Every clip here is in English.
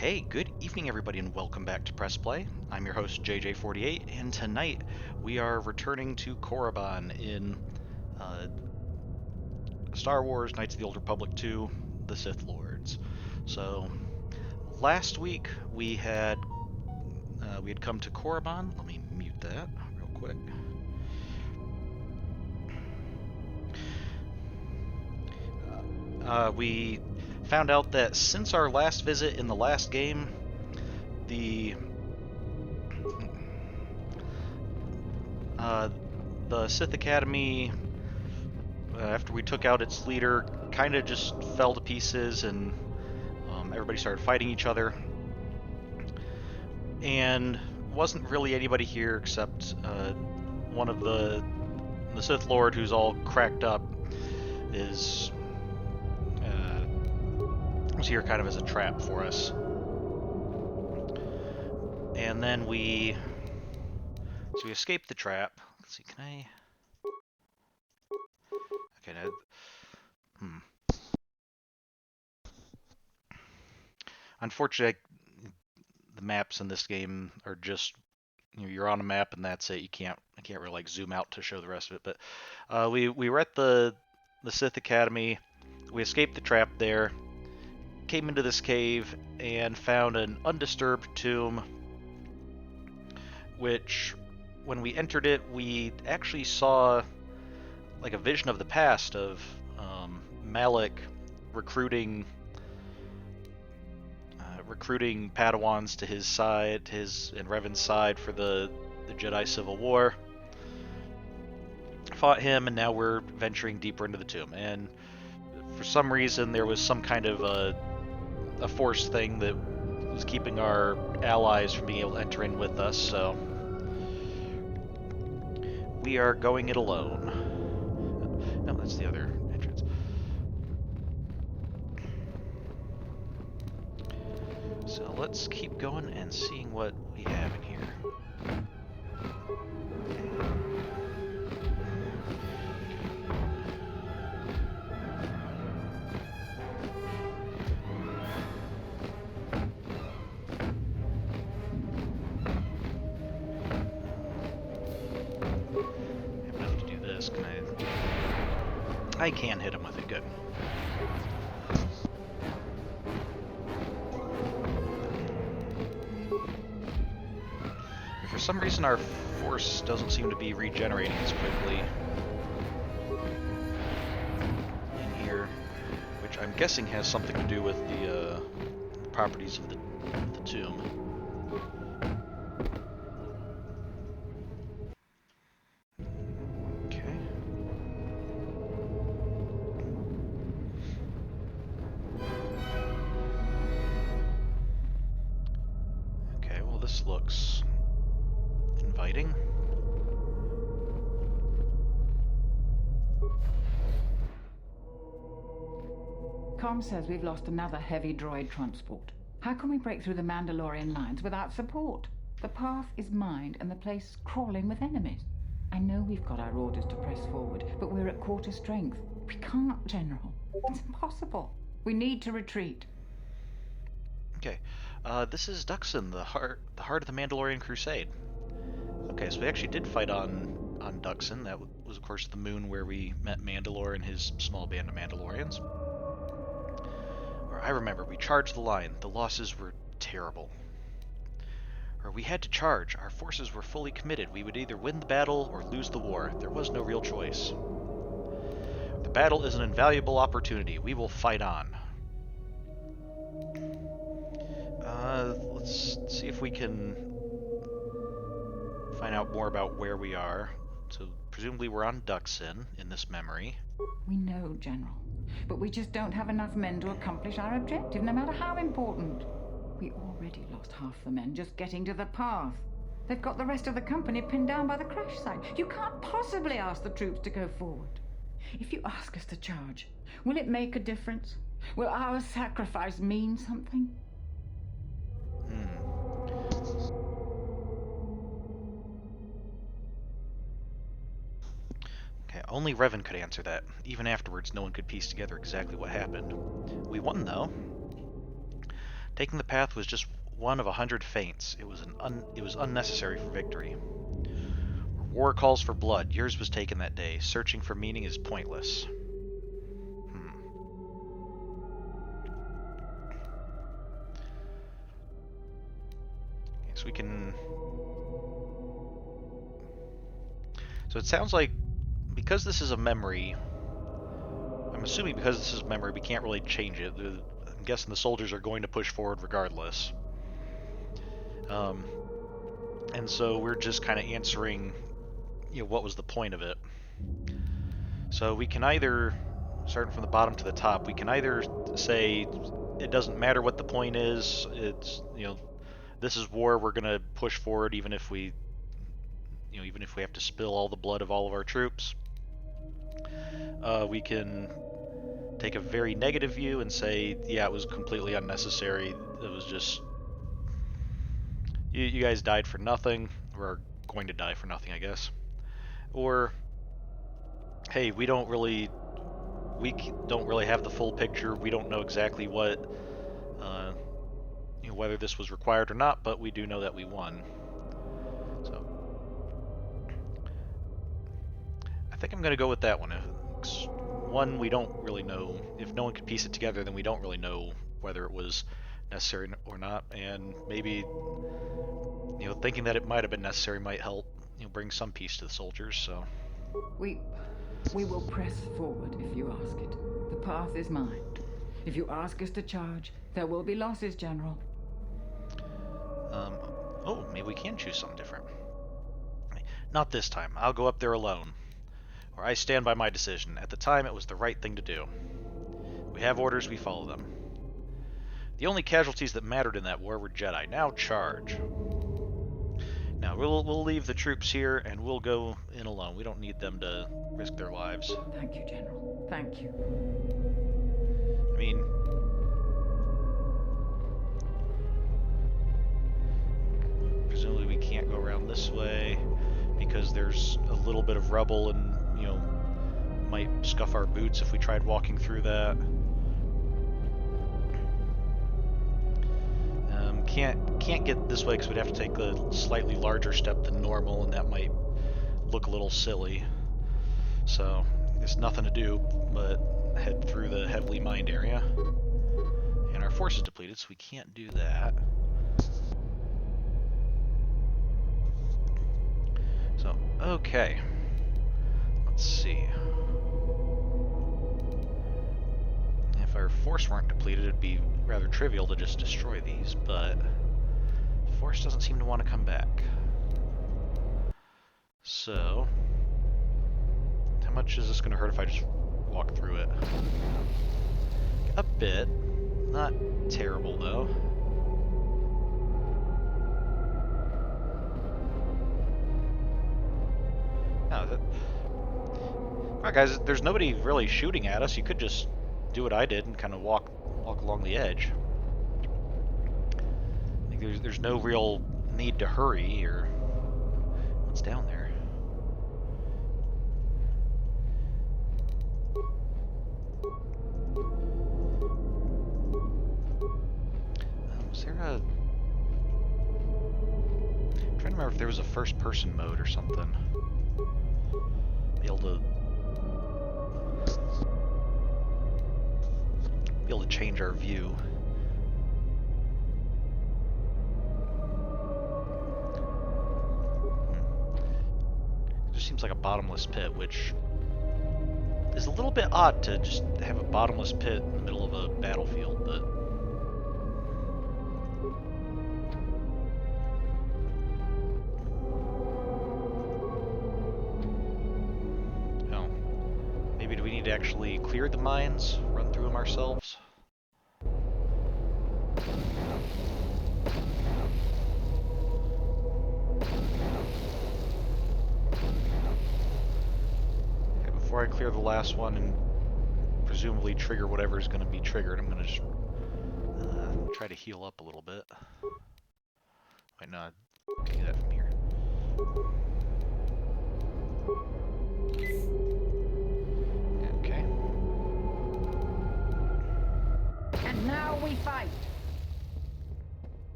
Okay, good evening everybody and welcome back to Press Play. I'm your host JJ48 and tonight we are returning to Korriban in Star Wars Knights of the Old Republic 2, The Sith Lords. So last week we had come to Korriban. Let me mute that real quick. We found out that since our last visit in the last game, the Sith Academy, after we took out its leader, kind of just fell to pieces, and everybody started fighting each other. And wasn't really anybody here except one of the Sith Lord, who's all cracked up, was here kind of as a trap for us. And then we escaped the trap. Let's see, can I? Okay, now, Unfortunately, the maps in this game are just, you're on a map and that's it. I can't really like zoom out to show the rest of it. But we were at the Sith Academy. We escaped the trap there, came into this cave and found an undisturbed tomb, which when we entered it, we actually saw like a vision of the past of Malik recruiting Padawans to his side, and Revan's side for the Jedi Civil War. Fought him, and now we're venturing deeper into the tomb. And for some reason, there was some kind of a force thing that was keeping our allies from being able to enter in with us, so we are going it alone. No, that's the other entrance. So let's keep going and seeing what we have in here. I can hit him with it, good. For some reason our force doesn't seem to be regenerating as quickly in here, which I'm guessing has something to do with the properties of the tomb. This looks inviting. Com says we've lost another heavy droid transport. How can we break through the Mandalorian lines without support? The path is mined and the place crawling with enemies. I know we've got our orders to press forward, but we're at quarter strength. We can't, General. It's impossible. We need to retreat. Okay. This is Dxun, the heart of the Mandalorian Crusade. Okay, so we actually did fight on Dxun. That was, of course, the moon where we met Mandalore and his small band of Mandalorians. I remember, we charged the line. The losses were terrible. We had to charge. Our forces were fully committed. We would either win the battle or lose the war. There was no real choice. The battle is an invaluable opportunity. We will fight on. Let's see if we can find out more about where we are. So, presumably we're on Dxun in this memory. We know, General, but we just don't have enough men to accomplish our objective, no matter how important. We already lost half the men just getting to the path. They've got the rest of the company pinned down by the crash site. You can't possibly ask the troops to go forward. If you ask us to charge, will it make a difference? Will our sacrifice mean something? Okay, only Revan could answer that. Even afterwards, no one could piece together exactly what happened. We won, though. Taking the path was just one of 100 feints. It was unnecessary for victory. War calls for blood. Yours was taken that day. Searching for meaning is pointless. So we can... So it sounds like, because this is a memory, I'm assuming because this is a memory, we can't really change it. I'm guessing the soldiers are going to push forward regardless. And so we're just kind of answering, what was the point of it? So we can either, starting from the bottom to the top, we can either say it doesn't matter what the point is. It's, this is war. We're going to push forward even if we have to spill all the blood of all of our troops. We can take a very negative view and say, yeah, it was completely unnecessary. It was just, you guys died for nothing, or are going to die for nothing, I guess. Or, hey, we don't really have the full picture. We don't know exactly what, whether this was required or not, but we do know that we won. So, I think I'm going to go with that one. One, we don't really know. If no one could piece it together, then we don't really know whether it was necessary or not. And maybe, thinking that it might have been necessary might help, bring some peace to the soldiers. So We will press forward if you ask it. The path is mine. If you ask us to charge, there will be losses, General. Oh, maybe we can choose something different. Not this time. I'll go up there alone. Or I stand by my decision. At the time, it was the right thing to do. We have orders, we follow them. The only casualties that mattered in that war were Jedi. Now charge. Now, we'll leave the troops here, and we'll go in alone. We don't need them to risk their lives. Thank you, General. Thank you. I mean... presumably we can't go around this way, because there's a little bit of rubble and, might scuff our boots if we tried walking through that. Can't get this way because we'd have to take a slightly larger step than normal, and that might look a little silly. So there's nothing to do but head through the heavily mined area. And our force is depleted, so we can't do that. So, okay. Let's see. If our force weren't depleted, it'd be rather trivial to just destroy these, but the force doesn't seem to want to come back. So, how much is this going to hurt if I just walk through it? A bit. Not terrible, though. Alright, guys, there's nobody really shooting at us. You could just do what I did and kind of walk along the edge. Like there's no real need to hurry or... What's down there? Was there a... I'm trying to remember if there was a first-person mode or something. Be able to change our view. It just seems like a bottomless pit, which is a little bit odd to just have a bottomless pit in the middle of a battlefield, but maybe do we need to actually clear the mines, run through them ourselves? Okay, before I clear the last one and presumably trigger whatever is going to be triggered, I'm going to just try to heal up a little bit. Wait, no, I can do that from here. And now we fight.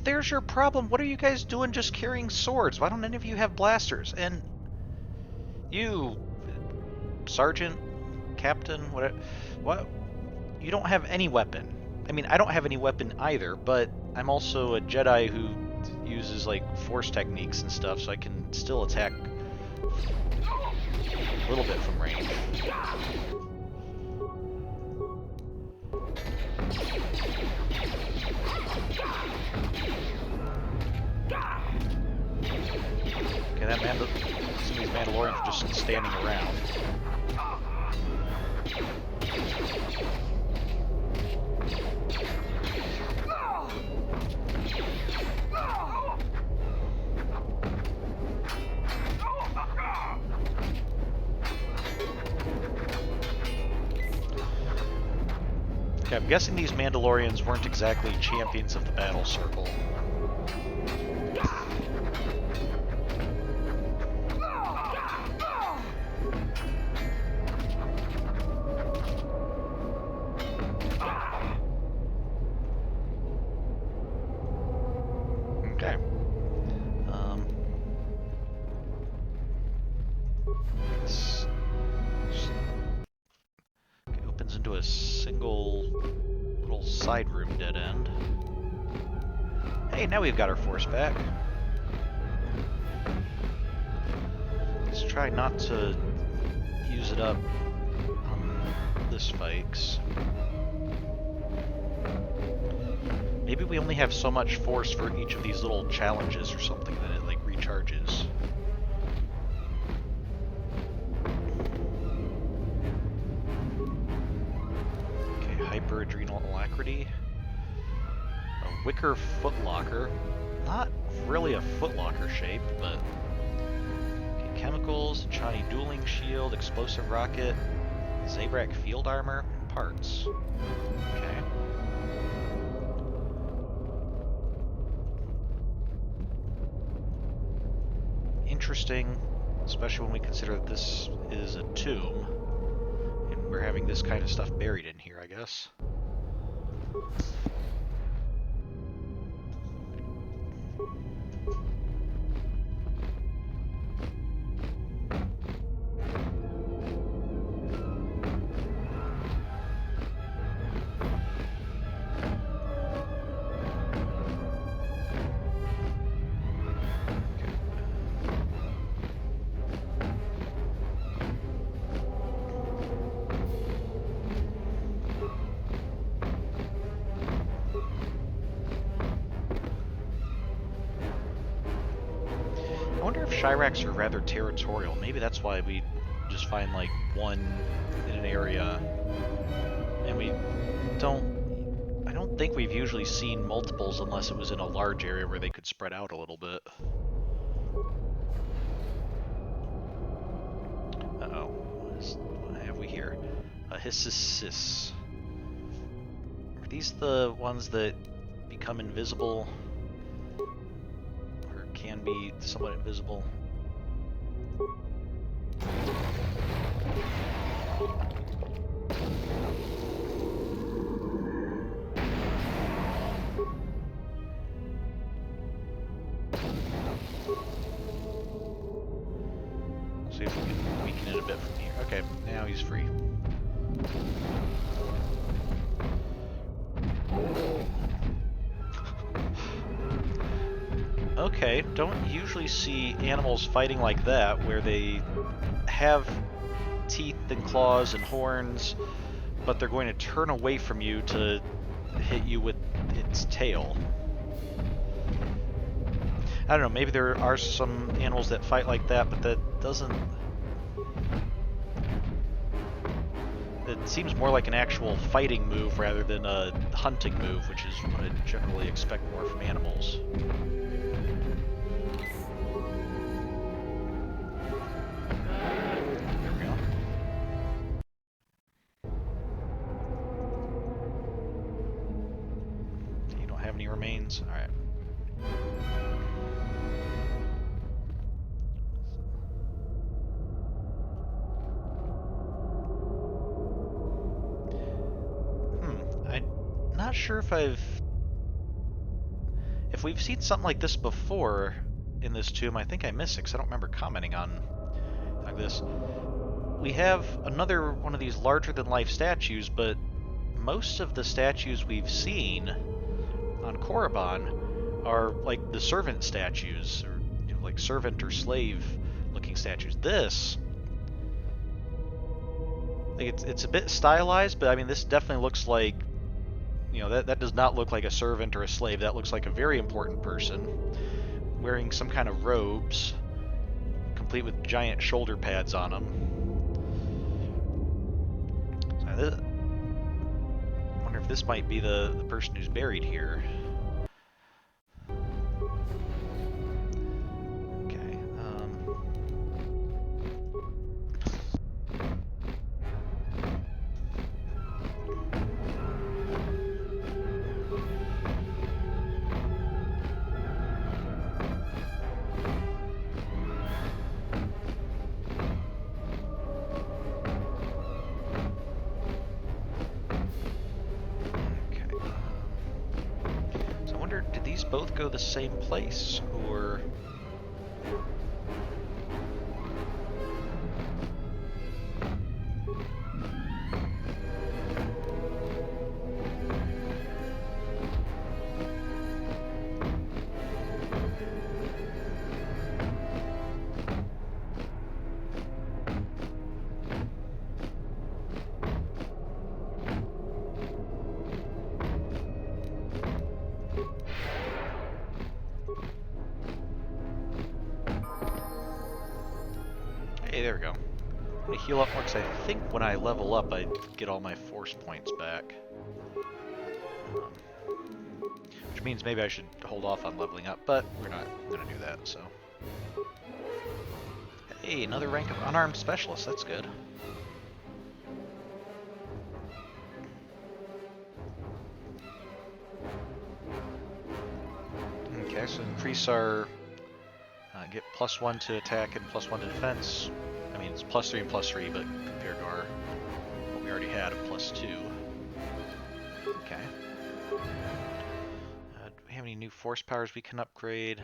there's your problem. What are you guys doing just carrying swords? Why don't any of you have blasters? And you, sergeant, captain, what? You don't have any weapon. I mean, I don't have any weapon either, but I'm also a Jedi who uses like force techniques and stuff, so I can still attack a little bit from range. Okay, some of these Mandalorians are just standing around. Okay, I'm guessing these Mandalorians weren't exactly champions of the battle circle. Okay. Okay, opens into a single little side room dead end. Hey, now we've got our force back. Let's try not to use it up on this fight. Maybe we only have so much force for each of these little challenges or something that it like recharges. Okay, hyper-adrenal alacrity. A wicker footlocker. Not really a footlocker shape, but... Okay, chemicals, Chani dueling shield, explosive rocket, Zabrak field armor, and parts. Okay. Interesting, especially when we consider that this is a tomb, and we're having this kind of stuff buried in here, I guess. I wonder if Chiracs are rather territorial. Maybe that's why we just find like one in an area, and we don't. I don't think we've usually seen multiples unless it was in a large area where they could spread out a little bit. Uh-oh. What have we here? A Hissis. Are these the ones that become invisible? Or can be somewhat invisible? See if we can weaken it a bit from here. Okay, now he's free. Okay, don't usually see animals fighting like that, where they have teeth and claws and horns, but they're going to turn away from you to hit you with its tail. I don't know, maybe there are some animals that fight like that, but that doesn't... It seems more like an actual fighting move rather than a hunting move, which is what I generally expect more from animals. There we go. You don't have any remains? Alright. I'm not sure if if we've seen something like this before in this tomb, I think I missed it because I don't remember commenting on like this. We have another one of these larger-than-life statues, but most of the statues we've seen on Korriban are like the servant statues, or like servant or slave-looking statues. This, like, it's a bit stylized, but I mean, this definitely looks like, that does not look like a servant or a slave. That looks like a very important person wearing some kind of robes, complete with giant shoulder pads on them. So I wonder if this might be the person who's buried here. Okay. So I wonder, did these both go the same place, or... Hey, there we go. I'm gonna heal up more because I think when I level up, I get all my force points back. Which means maybe I should hold off on leveling up, but we're not gonna do that, so. Hey, another rank of unarmed specialist. That's good. Okay, so increase our get +1 to attack and +1 to defense. I mean, it's +3 and +3, but compared to our what we already had of +2. Okay. Do we have any new force powers we can upgrade?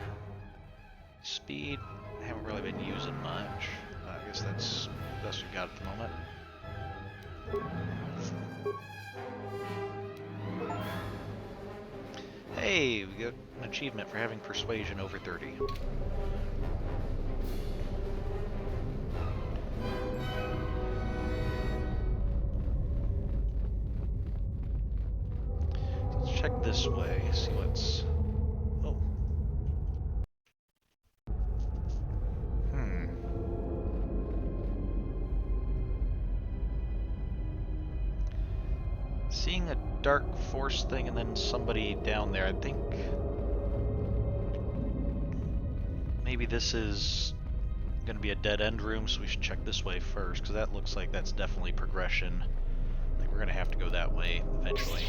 Speed, I haven't really been using much. I guess that's the best we got at the moment. Hey, we got an achievement for having persuasion over 30. Let's check this way, see what's... Oh. Seeing a dark force thing and then somebody down there, I think maybe this is going to be a dead-end room, so we should check this way first, because that looks like that's definitely progression. Like, we're going to have to go that way eventually.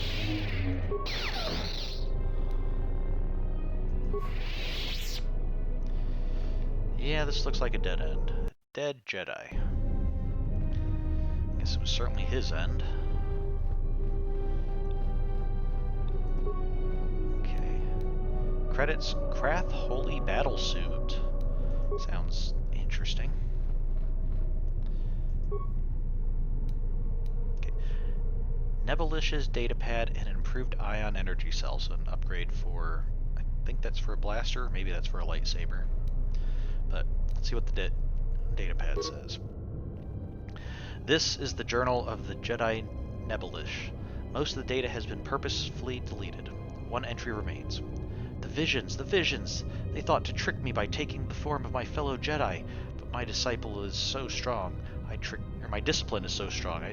Yeah, this looks like a dead end. Dead Jedi. Guess it was certainly his end. Okay. Credits Krath Holy Battlesuit. Sounds interesting. Okay. Nebulish's datapad and improved ion energy cells. So an upgrade for, I think that's for a blaster, maybe that's for a lightsaber. But let's see what the datapad says. This is the journal of the Jedi Nebulish. Most of the data has been purposefully deleted. One entry remains. The visions, the visions! They thought to trick me by taking the form of my fellow Jedi, but my disciple is so strong. My discipline is so strong.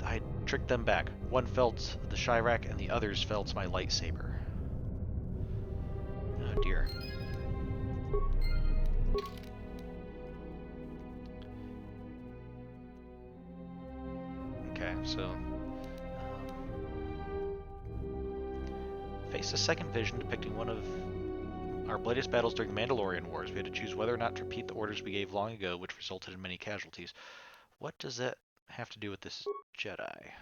I tricked them back. One fell to the Chirac, and the others fell to my lightsaber. Oh dear. Okay, so face a second vision depicting one of our bloodiest battles during the Mandalorian Wars. We had to choose whether or not to repeat the orders we gave long ago, which resulted in many casualties. What does that have to do with this Jedi?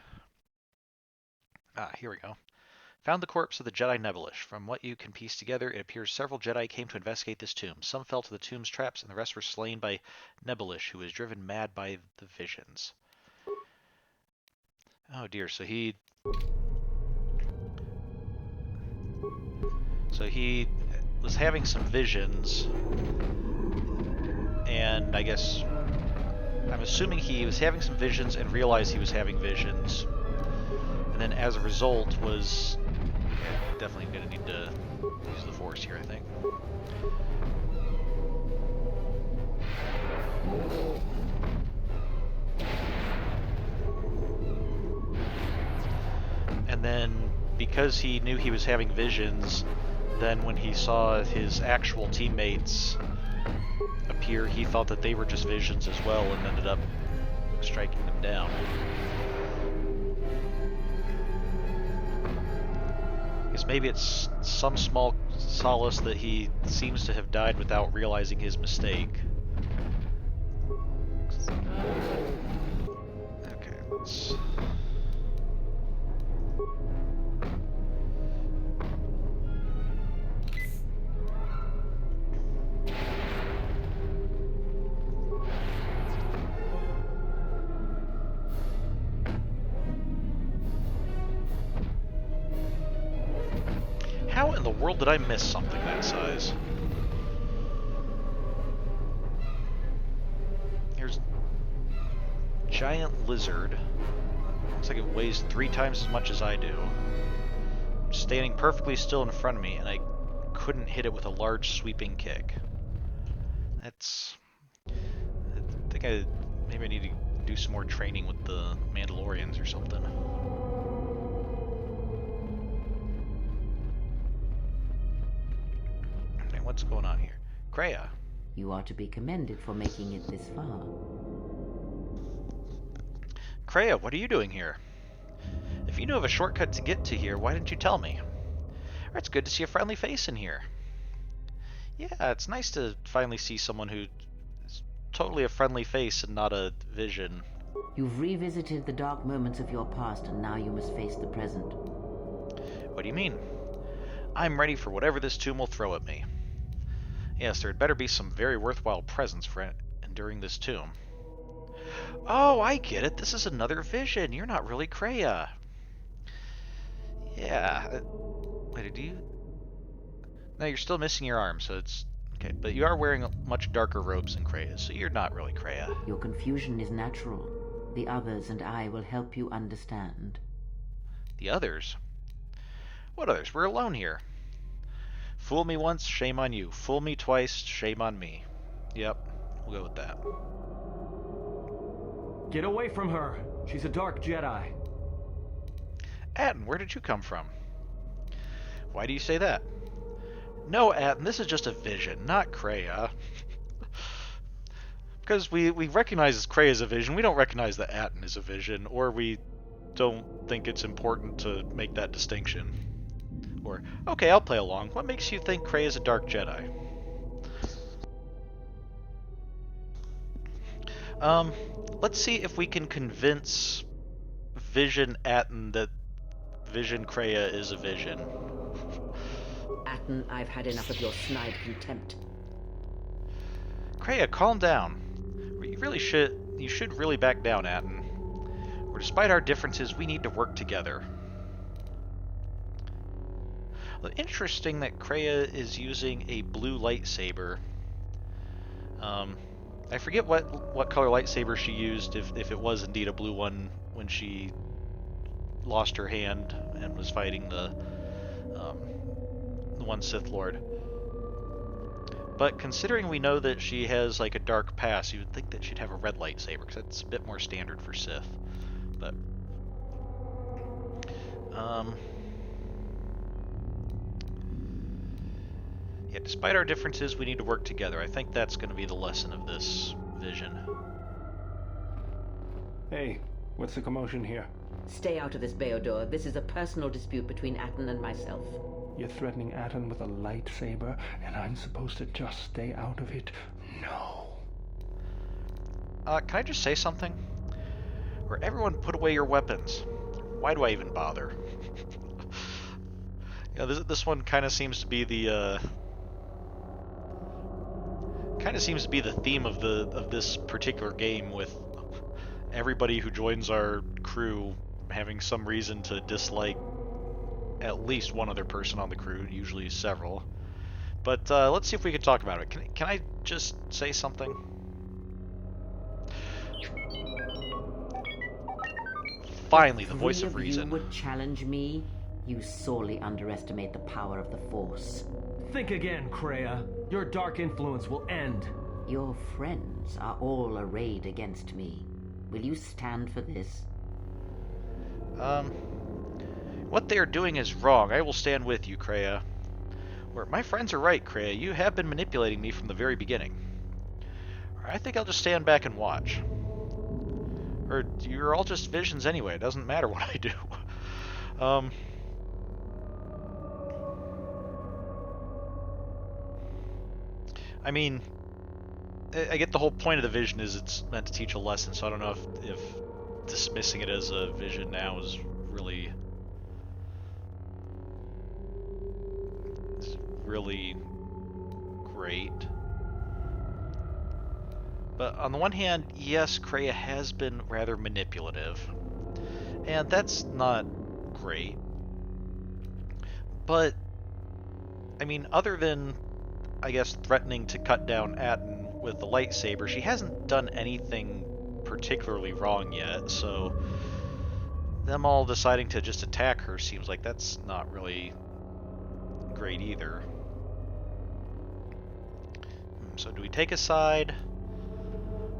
Ah, here we go. Found the corpse of the Jedi Nebelish. From what you can piece together, it appears several Jedi came to investigate this tomb. Some fell to the tomb's traps, and the rest were slain by Nebelish, who was driven mad by the visions. Oh dear, so he was having some visions, and I'm assuming he was having some visions and realized he was having visions, and then as a result was definitely going to need to use the Force here, I think. And then, because he knew he was having visions, then when he saw his actual teammates appear, he thought that they were just visions as well and ended up striking them down. I guess maybe it's some small solace that he seems to have died without realizing his mistake. Okay, let's... How in the world did I miss something that size? There's a giant lizard. Looks like it weighs 3 times as much as I do. Standing perfectly still in front of me, and I couldn't hit it with a large sweeping kick. That's... I think maybe I need to do some more training with the Mandalorians or something. What's going on here? Kreia. You are to be commended for making it this far. Kreia, what are you doing here? If you knew of a shortcut to get to here, why didn't you tell me? It's good to see a friendly face in here. Yeah, it's nice to finally see someone who is totally a friendly face and not a vision. You've revisited the dark moments of your past, and now you must face the present. What do you mean? I'm ready for whatever this tomb will throw at me. Yes, there had better be some very worthwhile presents for enduring this tomb. Oh, I get it. This is another vision. You're not really Kreia. Yeah. Wait, do you? No, you're still missing your arm, so it's... Okay, but you are wearing much darker robes than Kreia, so you're not really Kreia. Your confusion is natural. The others and I will help you understand. The others? What others? We're alone here. Fool me once, shame on you. Fool me twice, shame on me. Yep, we'll go with that. Get away from her! She's a dark Jedi. Atton, where did you come from? Why do you say that? No, Atton, this is just a vision, not Kreia. Because we recognize Kreia as a vision, we don't recognize that Atton is a vision, or we don't think it's important to make that distinction. Or, okay, I'll play along. What makes you think Kreia is a dark Jedi? Let's see if we can convince Vision Atton that Vision Kreia is a vision. Atton, I've had enough of your snide contempt. Kreia, calm down. You should really back down, Atton. Or despite our differences, we need to work together. Well, interesting that Kreia is using a blue lightsaber. I forget what color lightsaber she used, if it was indeed a blue one when she lost her hand and was fighting the one Sith Lord. But considering we know that she has like a dark past, you would think that she'd have a red lightsaber, because that's a bit more standard for Sith. But yeah, despite our differences, we need to work together. I think that's going to be the lesson of this vision. Hey, what's the commotion here? Stay out of this, Beodor. This is a personal dispute between Atton and myself. You're threatening Atton with a lightsaber, and I'm supposed to just stay out of it? No. Can I just say something? Where everyone put away your weapons. Why do I even bother? Yeah, this one kind of seems to be the theme of this particular game, with everybody who joins our crew having some reason to dislike at least one other person on the crew, usually several. But let's see if we can talk about it. Can I just say something? Finally, the voice of reason. You would challenge me? You sorely underestimate the power of the Force. Think again, Kreia. Your dark influence will end. Your friends are all arrayed against me. Will you stand for this? What they are doing is wrong. I will stand with you, Kreia. Or, my friends are right, Kreia. You have been manipulating me from the very beginning. Or, I think I'll just stand back and watch. Or, you're all just visions anyway. It doesn't matter what I do. I mean, I get the whole point of the vision is it's meant to teach a lesson, so I don't know if dismissing it as a vision now is really great. But on the one hand, yes, Kreia has been rather manipulative, and that's not great. But, I mean, other than, I guess, threatening to cut down Atten with the lightsaber, she hasn't done anything particularly wrong yet, so them all deciding to just attack her seems like that's not really great either. So do we take a side?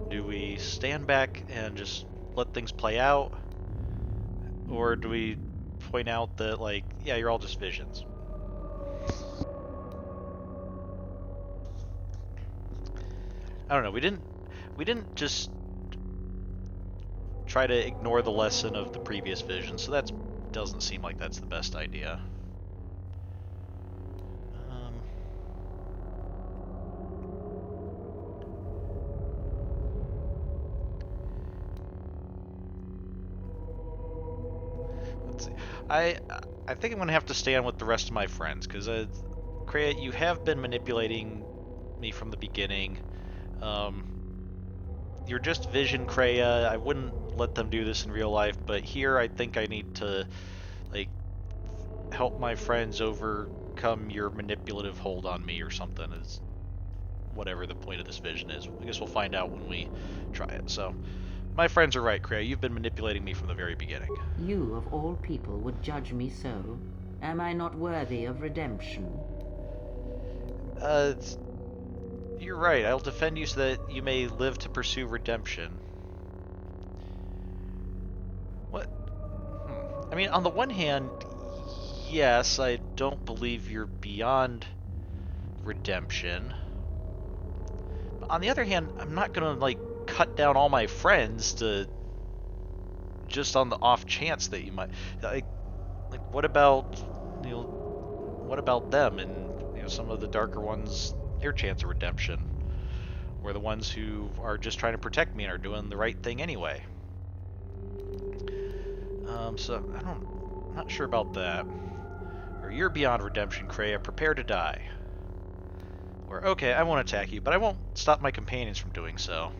Do we stand back and just let things play out? Or do we point out that, like, yeah, you're all just visions? I don't know. We didn't just try to ignore the lesson of the previous vision, so that doesn't seem like that's the best idea. Let's see. I think I'm gonna have to stand with the rest of my friends, because Kreia, you have been manipulating me from the beginning. You're just vision, Kreia. I wouldn't let them do this in real life, but here I think I need to, like, help my friends overcome your manipulative hold on me or something, is whatever the point of this vision is. I guess we'll find out when we try it. So, my friends are right, Kreia. You've been manipulating me from the very beginning. You, of all people, would judge me so? Am I not worthy of redemption? You're right. I'll defend you so that you may live to pursue redemption. What? I mean, on the one hand, yes, I don't believe you're beyond redemption. But on the other hand, I'm not gonna, like, cut down all my friends to just on the off chance that you might, like what about, you know, what about them and, you know, some of the darker ones, their chance of redemption, or the ones who are just trying to protect me and are doing the right thing anyway. So I'm not sure about that. Or, you're beyond redemption, Kreia. Prepare to die. Or, okay, I won't attack you, but I won't stop my companions from doing so.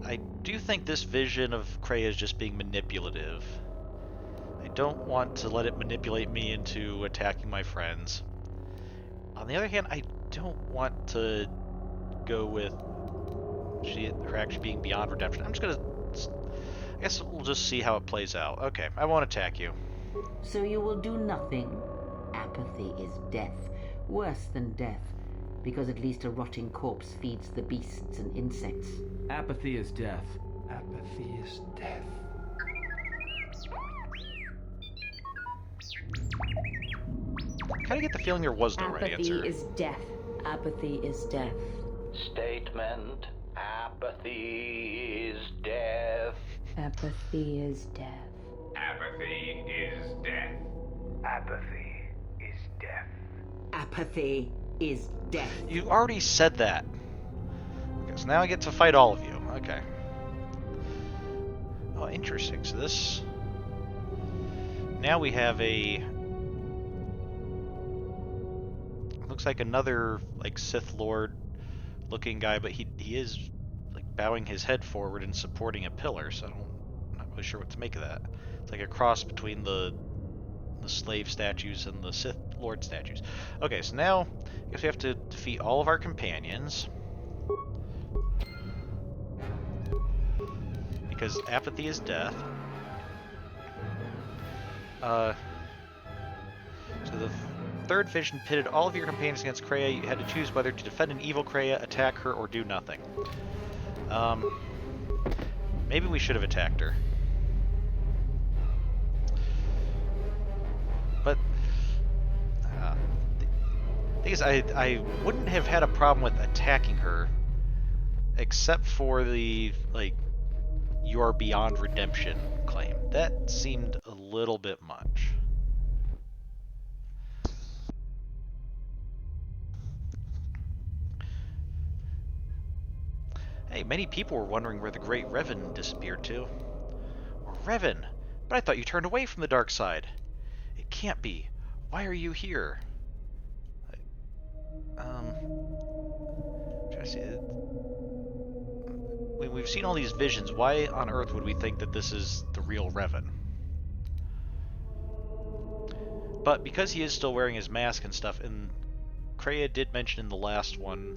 I do think this vision of Kreia is just being manipulative. I don't want to let it manipulate me into attacking my friends. On the other hand, I don't want to go with her actually being beyond redemption. I'm just gonna, I guess we'll just see how it plays out. Okay, I won't attack you. So you will do nothing? Apathy is death. Worse than death. Because at least a rotting corpse feeds the beasts and insects. Apathy is death. Apathy is death. I kind of get the feeling there was no right answer. Apathy is death. Apathy is death. Statement. Apathy is death. Apathy is death. Apathy is death. Apathy is death. Apathy is death. You already said that. Okay, so now I get to fight all of you. Okay. Oh, interesting. So this... Now we have a... Looks like another, like, Sith Lord looking guy, but he is, like, bowing his head forward and supporting a pillar, so I'm not really sure what to make of that. It's like a cross between the slave statues and the Sith Lord statues. Okay, so now I guess we have to defeat all of our companions. Because apathy is death. So the third vision pitted all of your companions against Kreia. You had to choose whether to defend an evil Kreia, attack her, or do nothing. Maybe we should have attacked her. But the thing is, I wouldn't have had a problem with attacking her, except for the, like, you're beyond redemption claim. That seemed a little bit much. Hey, many people were wondering where the great Revan disappeared to. Revan! But I thought you turned away from the dark side. It can't be. Why are you here? Trying to see. We've seen all these visions. Why on earth would we think that this is the real Revan? But because he is still wearing his mask and stuff, and Kreia did mention in the last one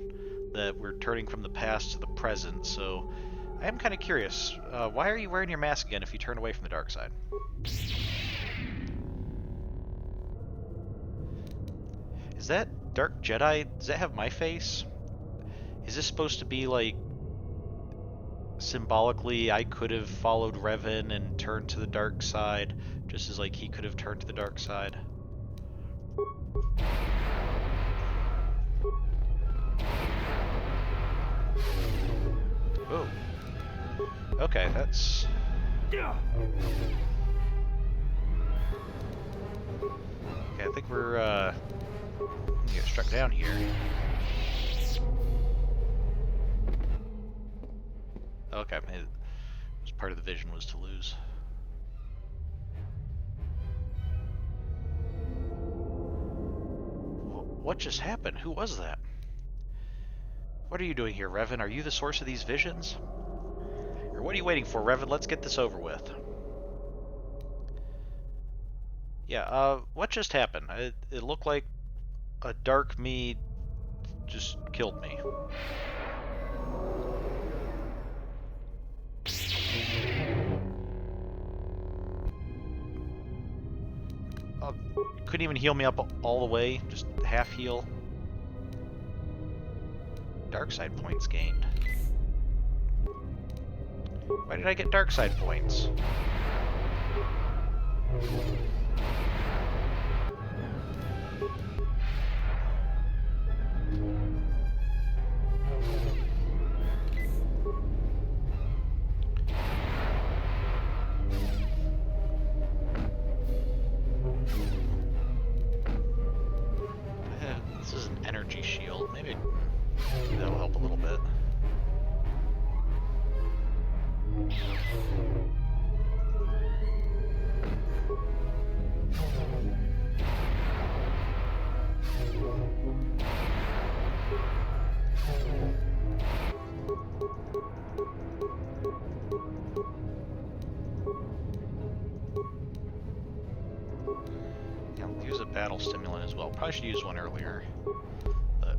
that we're turning from the past to the present, so I am kind of curious. Why are you wearing your mask again if you turn away from the dark side? Is that Dark Jedi? Does that have my face? Is this supposed to be, like, symbolically I could have followed Revan and turned to the dark side, just as, like, he could have turned to the dark side? Oh. Okay, that's... Okay, I think we're, gonna get struck down here. Okay, it was part of the vision was to lose. What just happened? Who was that? What are you doing here, Revan? Are you the source of these visions? Or what are you waiting for, Revan? Let's get this over with. Yeah, what just happened? It looked like a dark me just killed me. Oh, couldn't even heal me up all the way, just half heal. Dark side points gained. Why did I get dark side points? This is an energy shield. Maybe that'll help a little bit. Yeah, I'll use a battle stimulant as well. Probably should use one earlier, but...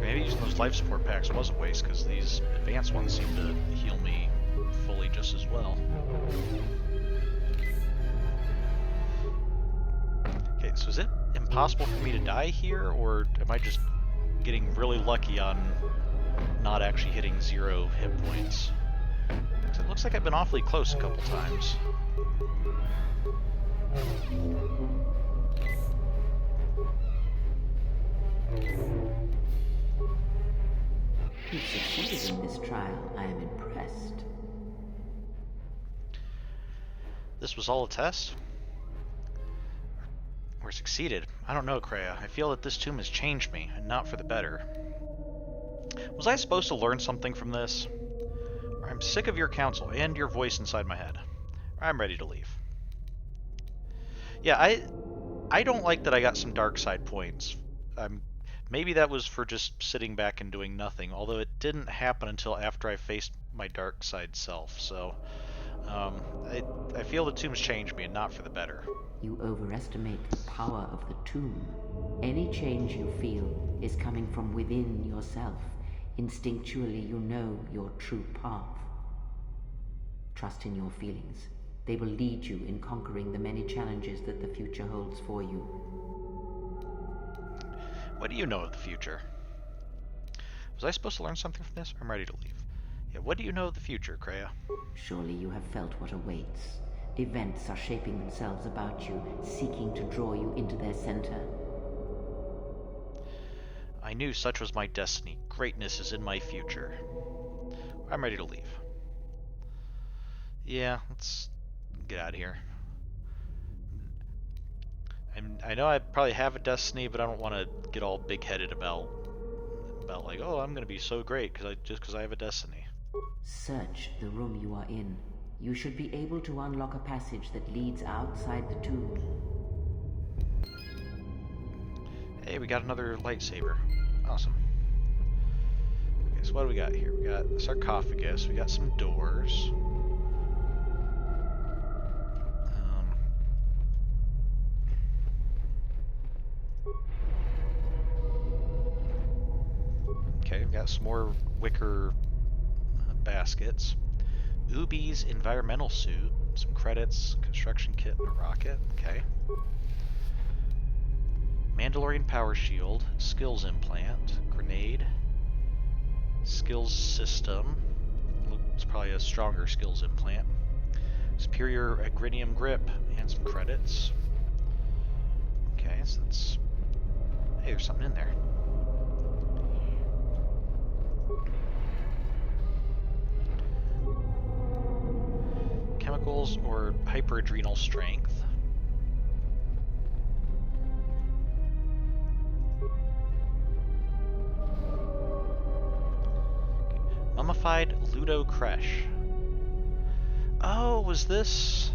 Maybe using those life support packs was a waste, because these advanced ones seem to heal me fully just as well. Okay, so is it impossible for me to die here, or am I just getting really lucky on not actually hitting 0 hit points? 'Cause it looks like I've been awfully close a couple times. You've succeeded in this trial. I am impressed. This was all a test? Or succeeded? I don't know, Kreia. I feel that this tomb has changed me, and not for the better. Was I supposed to learn something from this? I'm sick of your counsel and your voice inside my head. I'm ready to leave. Yeah, I don't like that I got some dark side points. Maybe that was for just sitting back and doing nothing, although it didn't happen until after I faced my dark side self, so I feel the tomb's changed me, and not for the better. You overestimate the power of the tomb. Any change you feel is coming from within yourself. Instinctually, you know your true path. Trust in your feelings. They will lead you in conquering the many challenges that the future holds for you. What do you know of the future? Was I supposed to learn something from this? I'm ready to leave. Yeah, what do you know of the future, Kreia? Surely you have felt what awaits. Events are shaping themselves about you, seeking to draw you into their center. I knew such was my destiny. Greatness is in my future. I'm ready to leave. Yeah, let's get out of here. I know I probably have a destiny, but I don't want to get all big-headed about like, oh, I'm gonna be so great because I have a destiny. Search the room you are in. You should be able to unlock a passage that leads outside the tomb. Hey, we got another lightsaber. Awesome. Okay, so what do we got here? We got a sarcophagus. We got some doors. Okay, we've got some more wicker baskets. Ubi's environmental suit, some credits, construction kit, and a rocket. Okay. Mandalorian power shield, skills implant, grenade, skills system. It's probably a stronger skills implant. Superior agrinium grip, and some credits. Okay, so that's... Hey, there's something in there. Chemicals or hyperadrenal strength. Mummified Ludo Kresh. Oh, was this...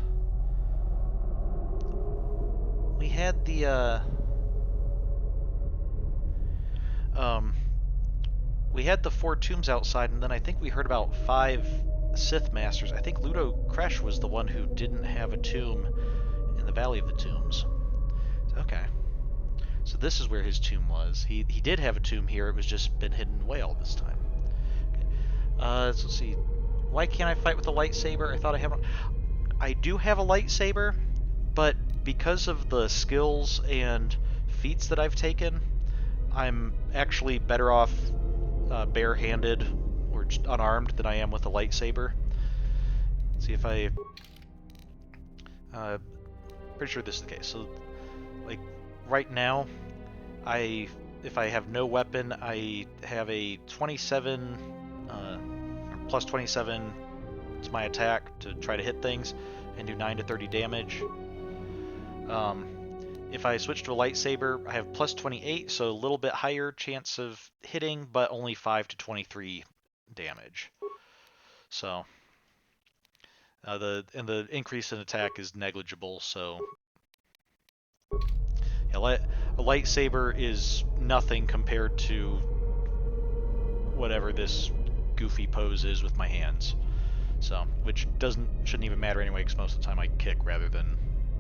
We had the, we had the 4 tombs outside, and then I think we heard about 5 Sith Masters. I think Ludo Kresh was the one who didn't have a tomb in the Valley of the Tombs. Okay. So this is where his tomb was. He did have a tomb here, it was just been hidden away all this time. Okay. Let's see. Why can't I fight with a lightsaber? I thought I have one. I do have a lightsaber, but because of the skills and feats that I've taken, I'm actually better off barehanded or just unarmed than I am with a lightsaber. Let's see if I... pretty sure this is the case. So, like, right now, if I have no weapon, I have a 27, plus 27 to my attack to try to hit things, and do 9 to 30 damage. If I switch to a lightsaber, I have plus 28, so a little bit higher chance of hitting, but only 5 to 23 damage. So, the increase in attack is negligible. So, yeah, a lightsaber is nothing compared to whatever this goofy pose is with my hands. So, which shouldn't even matter anyway, because most of the time I kick rather than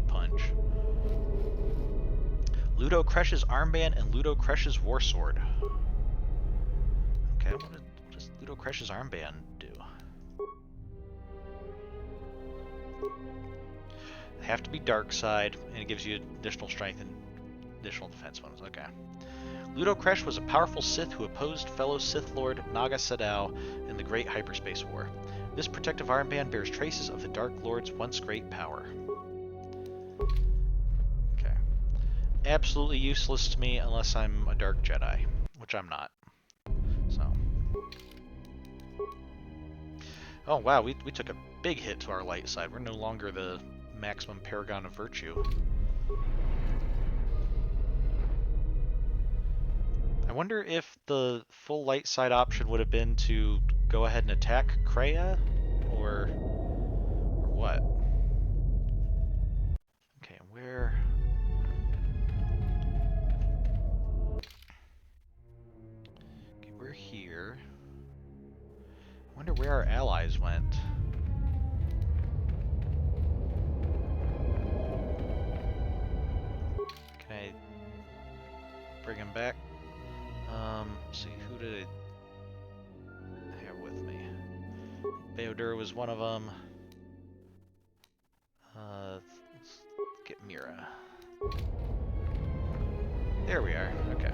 punch. Ludo Kresh's armband and Ludo Kresh's war sword. Okay, what does Ludo Kresh's armband do? They have to be dark side, and it gives you additional strength. And additional defense bonus. Okay. Ludo Kresh was a powerful Sith who opposed fellow Sith Lord Naga Sadow in the Great Hyperspace War. This protective armband bears traces of the Dark Lord's once great power. Okay. Absolutely useless to me unless I'm a Dark Jedi, which I'm not. So. Oh wow, we took a big hit to our light side. We're no longer the maximum paragon of virtue. I wonder if the full light side option would have been to go ahead and attack Kreia, or what? Okay, where? Okay, we're here. I wonder where our allies went. Can I bring him back? Let's see, who did I have with me? Beodur was one of them. Let's get Mira. There we are. Okay.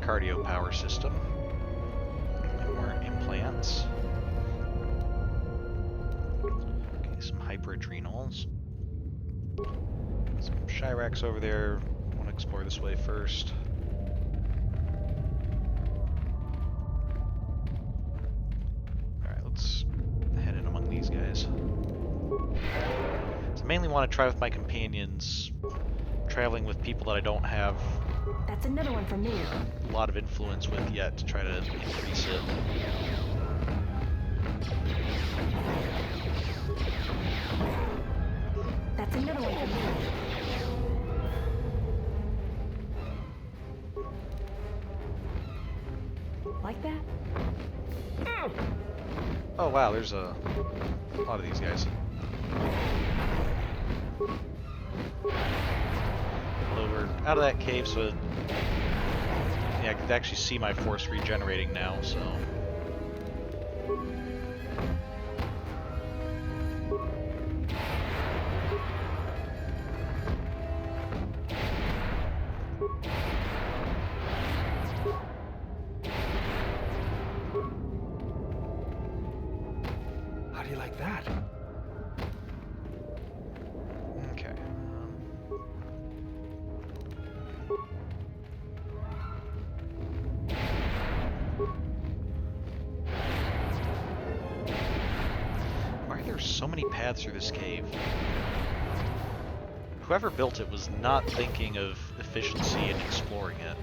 Cardio power system. More implants. Okay, some hyperadrenals. Some Chiracs over there. I want to explore this way first. Alright, let's head in among these guys. So I mainly want to try with my companions, traveling with people that I don't have That's another one for me. a lot of influence with yet, to try to increase it. That's another one for me. Like that? Oh wow, there's a lot of these guys. Over out of that cave, so yeah, I could actually see my force regenerating now, so. How do you like that? Okay. Why are there so many paths through this cave? Whoever built it was not thinking of efficiency in exploring it.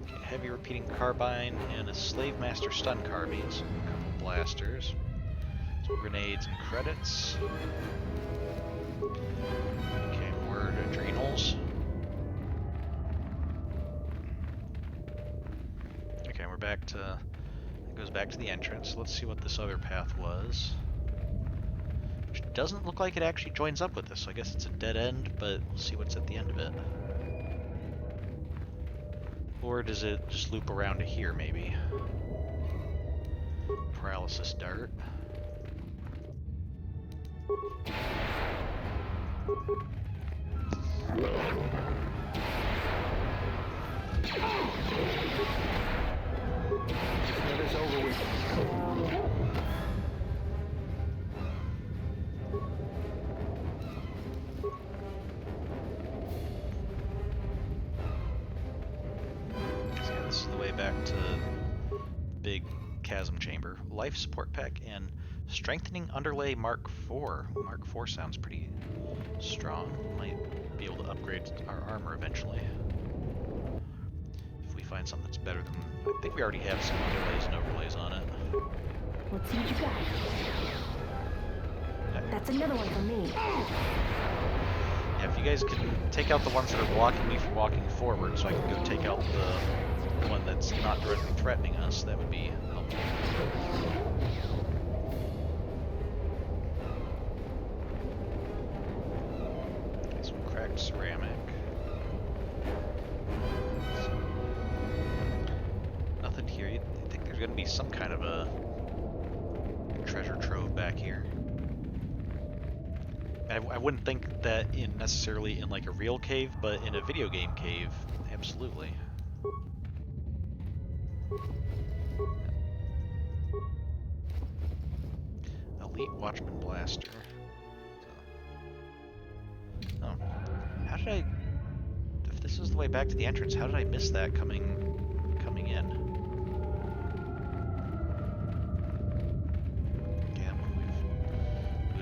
Okay, heavy repeating carbine and a slave master stun carbine, some couple blasters, some grenades and credits. Okay, more adrenals. Okay, we're back to, it goes back to the entrance. Let's see what this other path was. Which doesn't look like it actually joins up with this, so I guess it's a dead end, but we'll see what's at the end of it. Or does it just loop around to here, maybe? Paralysis dart. Get this over with. So yeah, this is the way back to big chasm chamber. Life support pack and strengthening underlay Mark IV. Mark IV sounds pretty strong. Might be able to upgrade our armor eventually. If we find something that's better than... I think we already have some underlays and overlays on it. Let's see what you got. That's another one for me. Yeah, if you guys can take out the ones that are blocking me from walking forward so I can go take out the one that's not directly threatening us, that would be helpful. going to be some kind of a treasure trove back here. I wouldn't think that necessarily in like a real cave, but in a video game cave, absolutely. Elite Watchman Blaster. Oh, how did I? If this is the way back to the entrance, how did I miss that coming in?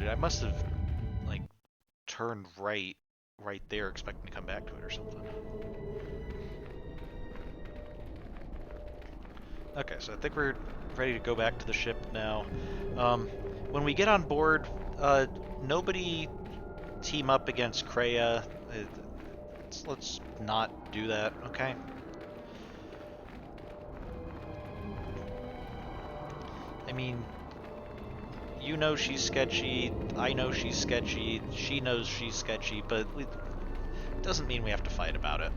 Yeah, I must have like turned right there, expecting to come back to it or something. Okay, so I think we're ready to go back to the ship now. When we get on board, nobody team up against Kreia. Let's not do that, okay? I mean, you know she's sketchy, I know she's sketchy, she knows she's sketchy, but it doesn't mean we have to fight about it.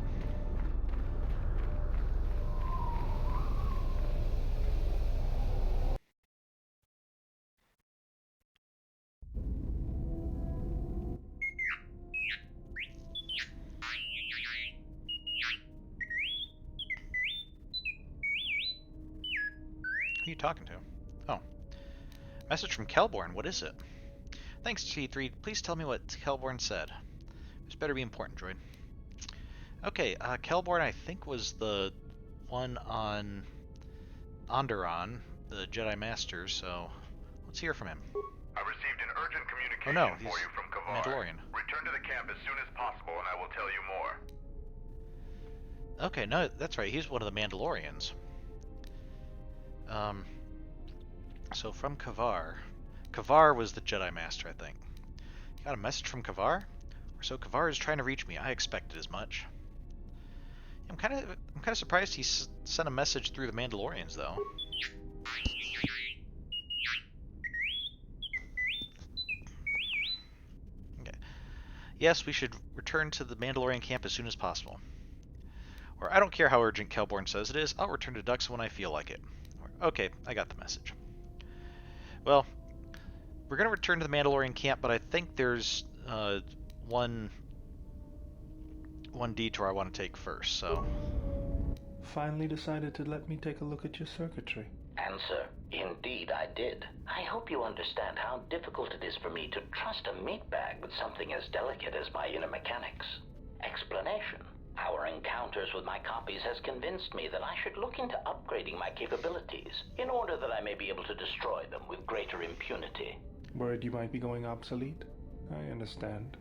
Who are you talking to? Oh. Message from Kelborn, what is it? Thanks, T3. Please tell me what Kelborn said. This better be important, droid. Okay, Kelborn I think was the one on Onderon, the Jedi Master, so let's hear from him. I received an urgent communication for you from KotOR. Mandalorian. Return to the camp as soon as possible and I will tell you more. Okay, no, that's right, he's one of the Mandalorians. So from KotOR. KotOR was the Jedi Master, I think. You got a message from KotOR? So KotOR is trying to reach me. I expected as much. I'm kind of surprised he sent a message through the Mandalorians, though. Okay. Yes, we should return to the Mandalorian camp as soon as possible. Or I don't care how urgent Kelborn says it is. I'll return to Dxun when I feel like it. Or, okay, I got the message. Well, we're going to return to the Mandalorian camp, but I think there's one detour I want to take first, so... Finally decided to let me take a look at your circuitry. Answer, indeed I did. I hope you understand how difficult it is for me to trust a meat bag with something as delicate as my inner mechanics. Explanation. Our encounters with my copies has convinced me that I should look into upgrading my capabilities in order that I may be able to destroy them with greater impunity. Worried you might be going obsolete? I understand.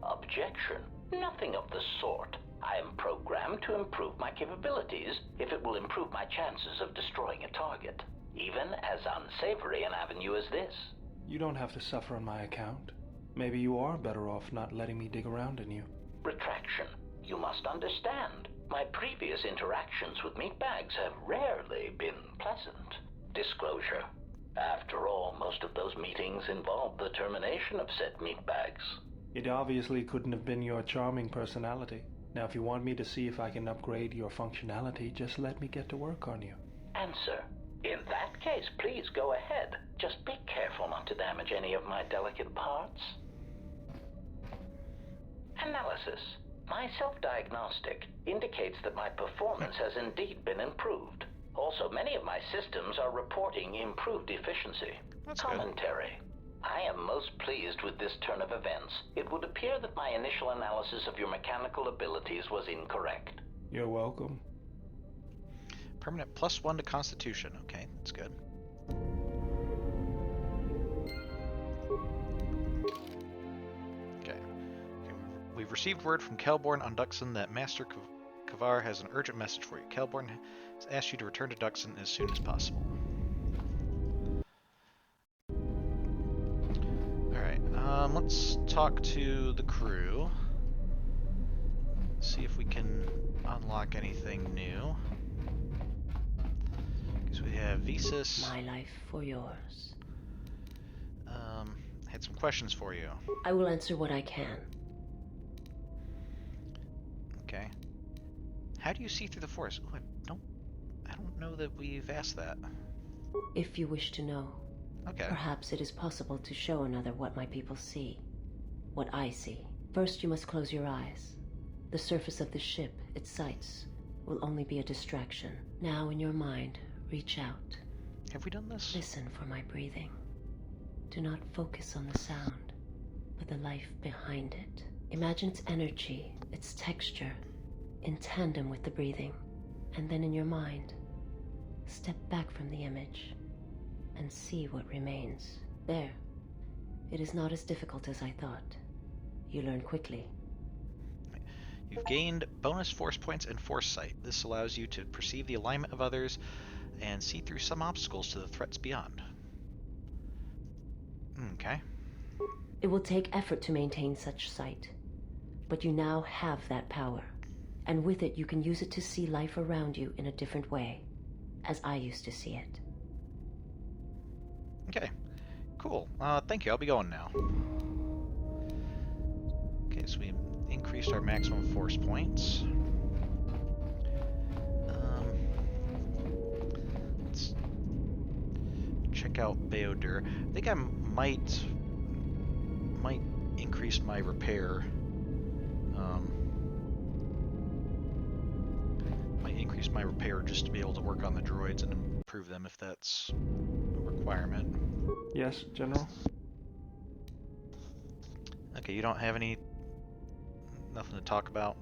Objection. Nothing of the sort. I am programmed to improve my capabilities if it will improve my chances of destroying a target, even as unsavory an avenue as this. You don't have to suffer on my account. Maybe you are better off not letting me dig around in you. Retraction. You must understand, my previous interactions with meatbags have rarely been pleasant. Disclosure. After all, most of those meetings involved the termination of said meatbags. It obviously couldn't have been your charming personality. Now, if you want me to see if I can upgrade your functionality, just let me get to work on you. Answer. In that case, please go ahead. Just be careful not to damage any of my delicate parts. Analysis. My self-diagnostic indicates that my performance has indeed been improved. Also, many of my systems are reporting improved efficiency. That's Commentary. I am most pleased with this turn of events. It would appear that my initial analysis of your mechanical abilities was incorrect. You're welcome. Permanent +1 to Constitution. Okay, that's good. Okay. We've received word from Kelborn on Dxun that Master KotOR has an urgent message for you. Kelborn has asked you to return to Dxun as soon as possible. Alright, let's talk to the crew. See if we can unlock anything new. Because we have Visas. My life for yours. I had some questions for you. I will answer what I can. Okay. How do you see through the forest? Oh, I don't don't know that we've asked that. If you wish to know, Okay. perhaps it is possible to show another what my people see. What I see. First, you must close your eyes. The surface of the ship, its sights, will only be a distraction. Now, in your mind, reach out. Have we done this? Listen for my breathing. Do not focus on the sound, but the life behind it. Imagine its energy, its texture, in tandem with the breathing. And then in your mind, step back from the image and see what remains. There. It is not as difficult as I thought. You learn quickly. You've gained bonus force points and foresight. This allows you to perceive the alignment of others and see through some obstacles to the threats beyond. Okay. It will take effort to maintain such sight, but you now have that power, and with it you can use it to see life around you in a different way, as I used to see it. Okay. Cool. Thank you. I'll be going now. Okay, so we increased our maximum force points. Let's check out Beodur. I think I might increase my repair. Might increase my repair just to be able to work on the droids and improve them if that's a requirement. Yes, General? Okay, you don't have nothing to talk about?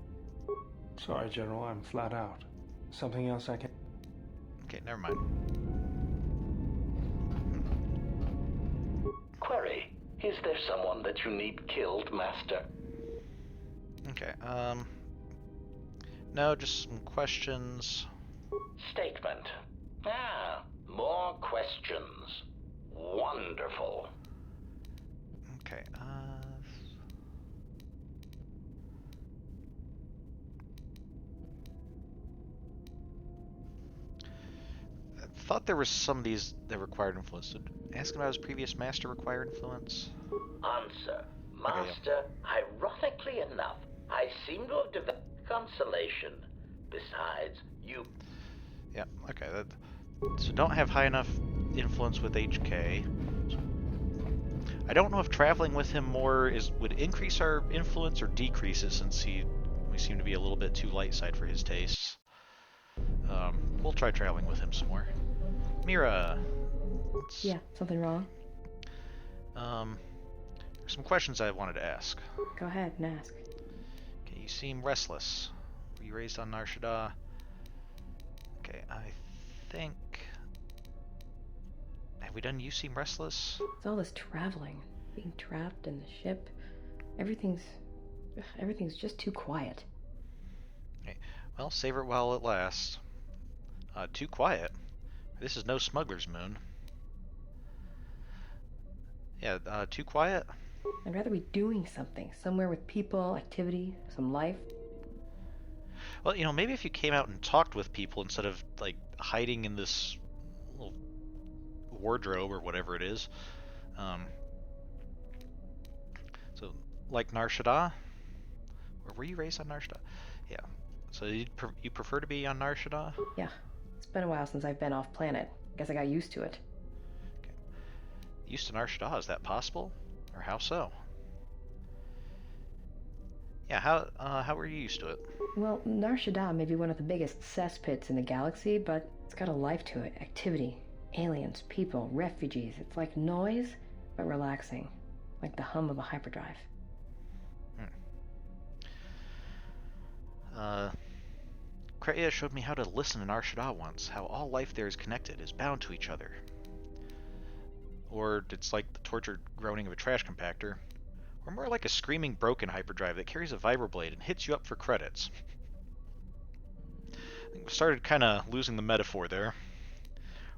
Sorry, General, I'm flat out. Something else I can... Okay, never mind. Query, is there someone that you need killed, Master? Okay, no, just some questions. Statement. Ah, more questions. Wonderful. Okay, I thought there was some of these that required influence. Did ask him about his previous master require influence? Answer. Master, ironically enough, I seem to have developed consolation. Besides, you... Yeah, okay. So don't have high enough influence with HK. I don't know if traveling with him more would increase our influence or decrease it, since we seem to be a little bit too light side for his tastes. We'll try traveling with him some more. Mira, Yeah, something wrong? there's some questions I wanted to ask. Go ahead and ask. Okay, you seem restless. Were you raised on Nar Shaddaa? Okay, I think... Have we done You Seem Restless? It's all this traveling, being trapped in the ship. Everything's just too quiet. Okay, well, savor it while it lasts. Too quiet? This is no smuggler's moon. Yeah, too quiet? I'd rather be doing something, somewhere with people, activity, some life. Well, you know, maybe if you came out and talked with people instead of, like, hiding in this little wardrobe or whatever it is. So, like Nar Shaddaa? Or were you raised on Nar Shaddaa? Yeah. So you prefer to be on Nar Shaddaa? Yeah, it's been a while since I've been off planet. Guess I got used to it. Okay. Used to Nar Shaddaa, is that possible? Or how so? Yeah, how were you used to it? Well, Nar Shaddaa may be one of the biggest cesspits in the galaxy, but it's got a life to it. Activity, aliens, people, refugees. It's like noise, but relaxing. Like the hum of a hyperdrive. Kreia showed me how to listen in Nar Shaddaa once, how all life there is connected, is bound to each other. Or it's like the tortured groaning of a trash compactor. Or more like a screaming broken hyperdrive that carries a vibroblade and hits you up for credits. I think we started kind of losing the metaphor there.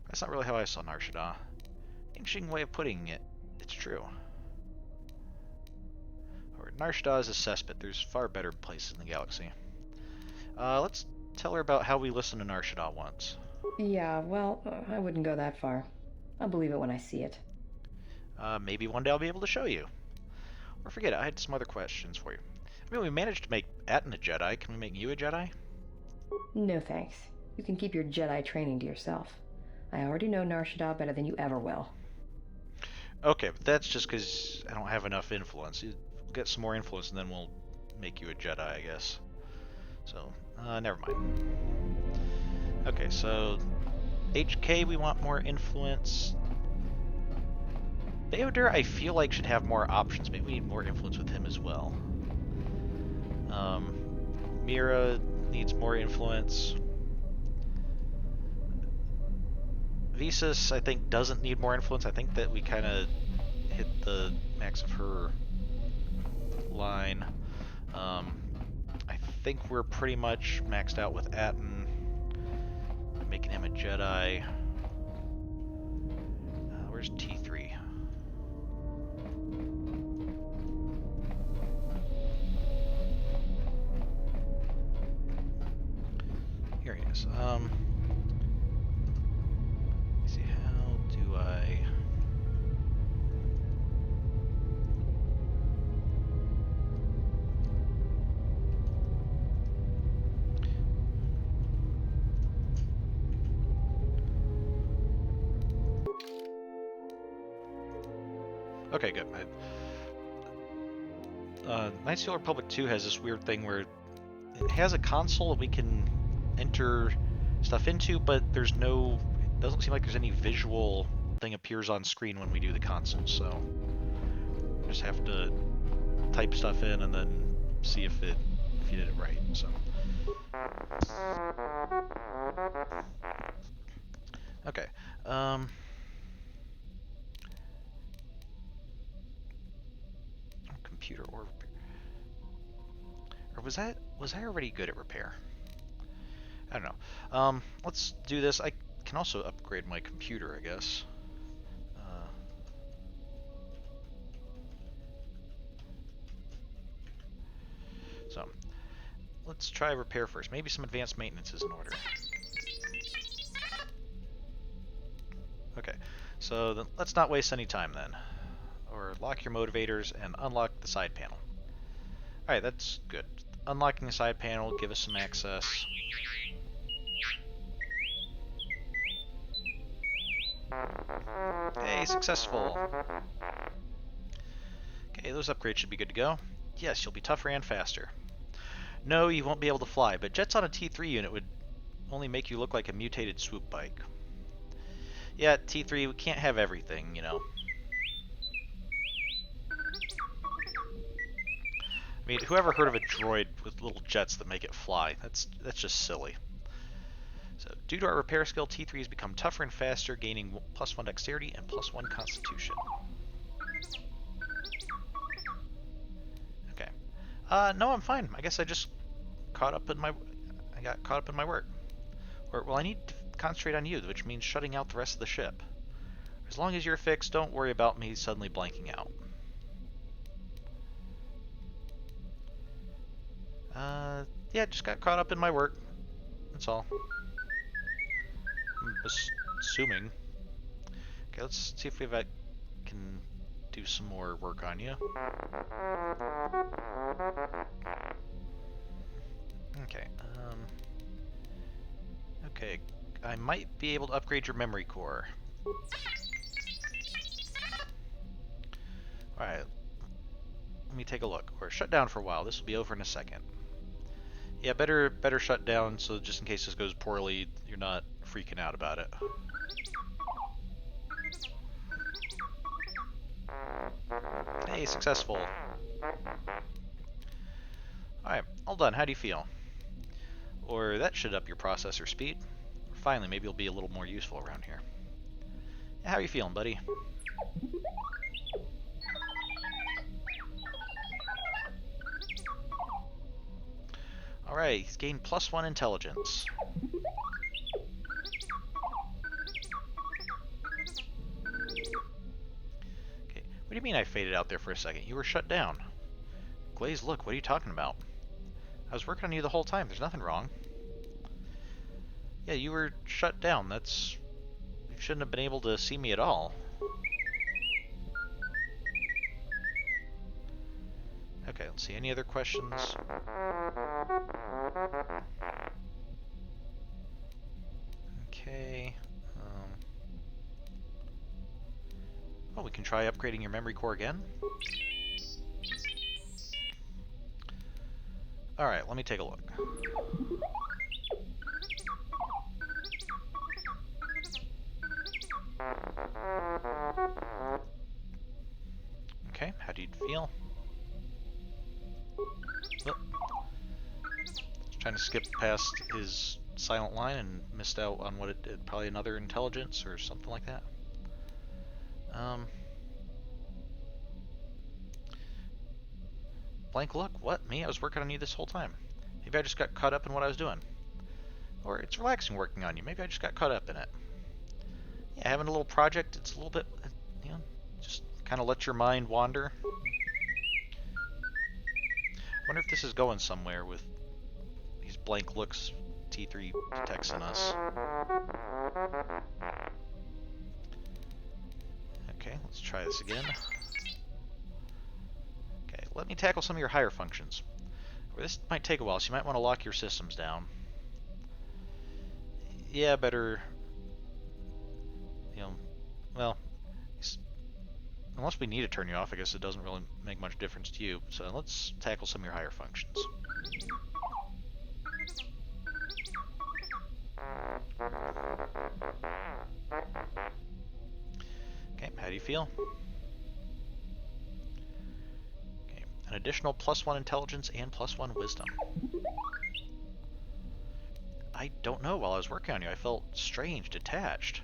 That's not really how I saw Nar Shaddaa. Interesting way of putting it. It's true. Or Nar Shaddaa is a cesspit. There's far better places in the galaxy. Let's tell her about how we listened to Nar Shaddaa once. Yeah, well, I wouldn't go that far. I'll believe it when I see it. Maybe one day I'll be able to show you. Or forget it, I had some other questions for you. I mean, we managed to make Atten a Jedi. Can we make you a Jedi? No thanks. You can keep your Jedi training to yourself. I already know Nar Shaddaa better than you ever will. Okay, but that's just because I don't have enough influence. You get some more influence and then we'll make you a Jedi, I guess. So, never mind. Okay, so HK, we want more influence. Bayodur, I feel like, should have more options. Maybe we need more influence with him as well. Mira needs more influence. Visas, I think, doesn't need more influence. I think that we kind of hit the max of her line. I think we're pretty much maxed out with Atten, making him a Jedi. Where's T3? Here he is. Let's see, how do I... Okay, good. Knights of the Old Republic 2 has this weird thing where it has a console that we can enter stuff into, but there's no... It doesn't seem like there's any visual thing appears on screen when we do the console, so... We just have to type stuff in and then see if you did it right, so... Okay, computer or was I already good at repair? I don't know. Let's do this. I can also upgrade my computer, I guess. So let's try repair first. Maybe some advanced maintenance is in order. Okay, so then let's not waste any time then. Or lock your motivators and unlock the side panel. Alright, that's good. Unlocking the side panel, give us some access. Hey, successful! Okay, those upgrades should be good to go. Yes, you'll be tougher and faster. No, you won't be able to fly, but jets on a T3 unit would only make you look like a mutated swoop bike. Yeah, T3, we can't have everything, you know. I mean, whoever heard of a droid with little jets that make it fly? That's just silly. So, due to our repair skill, T3 has become tougher and faster, gaining +1 dexterity and +1 constitution. Okay. No, I'm fine. I guess I just got caught up in my work. Or, well, I need to concentrate on you, which means shutting out the rest of the ship. As long as you're fixed, don't worry about me suddenly blanking out. Yeah, just got caught up in my work. That's all. I'm assuming. Okay, let's see if we can do some more work on you. Okay, okay, I might be able to upgrade your memory core. Alright, let me take a look. Or shut down for a while. This will be over in a second. Yeah, better shut down so just in case this goes poorly, you're not freaking out about it. Hey, successful. Alright, all done. How do you feel? Or that should up your processor speed. Finally, maybe you'll be a little more useful around here. How are you feeling, buddy? Alright, he's gained +1 intelligence. Okay, what do you mean I faded out there for a second? You were shut down. Glaze, look, what are you talking about? I was working on you the whole time, there's nothing wrong. Yeah, you were shut down, you shouldn't have been able to see me at all. Okay, let's see, any other questions? Okay. Oh, we can try upgrading your memory core again. Alright, let me take a look. Okay, how do you feel? Oh. Trying to skip past his silent line and missed out on what it did. Probably another intelligence or something like that. Blank look? What? Me? I was working on you this whole time. Maybe I just got caught up in what I was doing. Or it's relaxing working on you. Maybe I just got caught up in it. Yeah, having a little project, it's a little bit, you know, just kind of let your mind wander. I wonder if this is going somewhere with these blank looks T3 detects in us. Okay, let's try this again. Okay, let me tackle some of your higher functions. This might take a while, so you might want to lock your systems down. Yeah, better, you know, well, unless we need to turn you off, I guess it doesn't really make much difference to you. So let's tackle some of your higher functions. Okay, how do you feel? Okay, an additional +1 intelligence and +1 wisdom. I don't know, while I was working on you, I felt strange, detached.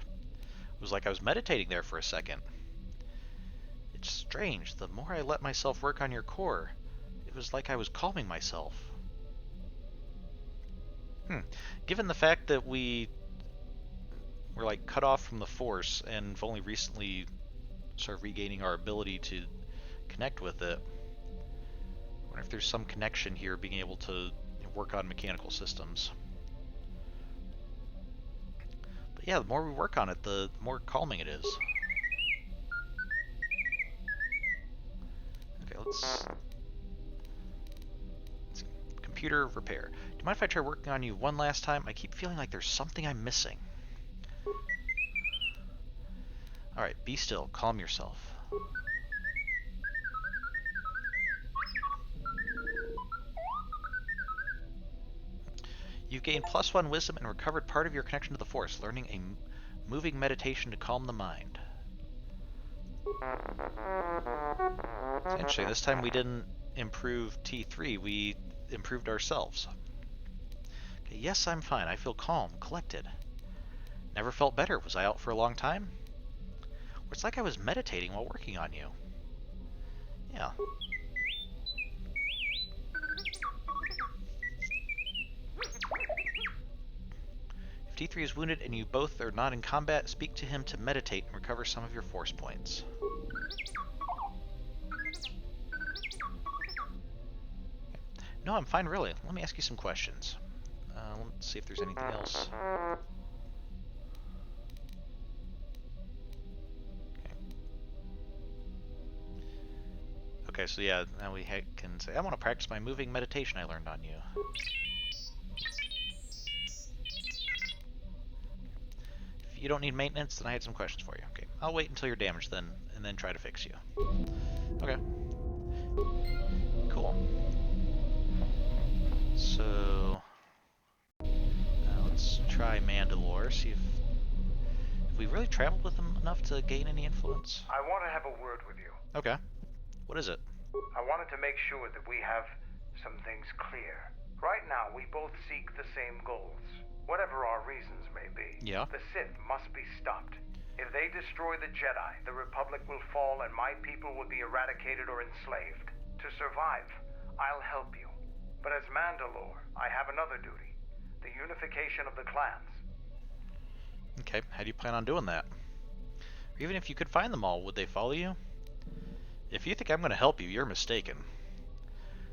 It was like I was meditating there for a second. It's strange, the more I let myself work on your core, it was like I was calming myself. Given the fact that we were like cut off from the Force and have only recently started regaining our ability to connect with it, I wonder if there's some connection here being able to work on mechanical systems. But yeah, the more we work on it, the more calming it is. Okay, let's see. Computer repair. Do you mind if I try working on you one last time? I keep feeling like there's something I'm missing. Alright, be still. Calm yourself. You've gained +1 wisdom and recovered part of your connection to the Force, learning a moving meditation to calm the mind. It's interesting. This time we didn't improve T3, we improved ourselves. Okay, yes, I'm fine. I feel calm, collected. Never felt better. Was I out for a long time? Or it's like I was meditating while working on you. Yeah. If T3 is wounded and you both are not in combat, speak to him to meditate and recover some of your force points. No, I'm fine, really. Let me ask you some questions. Let's see if there's anything else. Okay, so yeah, now we can say, I want to practice my moving meditation I learned on you. If you don't need maintenance, then I had some questions for you. Okay, I'll wait until you're damaged then, and then try to fix you. Okay. Cool. So, let's try Mandalore, see if we really traveled with him enough to gain any influence. I want to have a word with you. Okay. What is it? I wanted to make sure that we have some things clear. Right now, we both seek the same goals, whatever our reasons may be. Yeah. The Sith must be stopped. If they destroy the Jedi, the Republic will fall and my people will be eradicated or enslaved. To survive, I'll help you. But as Mandalore, I have another duty. The unification of the clans. Okay, how do you plan on doing that? Or even if you could find them all, would they follow you? If you think I'm going to help you, you're mistaken.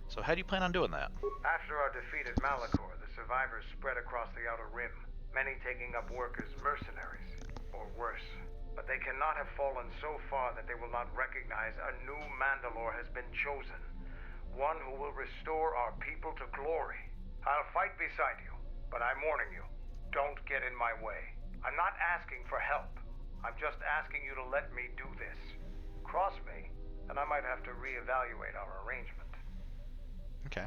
So how do you plan on doing that? After our defeat at Malachor, the survivors spread across the Outer Rim, many taking up work as mercenaries, or worse. But they cannot have fallen so far that they will not recognize a new Mandalore has been chosen. One who will restore our people to glory. I'll fight beside you, but I'm warning you, don't get in my way. I'm not asking for help. I'm just asking you to let me do this. Cross me, and I might have to reevaluate our arrangement. Okay.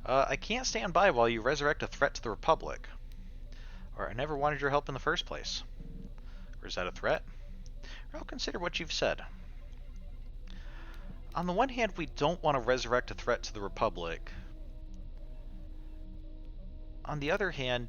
I can't stand by while you resurrect a threat to the Republic. Or I never wanted your help in the first place. Or is that a threat? Or I'll consider what you've said. On the one hand, we don't want to resurrect a threat to the Republic. On the other hand...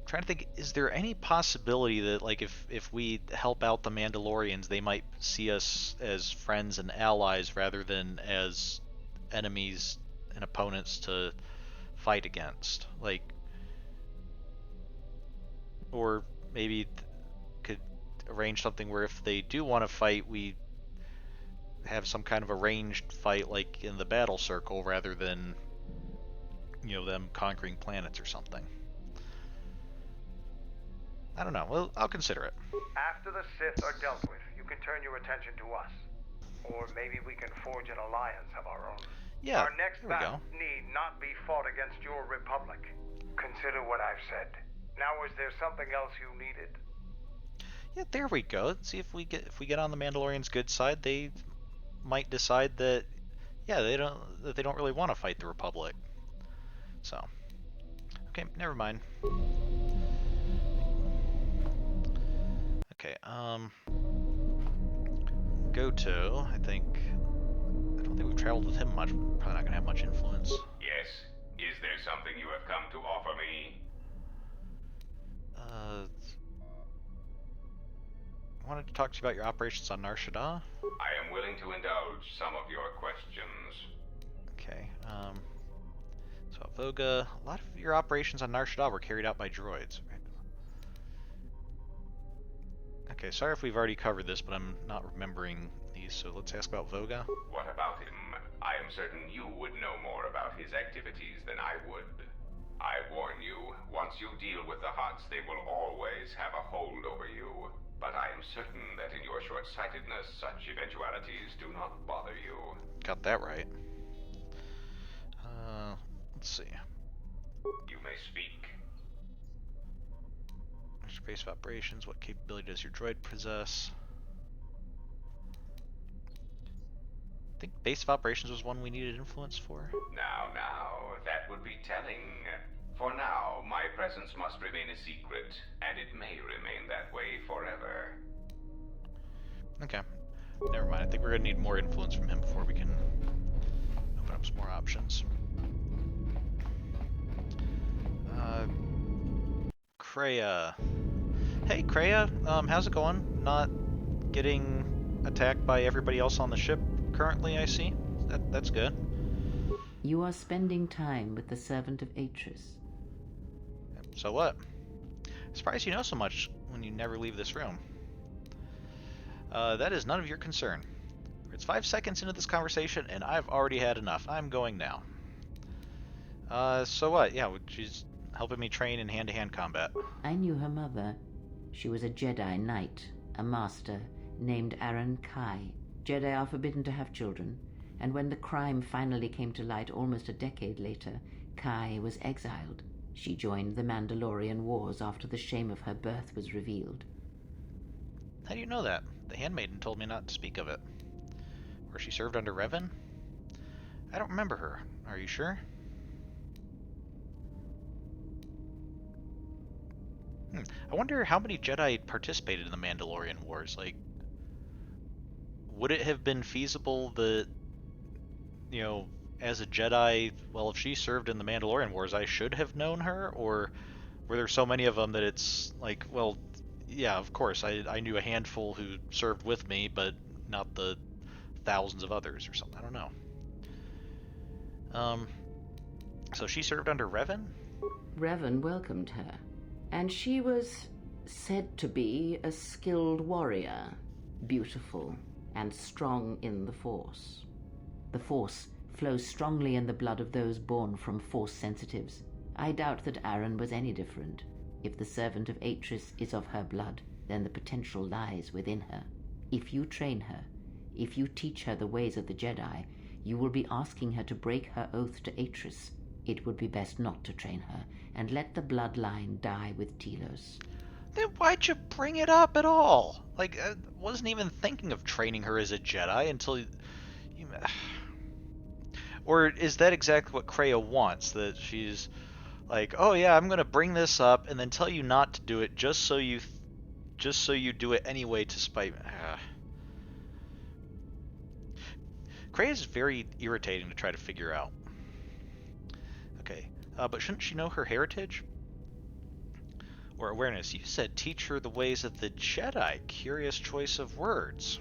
trying to think, is there any possibility that, like, if we help out the Mandalorians, they might see us as friends and allies rather than as enemies and opponents to fight against? Like, or maybe could arrange something where if they do want to fight, we have some kind of arranged fight, like in the battle circle, rather than, you know, them conquering planets or something. I don't know. Well, I'll consider it. After the Sith are dealt with, you can turn your attention to us. Or maybe we can forge an alliance of our own. Yeah, our next there we battle go. need not be fought against your Republic. Consider what I've said. Now, is there something else you needed? Yeah, there we go. Let's see if we get on the Mandalorians' good side, they might decide that, yeah, they don't really want to fight the Republic. So, okay, never mind. Okay, KotOR2, I don't think we've traveled with him much. We're probably not gonna have much influence. Yes. Is there something you have come to offer me? I wanted to talk to you about your operations on Nar Shaddaa. I am willing to indulge some of your questions. Okay, so Voga, a lot of your operations on Nar Shaddaa were carried out by droids. Okay, sorry if we've already covered this, but I'm not remembering these, so let's ask about Voga. What about him? I am certain you would know more about his activities than I would. I warn you, once you deal with the Hutts, they will always have a hold over you. But I am certain that in your short-sightedness, such eventualities do not bother you. Got that right. Let's see. You may speak. Your base of operations, what capability does your droid possess? I think base of operations was one we needed influence for. Now, that would be telling. For now, my presence must remain a secret, and it may remain that way forever. Okay. Never mind. I think we're gonna need more influence from him before we can open up some more options. Kreia. Hey, Kreia. How's it going? Not getting attacked by everybody else on the ship currently, I see. That's good. You are spending time with the servant of Atris. So what? Surprised you know so much when you never leave this room. That is none of your concern. It's 5 seconds into this conversation, and I've already had enough. I'm going now. So what? Yeah, she's helping me train in hand-to-hand combat. I knew her mother. She was a Jedi Knight, a master, named Aaron Kai. Jedi are forbidden to have children, and when the crime finally came to light almost a decade later, Kai was exiled. She joined the Mandalorian Wars after the shame of her birth was revealed. How do you know that? The handmaiden told me not to speak of it. Or she served under Revan? I don't remember her. Are you sure? I wonder how many Jedi participated in the Mandalorian Wars. Like, would it have been feasible that, you know, as a Jedi, well, if she served in the Mandalorian Wars, I should have known her? Or were there so many of them that it's like, well, yeah, of course, I knew a handful who served with me, but not the thousands of others or something. I don't know. So she served under Revan? Revan welcomed her, and she was said to be a skilled warrior, beautiful and strong in the Force. The Force flows strongly in the blood of those born from Force sensitives. I doubt that Aaron was any different. If the servant of Atris is of her blood, then the potential lies within her. If you train her, if you teach her the ways of the Jedi, you will be asking her to break her oath to Atris. It would be best not to train her, and let the bloodline die with Telos. Then why'd you bring it up at all? Like, I wasn't even thinking of training her as a Jedi until you... Or is that exactly what Kreia wants? That she's like, oh yeah, I'm gonna bring this up and then tell you not to do it just so you do it anyway to spite... Kreia is very irritating to try to figure out. Okay, but shouldn't she know her heritage? Or awareness. You said teach her the ways of the Jedi. Curious choice of words.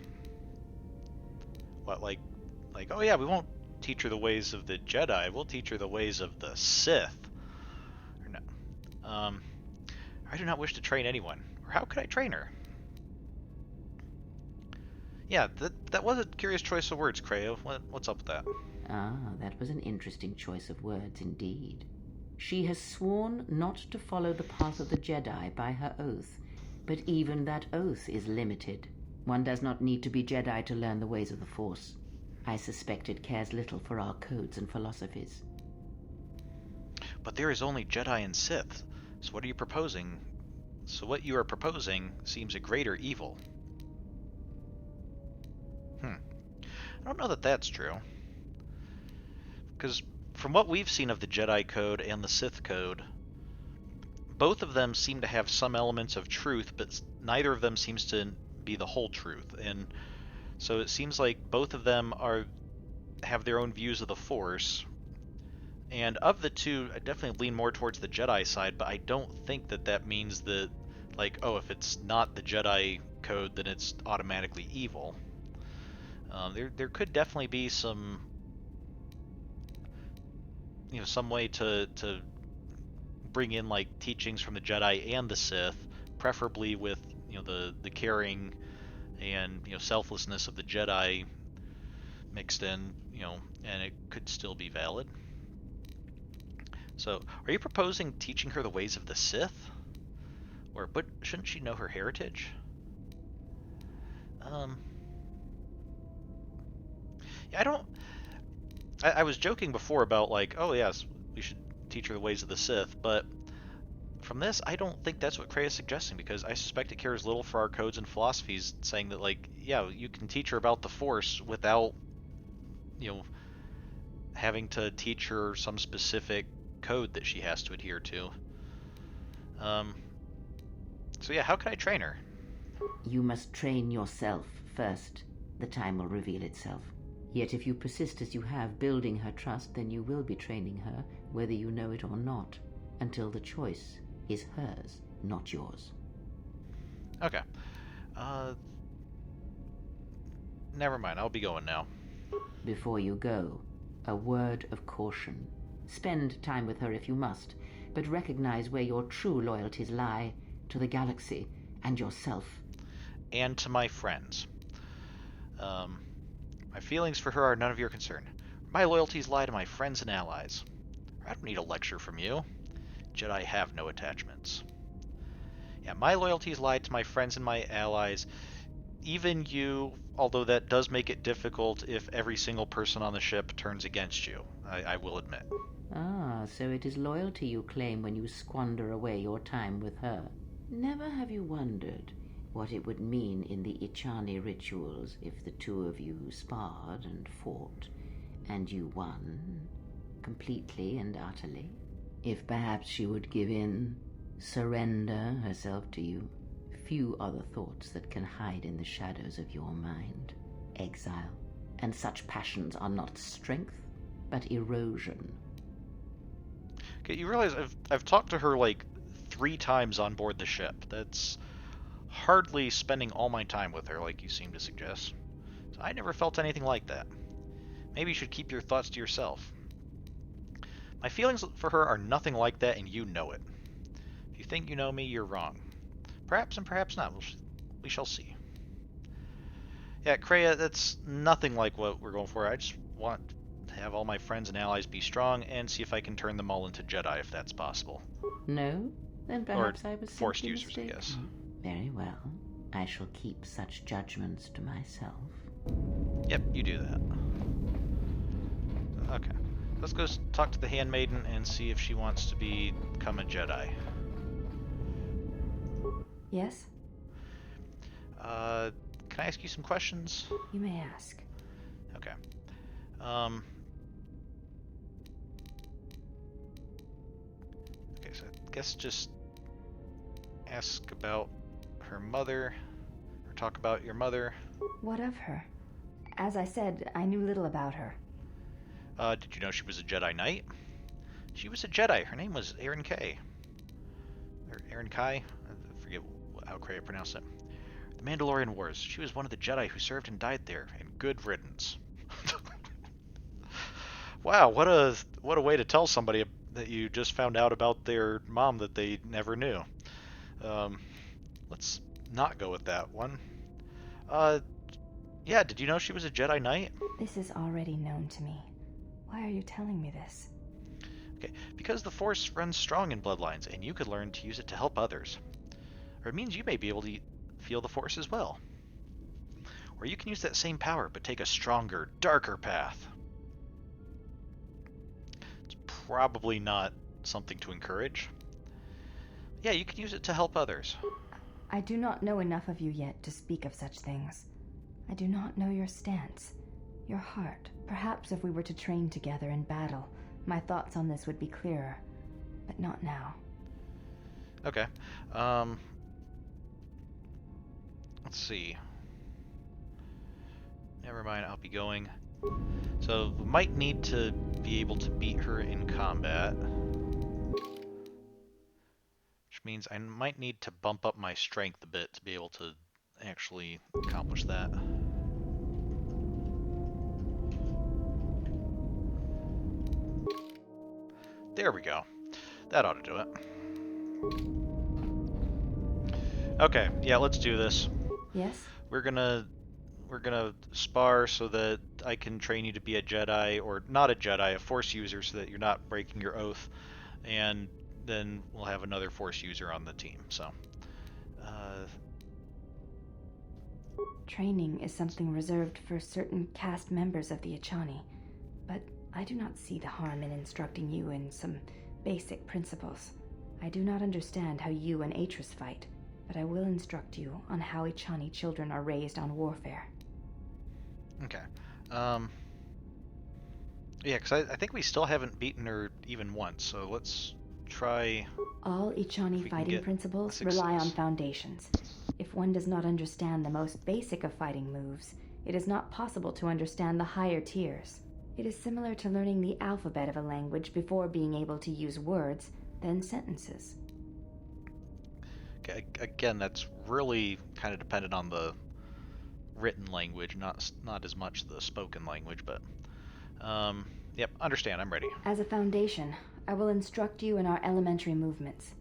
What, like, oh yeah, we won't teach her the ways of the Jedi. We'll teach her the ways of the Sith. Or no. I do not wish to train anyone. Or how could I train her? Yeah, that was a curious choice of words, Kreia. What's up with that? Ah, that was an interesting choice of words indeed. She has sworn not to follow the path of the Jedi by her oath, but even that oath is limited. One does not need to be Jedi to learn the ways of the Force. I suspect it cares little for our codes and philosophies. But there is only Jedi and Sith. So what are you proposing? So what you are proposing seems a greater evil. I don't know that that's true. Because from what we've seen of the Jedi Code and the Sith Code, both of them seem to have some elements of truth, but neither of them seems to be the whole truth. And so it seems like both of them have their own views of the Force. And of the two, I definitely lean more towards the Jedi side, but I don't think that means that, like, oh, if it's not the Jedi Code, then it's automatically evil. There could definitely be some, some way to bring in like teachings from the Jedi and the Sith, preferably with the caring and selflessness of the Jedi mixed in, and it could still be valid. So, are you proposing teaching her the ways of the Sith, but shouldn't she know her heritage? Yeah, I was joking before about like, oh yes, we should teach her the ways of the Sith, but from this, I don't think that's what Kreia is suggesting, because I suspect it cares little for our codes and philosophies, saying that like, yeah, you can teach her about the Force without, having to teach her some specific code that she has to adhere to. So yeah, how can I train her? You must train yourself first. The time will reveal itself. Yet if you persist as you have, building her trust, then you will be training her, whether you know it or not, until the choice is hers, not yours. Okay. Never mind, I'll be going now. Before you go, a word of caution. Spend time with her if you must, but recognize where your true loyalties lie, to the galaxy and yourself. And to my friends. My feelings for her are none of your concern. My loyalties lie to my friends and allies. I don't need a lecture from you. Jedi have no attachments. Yeah, my loyalties lie to my friends and my allies. Even you, although that does make it difficult if every single person on the ship turns against you, I will admit. Ah, so it is loyalty you claim when you squander away your time with her. Never have you wondered what it would mean in the Ichani rituals if the two of you sparred and fought, and you won, completely and utterly? If perhaps she would give in, surrender herself to you? Few are the thoughts that can hide in the shadows of your mind. Exile, and such passions are not strength, but erosion. Okay, you realize I've talked to her like 3 times on board the ship. That's hardly spending all my time with her, like you seem to suggest. So I never felt anything like that. Maybe you should keep your thoughts to yourself. My feelings for her are nothing like that, and you know it. If you think you know me, you're wrong. Perhaps and perhaps not. We shall see. Yeah, Kreia, that's nothing like what we're going for. I just want to have all my friends and allies be strong and see if I can turn them all into Jedi, if that's possible. No? Then perhaps or I was forced simply users, mistaken. I guess. Very well. I shall keep such judgments to myself. Yep, you do that. Okay. let's go talk to the handmaiden and see if she wants to become a Jedi. Yes? Can I ask you some questions? You may ask. Okay. Okay, so I guess just ask about her mother, or talk about your mother. What of her? As I said, I knew little about her. Did you know she was a Jedi Knight? She was a Jedi. Her name was Erin Kay. Or Erin Kai? I forget how Kreia pronounced it. The Mandalorian Wars. She was one of the Jedi who served and died there, and good riddance. Wow, what a way to tell somebody that you just found out about their mom that they never knew. Let's not go with that one. Yeah, did you know she was a Jedi Knight? This is already known to me. Why are you telling me this? Okay, because the Force runs strong in bloodlines, and you could learn to use it to help others. Or it means you may be able to feel the Force as well. Or you can use that same power, but take a stronger, darker path. It's probably not something to encourage. Yeah, you can use it to help others. I do not know enough of you yet to speak of such things. I do not know your stance, your heart. Perhaps if we were to train together in battle, my thoughts on this would be clearer, but not now. Okay. Let's see. Never mind, I'll be going. So, we might need to be able to beat her in combat. Which means I might need to bump up my strength a bit to be able to actually accomplish that. There we go. That ought to do it. Okay, yeah, let's do this. Yes? We're gonna spar so that I can train you to be a Jedi, or not a Jedi, a Force user, so that you're not breaking your oath, and then we'll have another Force user on the team. So, Training is something reserved for certain cast members of the Echani, but I do not see the harm in instructing you in some basic principles. I do not understand how you and Atris fight, but I will instruct you on how Echani children are raised on warfare. okay. Yeah, because I think we still haven't beaten her even once, so let's try. All Echani fighting principles rely on foundations. If one does not understand the most basic of fighting moves, it is not possible to understand the higher tiers. It is similar to learning the alphabet of a language before being able to use words, then sentences. Okay, again, that's really kind of dependent on the written language, not as much the spoken language, but yep, understand, I'm ready. As a foundation, I will instruct you in our elementary movements.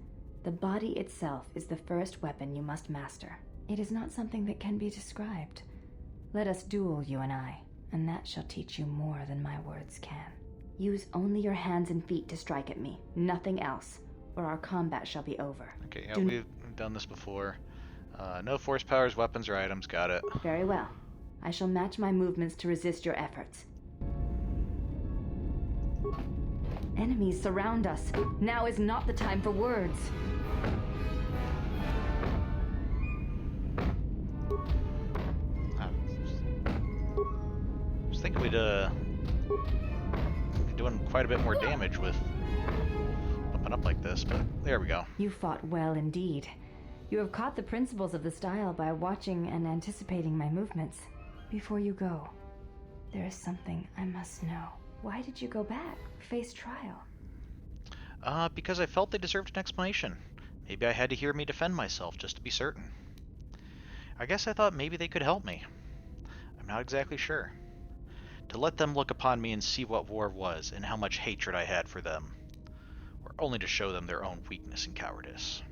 The body itself is the first weapon you must master. It is not something that can be described. Let us duel, you and I, and that shall teach you more than my words can. Use only your hands and feet to strike at me, nothing else, or our combat shall be over. Okay, yeah, we've done this before. No force powers, weapons, or items, got it. Very well. I shall match my movements to resist your efforts. Enemies surround us. Now is not the time for words. I was thinking we'd be doing quite a bit more damage with bumping up like this, but there we go. You fought well indeed. You have caught the principles of the style by watching and anticipating my movements. Before you go, there is something I must know. Why did you go back, face trial? Because I felt they deserved an explanation. Maybe I had to hear me defend myself just to be certain. I guess I thought maybe they could help me. I'm not exactly sure. To let them look upon me and see what war was and how much hatred I had for them. Or only to show them their own weakness and cowardice.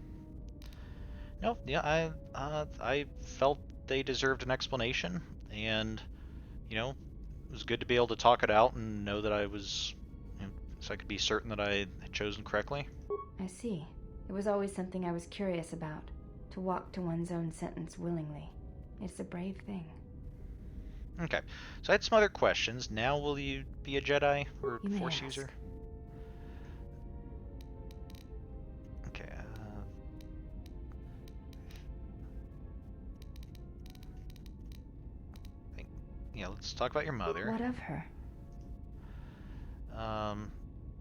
No, yeah, I felt they deserved an explanation, and, you know, it was good to be able to talk it out and know that I was, so I could be certain that I had chosen correctly. I see. It was always something I was curious about, to walk to one's own sentence willingly. It's a brave thing. Okay, so I had some other questions. Now will you be a Jedi or You may Force ask. user? Okay, yeah, let's talk about your mother. What of her?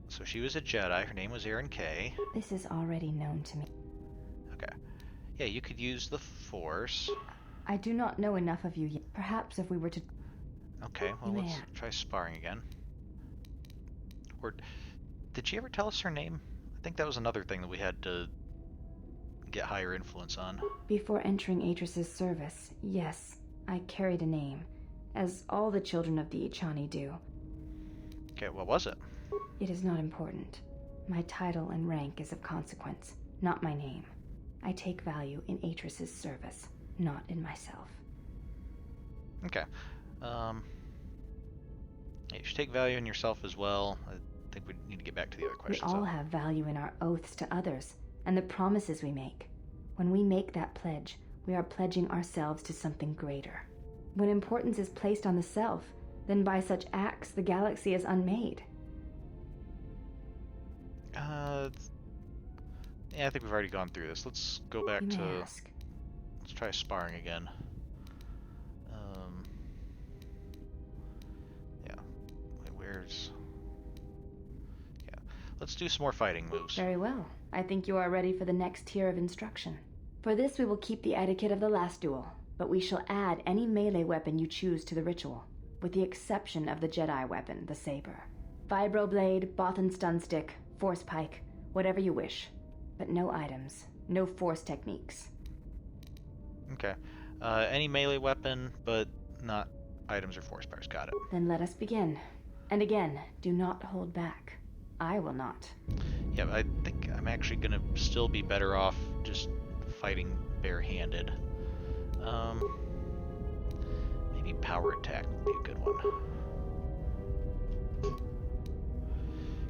So she was a Jedi. Her name was Erin Kay. This is already known to me. Okay. Yeah, you could use the Force. I do not know enough of you yet. Perhaps if we were to... Okay, well, You may let's ask. try sparring again. Or, did she ever tell us her name? I think that was another thing that we had to get higher influence on. Before entering Atris's service, yes, I carried a name, as all the children of the Ichani do. Okay, what was it? It is not important. My title and rank is of consequence, not my name. I take value in Atris's service, not in myself. Okay. Yeah, you should take value in yourself as well. I think we need to get back to the other We questions. all have value in our oaths to others, and the promises we make. When we make that pledge, we are pledging ourselves to something greater. When importance is placed on the self, then by such acts the galaxy is unmade. Yeah, I think we've already gone through this. Let's go back You may to... ask. Let's try sparring again. Yeah. Wait, where's... Yeah. Let's do some more fighting moves. Very well. I think you are ready for the next tier of instruction. For this we will keep the etiquette of the last duel, but we shall add any melee weapon you choose to the ritual, with the exception of the Jedi weapon, the saber. Vibroblade, Bothan stun stick, force pike, whatever you wish. But no items, no force techniques. Okay. Any melee weapon, but not items or force powers. Got it. Then let us begin. And again, do not hold back. I will not. Yeah, I think I'm actually gonna still be better off just fighting barehanded. Maybe power attack would be a good one.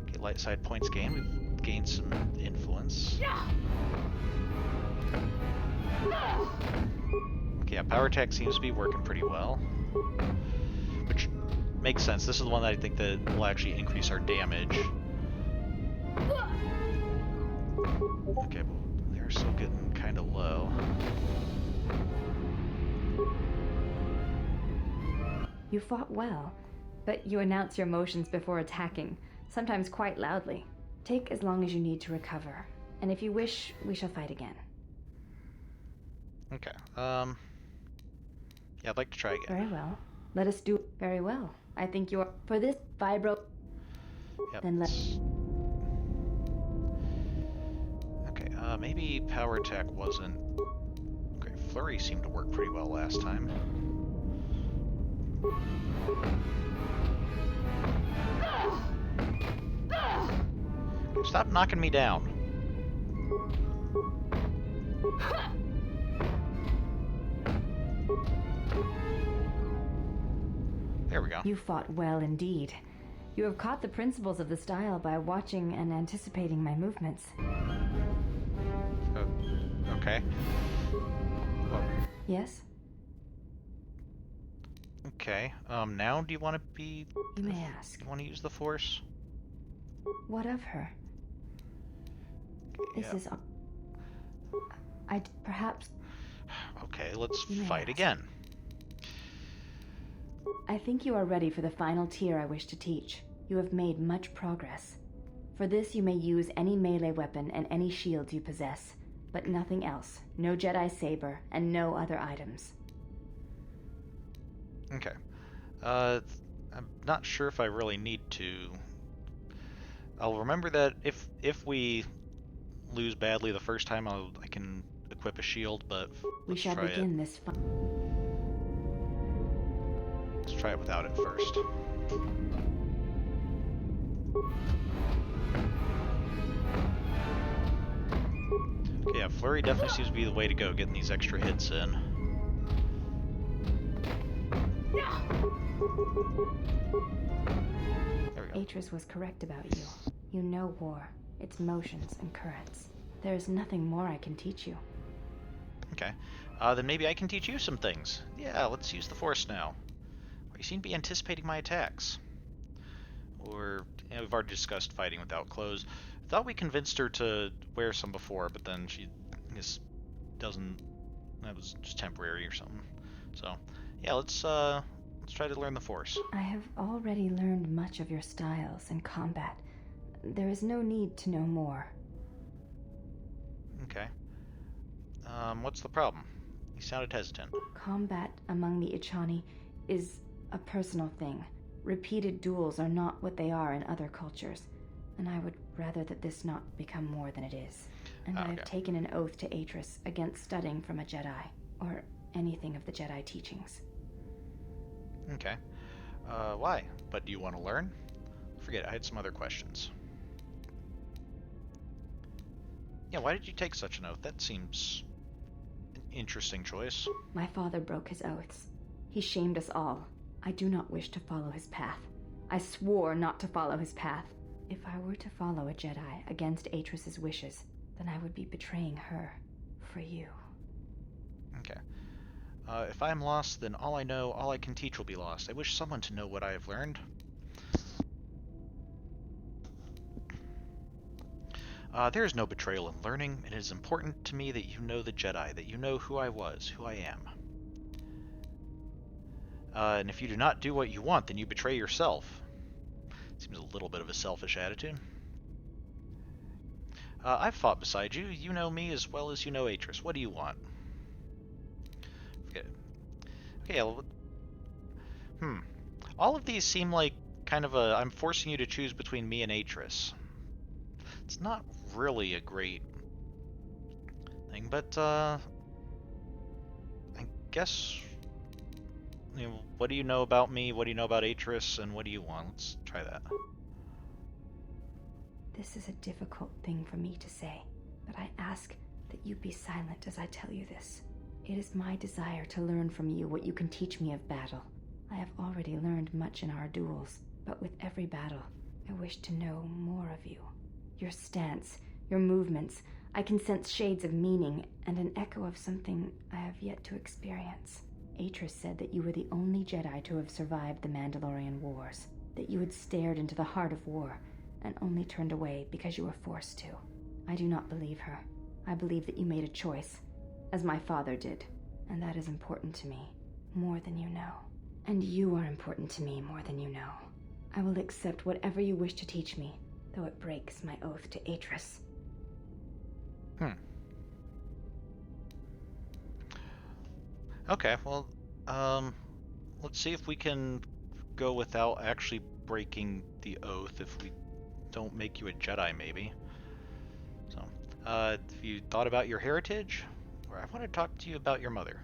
Okay, light side points gained. We've gained some influence. Okay, yeah, power attack seems to be working pretty well. Which makes sense. This is the one that I think that will actually increase our damage. Okay, well, they're still getting kind of low. You fought well, but you announce your motions before attacking, sometimes quite loudly. Take as long as you need to recover, and if you wish, we shall fight again. Okay, yeah, I'd like to try again. Very well. Let us do very well. I think you are for this vibro. Yep. Then let. Okay, maybe power attack wasn't... Okay, flurry seemed to work pretty well last time. Okay, stop knocking me down. There we go. You fought well indeed. You have caught the principles of the style by watching and anticipating my movements. Okay. Well, Yes? okay, now do you want to be... You may ask. You want to use the Force? What of her? This Yeah. is... perhaps... Okay, let's You may fight ask. again. I think you are ready for the final tier I wish to teach. You have made much progress. For this you may use any melee weapon and any shields you possess, but nothing else. No Jedi saber, and no other items. Okay. I'm not sure if I really need to. I'll remember that if we lose badly the first time, I can equip a shield, but We let's shall try begin this fight. Let's try it without it first. Okay, yeah, flurry definitely seems to be the way to go, getting these extra hits in. There we go. Atris was correct about you. You know war, its motions and currents. There is nothing more I can teach you. Okay. Then maybe I can teach you some things. Yeah, let's use the Force now. You seem to be anticipating my attacks. Or, we've already discussed fighting without clothes. Thought we convinced her to wear some before, but then she just doesn't. That was just temporary or something. So, yeah, let's try to learn the Force. I have already learned much of your styles and combat. There is no need to know more. Okay. What's the problem? You sounded hesitant. Combat among the Ichani is a personal thing. Repeated duels are not what they are in other cultures, and I would rather that this not become more than it is. And I have taken an oath to Atris against studying from a Jedi, or anything of the Jedi teachings. Okay. Why? But do you want to learn? Forget it, I had some other questions. Yeah, why did you take such an oath? That seems an interesting choice. My father broke his oaths. He shamed us all. I do not wish to follow his path. I swore not to follow his path. If I were to follow a Jedi against Atris's wishes, then I would be betraying her for you. Okay. If I am lost, then all I know, all I can teach will be lost. I wish someone to know what I have learned. There is no betrayal in learning. It is important to me that you know the Jedi, that you know who I was, who I am. And if you do not do what you want, then you betray yourself. Seems a little bit of a selfish attitude. I've fought beside you. You know me as well as you know Atris. What do you want? Forget it. Okay, well, all of these seem like kind of a... I'm forcing you to choose between me and Atris. It's not really a great thing, but, I guess... You know, what do you know about me? What do you know about Atris? And what do you want? Let's try that. This is a difficult thing for me to say, but I ask that you be silent as I tell you this. It is my desire to learn from you what you can teach me of battle. I have already learned much in our duels, but with every battle, I wish to know more of you. Your stance, your movements, I can sense shades of meaning and an echo of something I have yet to experience. Atris said that you were the only Jedi to have survived the Mandalorian Wars, that you had stared into the heart of war and only turned away because you were forced to. I do not believe her. I believe that you made a choice, as my father did, and that is important to me, more than you know. And you are important to me more than you know. I will accept whatever you wish to teach me, though it breaks my oath to Atris. Okay, well, let's see if we can go without actually breaking the oath if we don't make you a Jedi, maybe. So, have you thought about your heritage? Or I want to talk to you about your mother.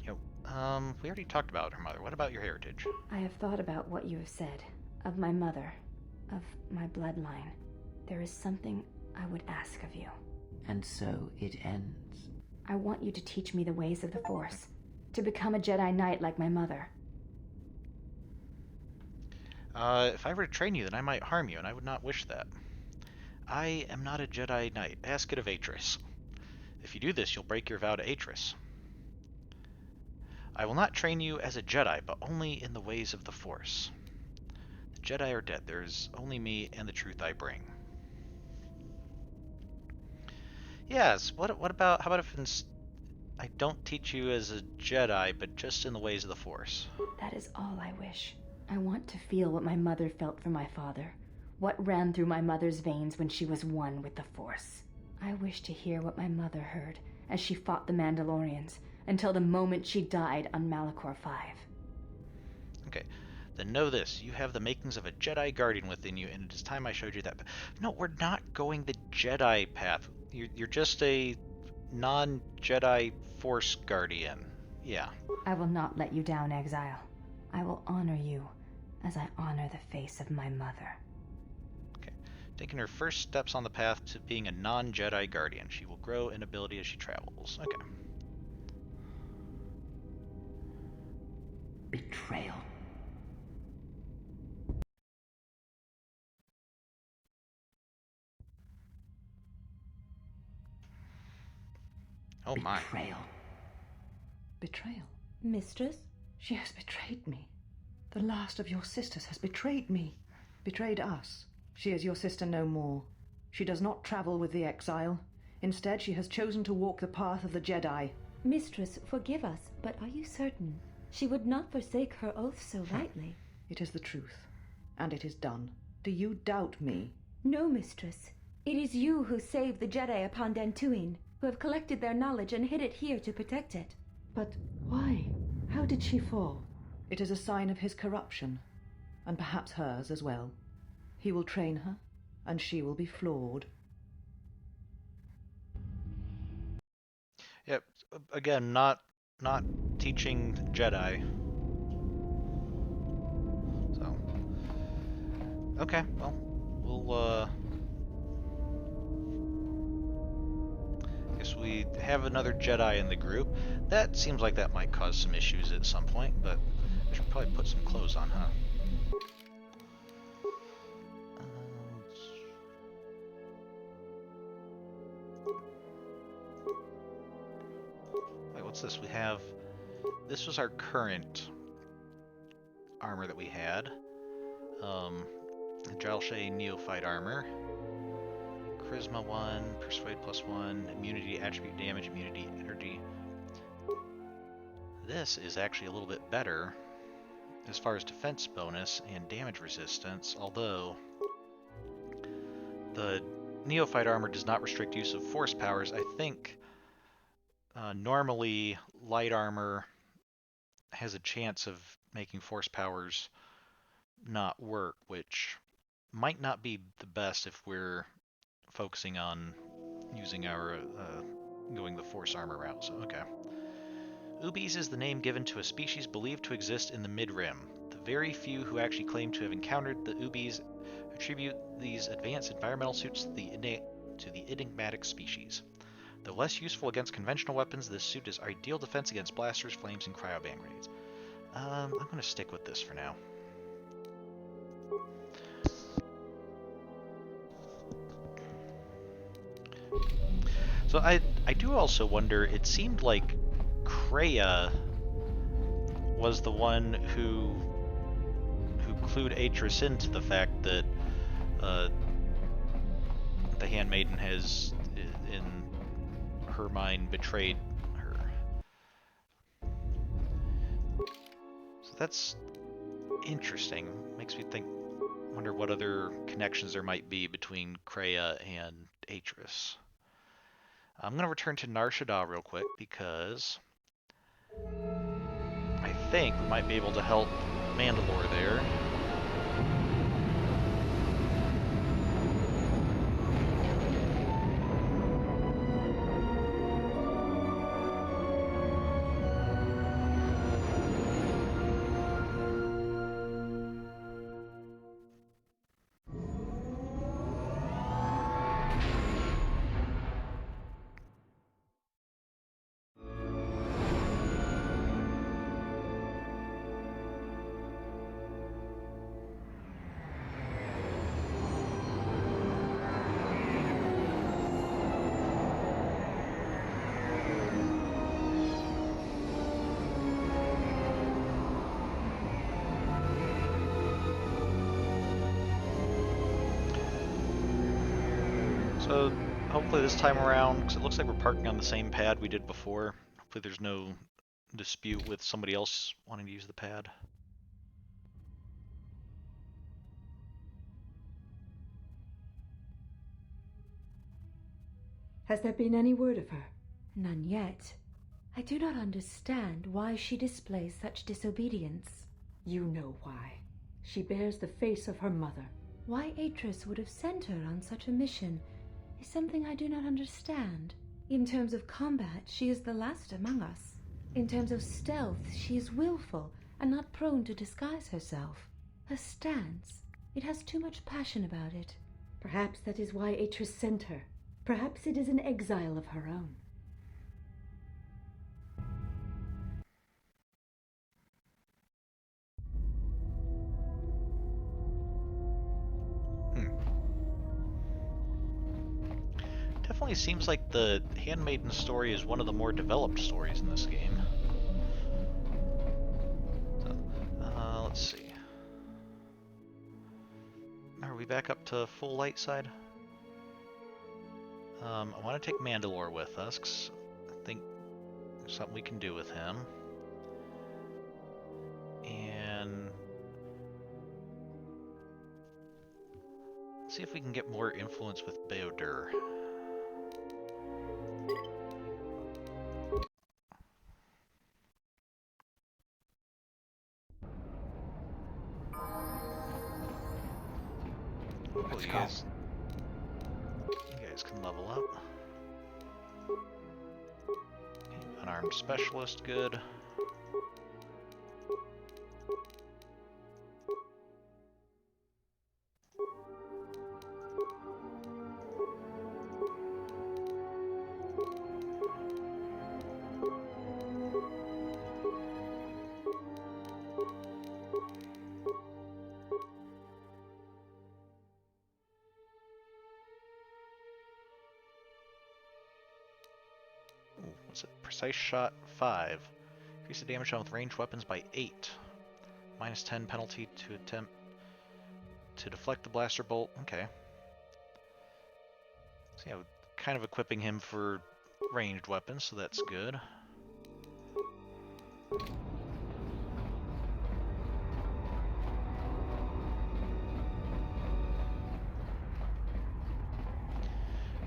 You know, we already talked about her mother. What about your heritage? I have thought about what you have said, of my mother, of my bloodline. There is something I would ask of you. And so it ends. I want you to teach me the ways of the Force, to become a Jedi Knight like my mother. If I were to train you, then I might harm you, and I would not wish that. I am not a Jedi Knight. Ask it of Atris. If you do this, you'll break your vow to Atris. I will not train you as a Jedi, but only in the ways of the Force. The Jedi are dead. There is only me and the truth I bring. Yes, what about, how about if I don't teach you as a Jedi, but just in the ways of the Force? That is all I wish. I want to feel what my mother felt for my father, what ran through my mother's veins when she was one with the Force. I wish to hear what my mother heard as she fought the Mandalorians, until the moment she died on Malachor 5. Okay, then know this. You have the makings of a Jedi Guardian within you, and it is time I showed you that. No, we're not going the Jedi path. You're just a non-Jedi Force Guardian. Yeah. I will not let you down, Exile. I will honor you as I honor the face of my mother. Okay. Taking her first steps on the path to being a non-Jedi Guardian. She will grow in ability as she travels. Okay. Betrayal. Oh my. Betrayal. Betrayal. Mistress? She has betrayed me. The last of your sisters has betrayed me. Betrayed us. She is your sister no more. She does not travel with the exile. Instead, she has chosen to walk the path of the Jedi. Mistress, forgive us, but are you certain? She would not forsake her oath so lightly. It is the truth, and it is done. Do you doubt me? No, mistress. It is you who saved the Jedi upon Dantooine, who have collected their knowledge and hid it here to protect it. But why? How did she fall? It is a sign of his corruption, and perhaps hers as well. He will train her, and she will be flawed. Yep. Again, not teaching Jedi. So. Okay. Well, we'll guess we have another Jedi in the group. That seems like that might cause some issues at some point, but I should probably put some clothes on, huh? Wait, what's this? We have... This was our current armor that we had. Jalshay Neophyte armor. Charisma 1, Persuade +1, Immunity, Attribute Damage, Immunity, Energy. This is actually a little bit better as far as defense bonus and damage resistance, although the Neophyte armor does not restrict use of force powers. I think normally light armor has a chance of making force powers not work, which might not be the best if we're focusing on using our going the force armor route. So okay. Ubies is the name given to a species believed to exist in the Mid-Rim. The very few who actually claim to have encountered the Ubies attribute these advanced environmental suits to the enigmatic species. Though less useful against conventional weapons, this suit is ideal defense against blasters, flames, and cryobang raids. I'm going to stick with this for now. So I do also wonder, it seemed like Kreia was the one who clued Atris into the fact that the Handmaiden has, in her mind, betrayed her. So that's interesting. Makes me wonder what other connections there might be between Kreia and Atris. I'm going to return to Nar Shaddaa real quick because I think we might be able to help Mandalore there. So hopefully this time around, because it looks like we're parking on the same pad we did before, hopefully there's no dispute with somebody else wanting to use the pad. Has there been any word of her? None yet. I do not understand why she displays such disobedience. You know why. She bears the face of her mother. Why Atris would have sent her on such a mission is something I do not understand. In terms of combat, she is the last among us. In terms of stealth, she is willful and not prone to disguise herself. Her stance, it has too much passion about it. Perhaps that is why Atris sent her. Perhaps it is an exile of her own. Definitely seems like the Handmaiden story is one of the more developed stories in this game. we back up to full light side? I want to take Mandalore with us, 'cause I think there's something we can do with him. And see if we can get more influence with Beodur. Oh, you guys can level up. Okay, unarmed specialist, good. What's it? Precise shot 5. Increase the damage done with ranged weapons by 8. Minus 10 penalty to attempt to deflect the blaster bolt. Okay. So yeah, kind of equipping him for ranged weapons, so that's good.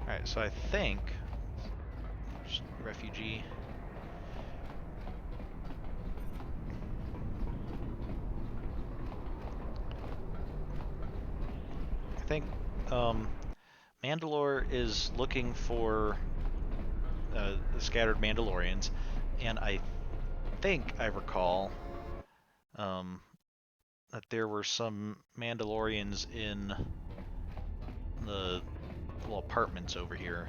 Alright, so I think refugee. I think Mandalore is looking for the scattered Mandalorians, and I think I recall that there were some Mandalorians in the little apartments over here.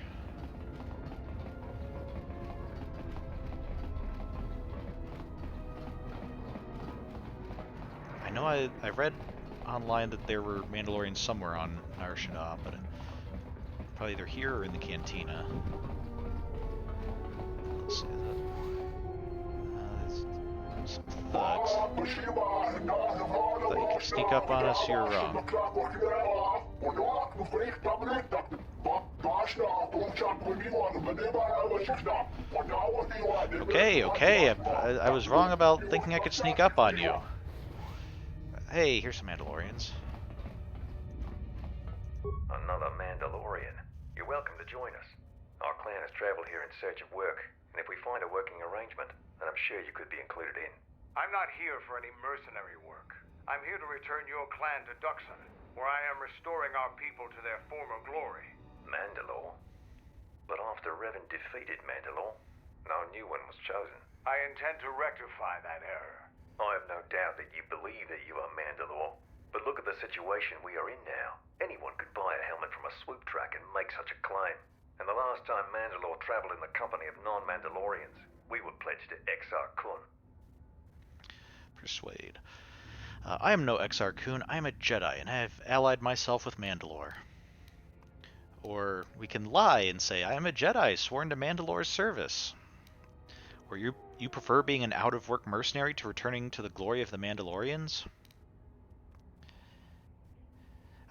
I know I read online that there were Mandalorians somewhere on Nar Shaddaa, but probably either here or in the cantina. Let's see. Some thugs. Thought you could sneak up on us, you're wrong. Okay, I was wrong about thinking I could sneak up on you. Hey, here's some Mandalorians. Another Mandalorian. You're welcome to join us. Our clan has traveled here in search of work, and if we find a working arrangement, then I'm sure you could be included in. I'm not here for any mercenary work. I'm here to return your clan to Dxun, where I am restoring our people to their former glory. Mandalore? But after Revan defeated Mandalore, no new one was chosen. I intend to rectify that error. I have no doubt that you believe that you are Mandalore, but look at the situation we are in now. Anyone could buy a helmet from a swoop track and make such a claim. And the last time Mandalore traveled in the company of non-Mandalorians, we were pledged to KotOR2. Persuade. I am no KotOR2, I am a Jedi, and I have allied myself with Mandalore. Or we can lie and say, I am a Jedi sworn to Mandalore's service. Or you prefer being an out-of-work mercenary to returning to the glory of the Mandalorians?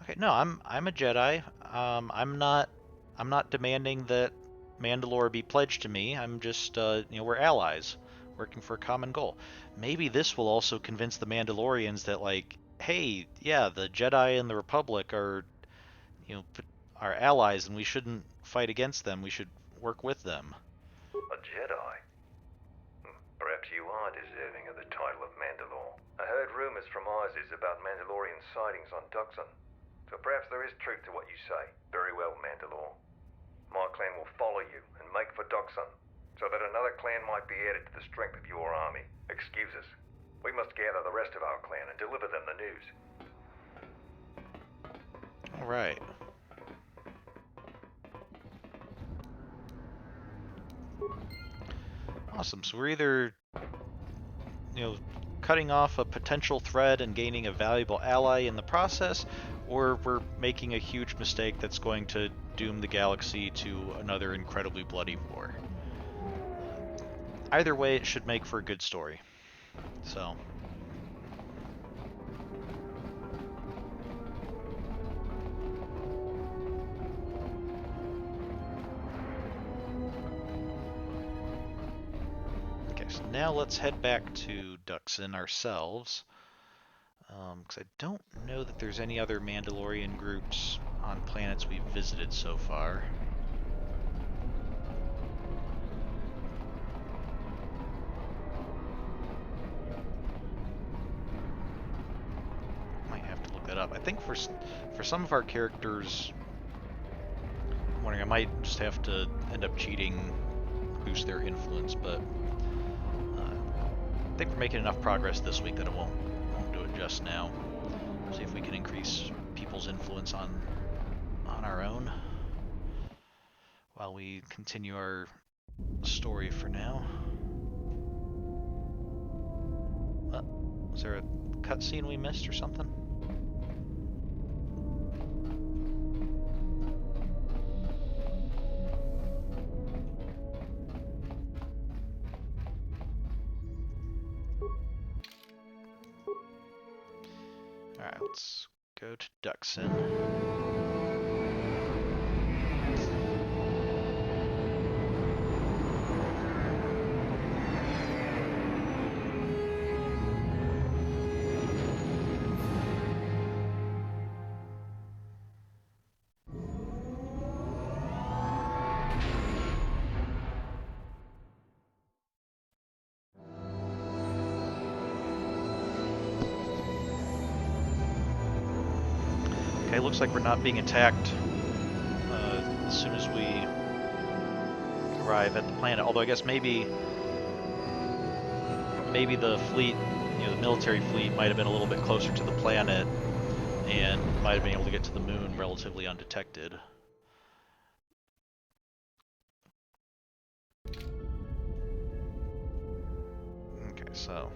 Okay, no, I'm a Jedi. I'm not demanding that Mandalore be pledged to me. I'm just we're allies working for a common goal. Maybe this will also convince the Mandalorians that, like, hey, yeah, the Jedi and the Republic are are allies, and we shouldn't fight against them. We should work with them. A Jedi? Perhaps you are deserving of the title of Mandalore. I heard rumors from Isis about Mandalorian sightings on Dxun, so perhaps there is truth to what you say. Very well, Mandalore. My clan will follow you and make for Dxun, so that another clan might be added to the strength of your army. Excuse us. We must gather the rest of our clan and deliver them the news. All right. Awesome. So we're either, cutting off a potential threat and gaining a valuable ally in the process, or we're making a huge mistake that's going to doom the galaxy to another incredibly bloody war. Either way, it should make for a good story. So. now let's head back to Dxun ourselves. Because I don't know that there's any other Mandalorian groups on planets we've visited so far. Might have to look that up. I think for some of our characters, I'm wondering, I might just have to end up cheating, boost their influence, but I think we're making enough progress this week that it won't do it just now. See if we can increase people's influence on our own while we continue our story for now. Was there a cutscene we missed or something? Alright, let's go to Dxun. Okay, looks like we're not being attacked as soon as we arrive at the planet. Although I guess maybe the fleet, the military fleet, might have been a little bit closer to the planet and might have been able to get to the moon relatively undetected. Okay, so.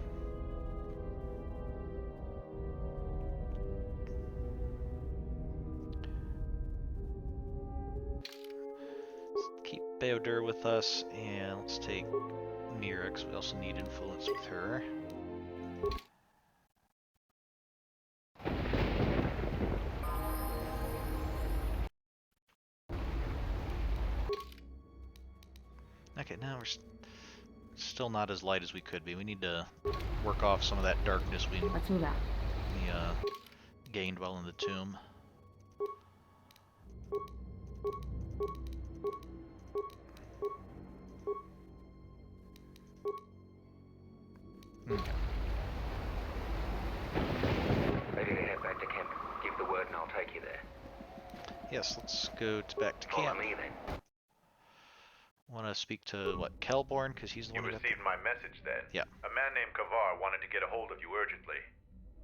Keep Beodur with us, and let's take Mira, because we also need influence with her. Okay, now we're still not as light as we could be. We need to work off some of that darkness we gained while in the tomb. Ready to head back to camp. Give the word and I'll take you there. Yes, let's go back to camp. Follow me then. Want to speak to, what, Kelborn? Because he's the one who received my message then? Yeah. A man named KotOR wanted to get a hold of you urgently.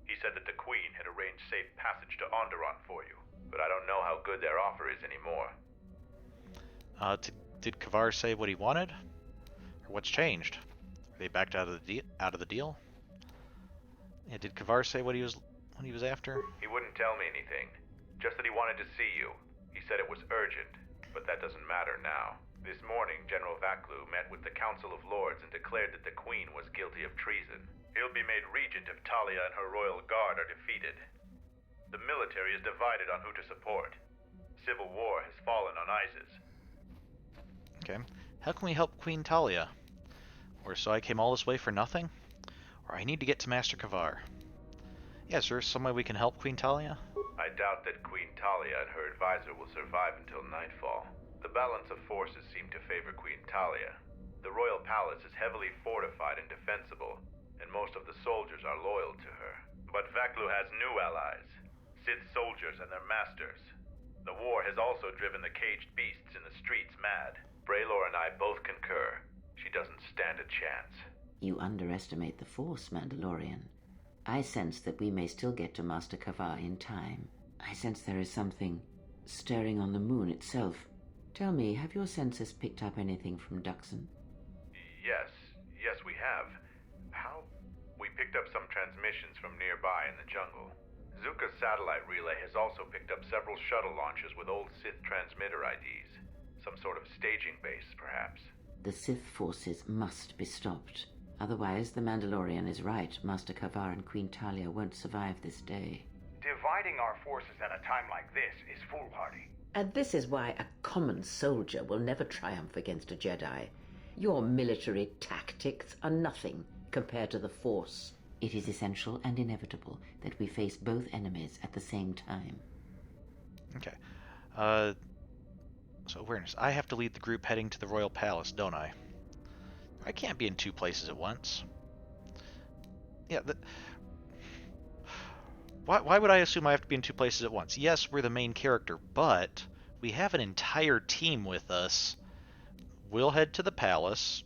He said that the Queen had arranged safe passage to Onderon for you, but I don't know how good their offer is anymore. Did KotOR say what he wanted? Or what's changed? Are they backed out of the deal? Yeah, did KotOR say what he was after? He wouldn't tell me anything, just that he wanted to see you. He said it was urgent, but that doesn't matter now. This morning, General Vaklu met with the Council of Lords and declared that the Queen was guilty of treason. He'll be made regent if Talia and her royal guard are defeated. The military is divided on who to support. Civil war has fallen on ISIS. Okay. How can we help Queen Talia? Or so I came all this way for nothing? Or I need to get to Master KotOR. Yeah, is there some way we can help Queen Talia? I doubt that Queen Talia and her advisor will survive until nightfall. The balance of forces seem to favor Queen Talia. The royal palace is heavily fortified and defensible, and most of the soldiers are loyal to her. But Vaklu has new allies, Sith soldiers and their masters. The war has also driven the caged beasts in the streets mad. Braylor and I both concur. She doesn't stand a chance. You underestimate the Force, Mandalorian. I sense that we may still get to Master KotOR in time. I sense there is something stirring on the moon itself. Tell me, have your senses picked up anything from Dxun? Yes, we have. How? We picked up some transmissions from nearby in the jungle. Zuka's satellite relay has also picked up several shuttle launches with old Sith transmitter IDs. Some sort of staging base, perhaps. The Sith forces must be stopped. Otherwise, the Mandalorian is right. Master KotOR and Queen Talia won't survive this day. Dividing our forces at a time like this is foolhardy. And this is why a common soldier will never triumph against a Jedi. Your military tactics are nothing compared to the Force. It is essential and inevitable that we face both enemies at the same time. Okay. So awareness. I have to lead the group heading to the Royal Palace, don't I? I can't be in two places at once. Yeah, why would I assume I have to be in two places at once? Yes, we're the main character, but we have an entire team with us. We'll head to the palace,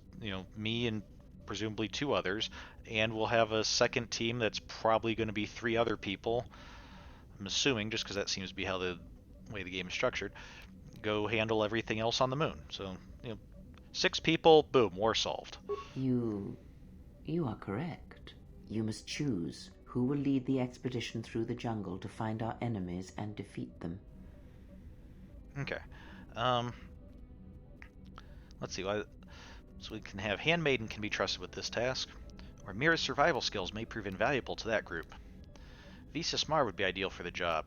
me and presumably two others, and we'll have a second team that's probably going to be three other people. I'm assuming, just because that seems to be how the way the game is structured. Go handle everything else on the moon. So, 6 people, boom, war solved. You are correct. You must choose who will lead the expedition through the jungle to find our enemies and defeat them. Okay. Let's see. So we can have Handmaiden can be trusted with this task, or Mira's survival skills may prove invaluable to that group. Visa Smar would be ideal for the job,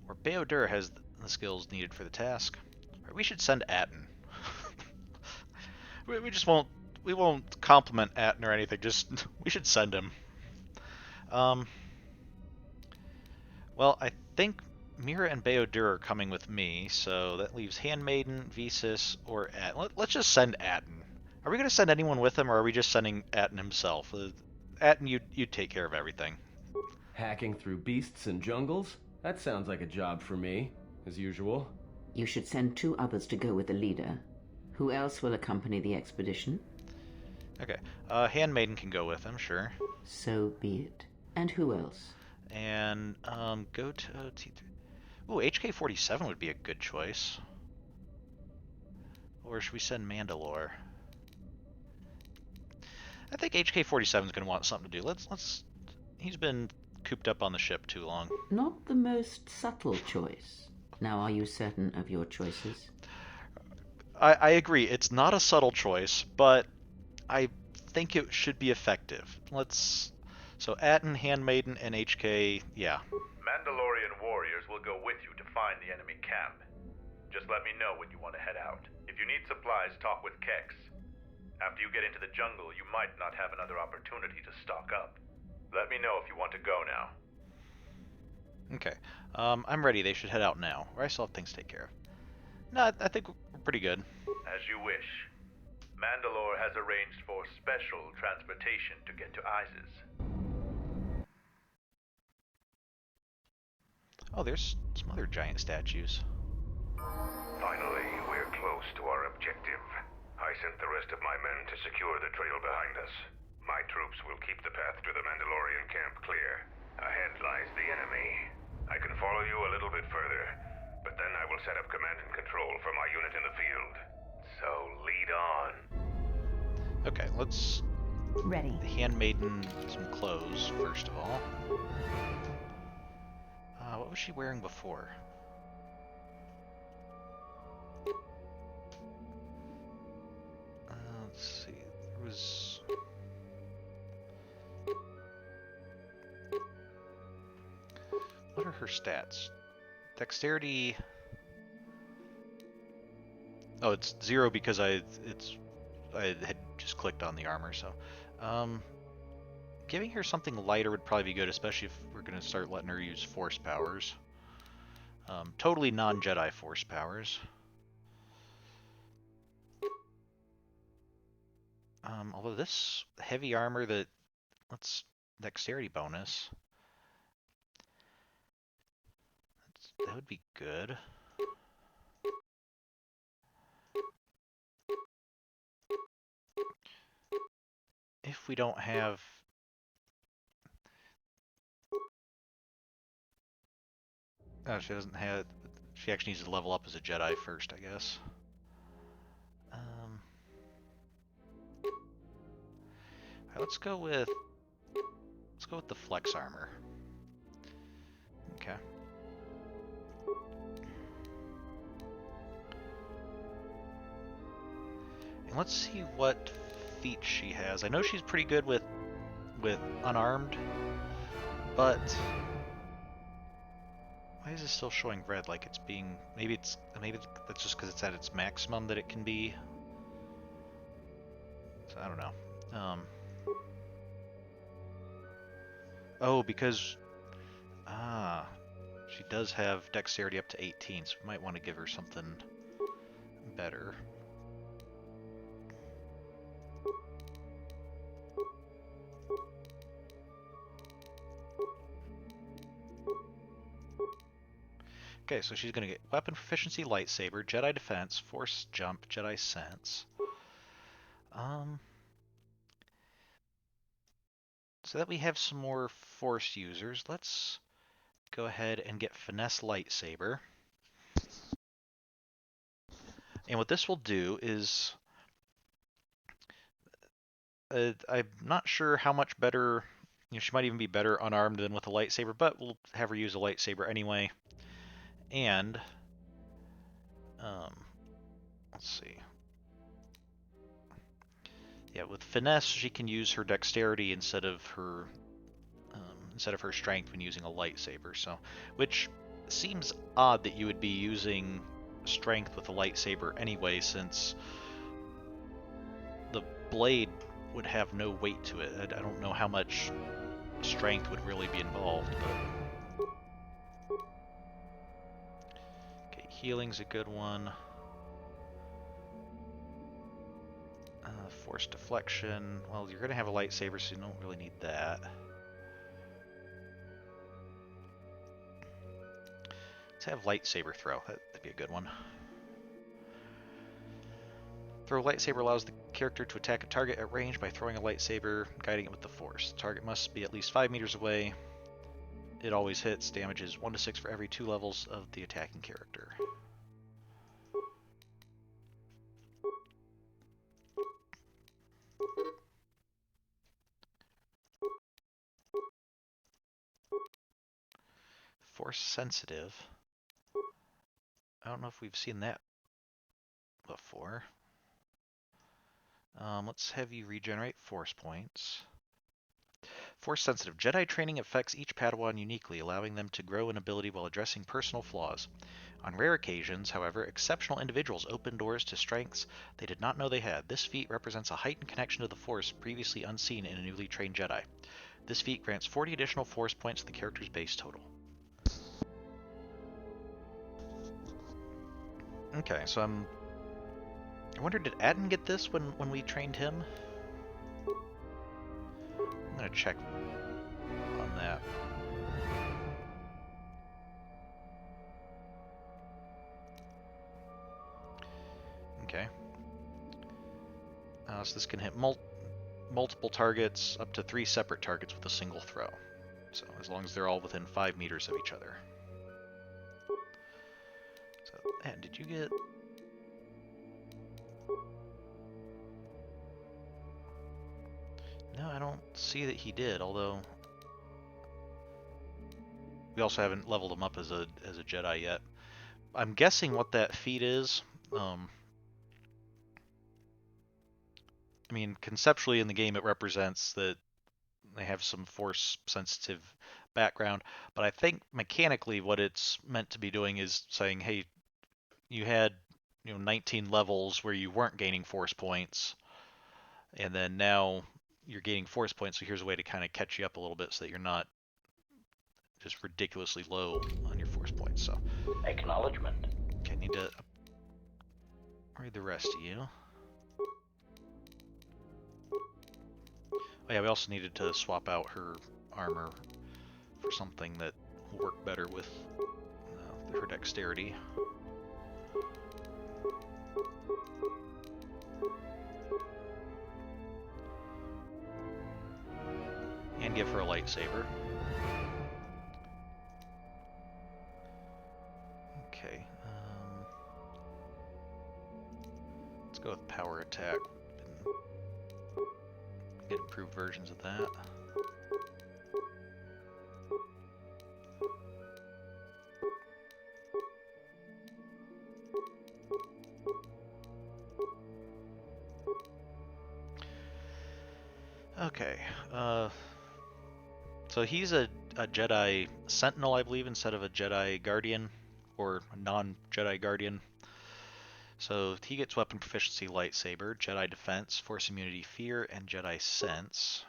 or Beodur has the skills needed for the task. Or we should send Atten. we just won't. We won't compliment Atten or anything. Just we should send him. Well, I think Mira and Beodur are coming with me, so that leaves Handmaiden, Visas, or Atten. Let's just send Atten. Are we going to send anyone with him, or are we just sending Atten himself? Atten, you take care of everything. Hacking through beasts and jungles? That sounds like a job for me, as usual. You should send 2 others to go with the leader. Who else will accompany the expedition? Okay, Handmaiden can go with him, sure. So be it. And who else? And, go to T3. Ooh, HK47 would be a good choice. Or should we send Mandalore? I think HK47 is going to want something to do. Let's. He's been cooped up on the ship too long. Not the most subtle choice. Now, are you certain of your choices? I agree. It's not a subtle choice, but I think it should be effective. So Atten, Handmaiden, and HK, yeah. Mandalorian warriors will go with you to find the enemy camp. Just let me know when you want to head out. If you need supplies, talk with Kex. After you get into the jungle, you might not have another opportunity to stock up. Let me know if you want to go now. Okay. I'm ready. They should head out now. Or I still have things to take care of. No, I think we're pretty good. As you wish. Mandalore has arranged for special transportation to get to Isis. Oh, there's some other giant statues. Finally, we're close to our objective. I sent the rest of my men to secure the trail behind us. My troops will keep the path to the Mandalorian camp clear. Ahead lies the enemy. I can follow you a little bit further, but then I will set up command and control for my unit in the field. So lead on. Okay, let's Ready. Handmaiden some clothes first of all. What was she wearing before? Let's see. There was. What are her stats? Dexterity. Oh, it's 0 because I had just clicked on the armor, so giving her something lighter would probably be good, especially if we're going to start letting her use force powers. Totally non-Jedi force powers. Although this heavy armor let's dexterity bonus. That would be good. If we don't have... Oh, she doesn't have... She actually needs to level up as a Jedi first, I guess. Alright, let's go with the flex armor. Okay. And let's see what feats she has. I know she's pretty good with unarmed, but why is it still showing red? Like it's being maybe that's just because it's at its maximum that it can be. So I don't know. Oh, because she does have dexterity up to 18, so we might want to give her something better. Okay, so she's going to get weapon proficiency, lightsaber, Jedi defense, force jump, Jedi sense. So that we have some more force users, let's go ahead and get finesse lightsaber. And what this will do is, I'm not sure how much better, she might even be better unarmed than with a lightsaber, but we'll have her use a lightsaber anyway. And, let's see. Yeah, with finesse, she can use her dexterity instead of her strength when using a lightsaber. So, which seems odd that you would be using strength with a lightsaber anyway, since the blade would have no weight to it. I don't know how much strength would really be involved, but okay, healing's a good one. Force deflection. Well, you're gonna have a lightsaber, so you don't really need that. Let's have lightsaber throw. That'd be a good one. Throw a lightsaber allows the character to attack a target at range by throwing a lightsaber, guiding it with the force. The target must be at least 5 meters away. It always hits. Damages 1 to 6 for every 2 levels of the attacking character. Force sensitive. I don't know if we've seen that before. Let's have you regenerate force points. Force sensitive. Jedi training affects each Padawan uniquely, allowing them to grow in ability while addressing personal flaws. On rare occasions, however, exceptional individuals open doors to strengths they did not know they had. This feat represents a heightened connection to the Force previously unseen in a newly trained Jedi. This feat grants 40 additional Force points to the character's base total. Okay, so I wonder, did Adden get this when we trained him? I'm gonna check on that. Okay. So this can hit multiple targets, up to 3 separate targets with a single throw. So as long as they're all within 5 meters of each other. So, Adden, did you get... No, I don't see that he did, although we also haven't leveled him up as a Jedi yet. I'm guessing what that feat is. I mean, conceptually in the game it represents that they have some force sensitive background, but I think mechanically what it's meant to be doing is saying, hey, you had 19 levels where you weren't gaining force points, and then now you're gaining force points, so here's a way to kind of catch you up a little bit so that you're not just ridiculously low on your force points. So Acknowledgement. Okay, I need to read the rest of you. Oh yeah, we also needed to swap out her armor for something that will work better with her dexterity. And give her a lightsaber. Okay. Let's go with power attack. Get improved versions of that. Okay. So he's a Jedi Sentinel, I believe, instead of a Jedi Guardian, or non-Jedi Guardian. So he gets weapon proficiency lightsaber, Jedi defense, force immunity fear, and Jedi sense.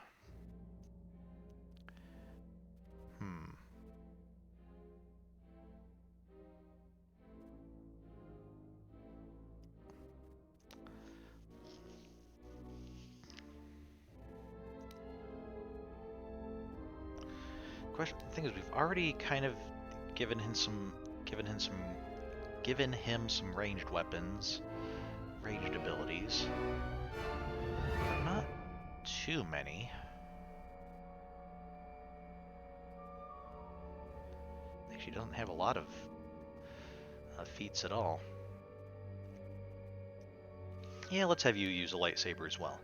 The thing is, we've already kind of given him some ranged weapons, ranged abilities, but not too many. Actually, doesn't have a lot of feats at all. Yeah, let's have you use a lightsaber as well.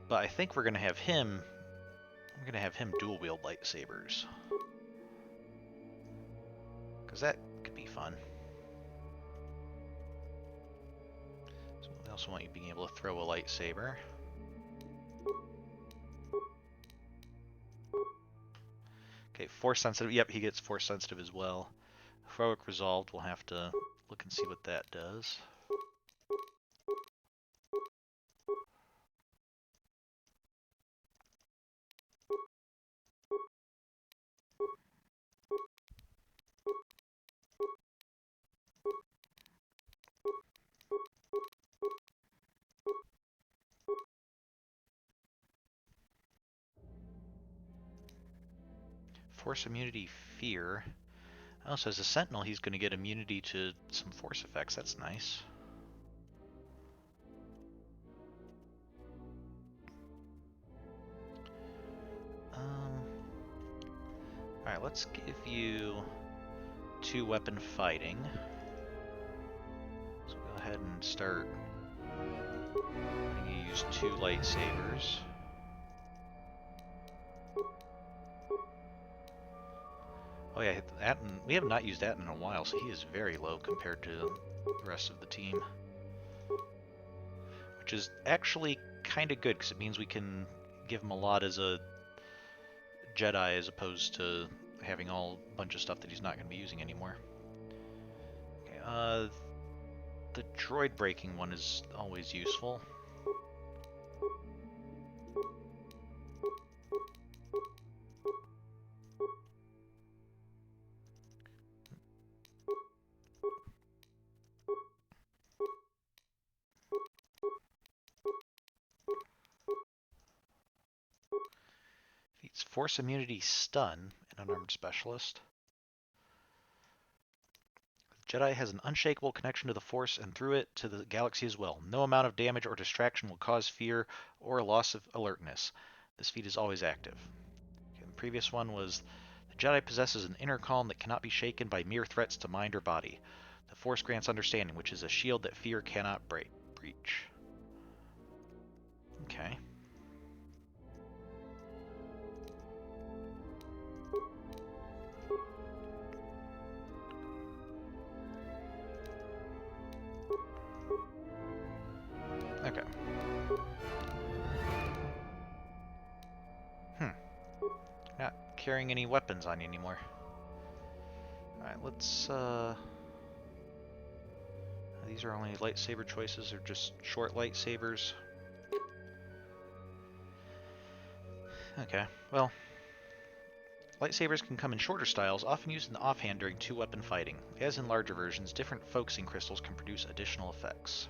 But I think we're gonna have him. I'm gonna have him dual wield lightsabers, because that could be fun. So we also want you being able to throw a lightsaber. Okay, force sensitive. Yep, he gets force sensitive as well. Heroic resolved. We'll have to look and see what that does. Force immunity fear. Oh, so as a sentinel, he's going to get immunity to some force effects. That's nice. Alright, let's give you 2 weapon fighting. So go ahead and start letting you use 2 lightsabers. Oh yeah, Atten, we have not used Atten in a while, so he is very low compared to the rest of the team. Which is actually kind of good, because it means we can give him a lot as a Jedi as opposed to having a bunch of stuff that he's not going to be using anymore. Okay, the droid breaking one is always useful. Feats force immunity stun, an unarmed specialist. Jedi has an unshakable connection to the Force and through it to the galaxy as well. No amount of damage or distraction will cause fear or a loss of alertness. This feat is always active. Okay, the previous one was the Jedi possesses an inner calm that cannot be shaken by mere threats to mind or body. The Force grants understanding, which is a shield that fear cannot breach. Okay. Okay. Not carrying any weapons on you anymore. Alright, let's, these are only lightsaber choices, or just short lightsabers. Okay, well, lightsabers can come in shorter styles, often used in the offhand during 2-weapon fighting. As in larger versions, different focusing crystals can produce additional effects.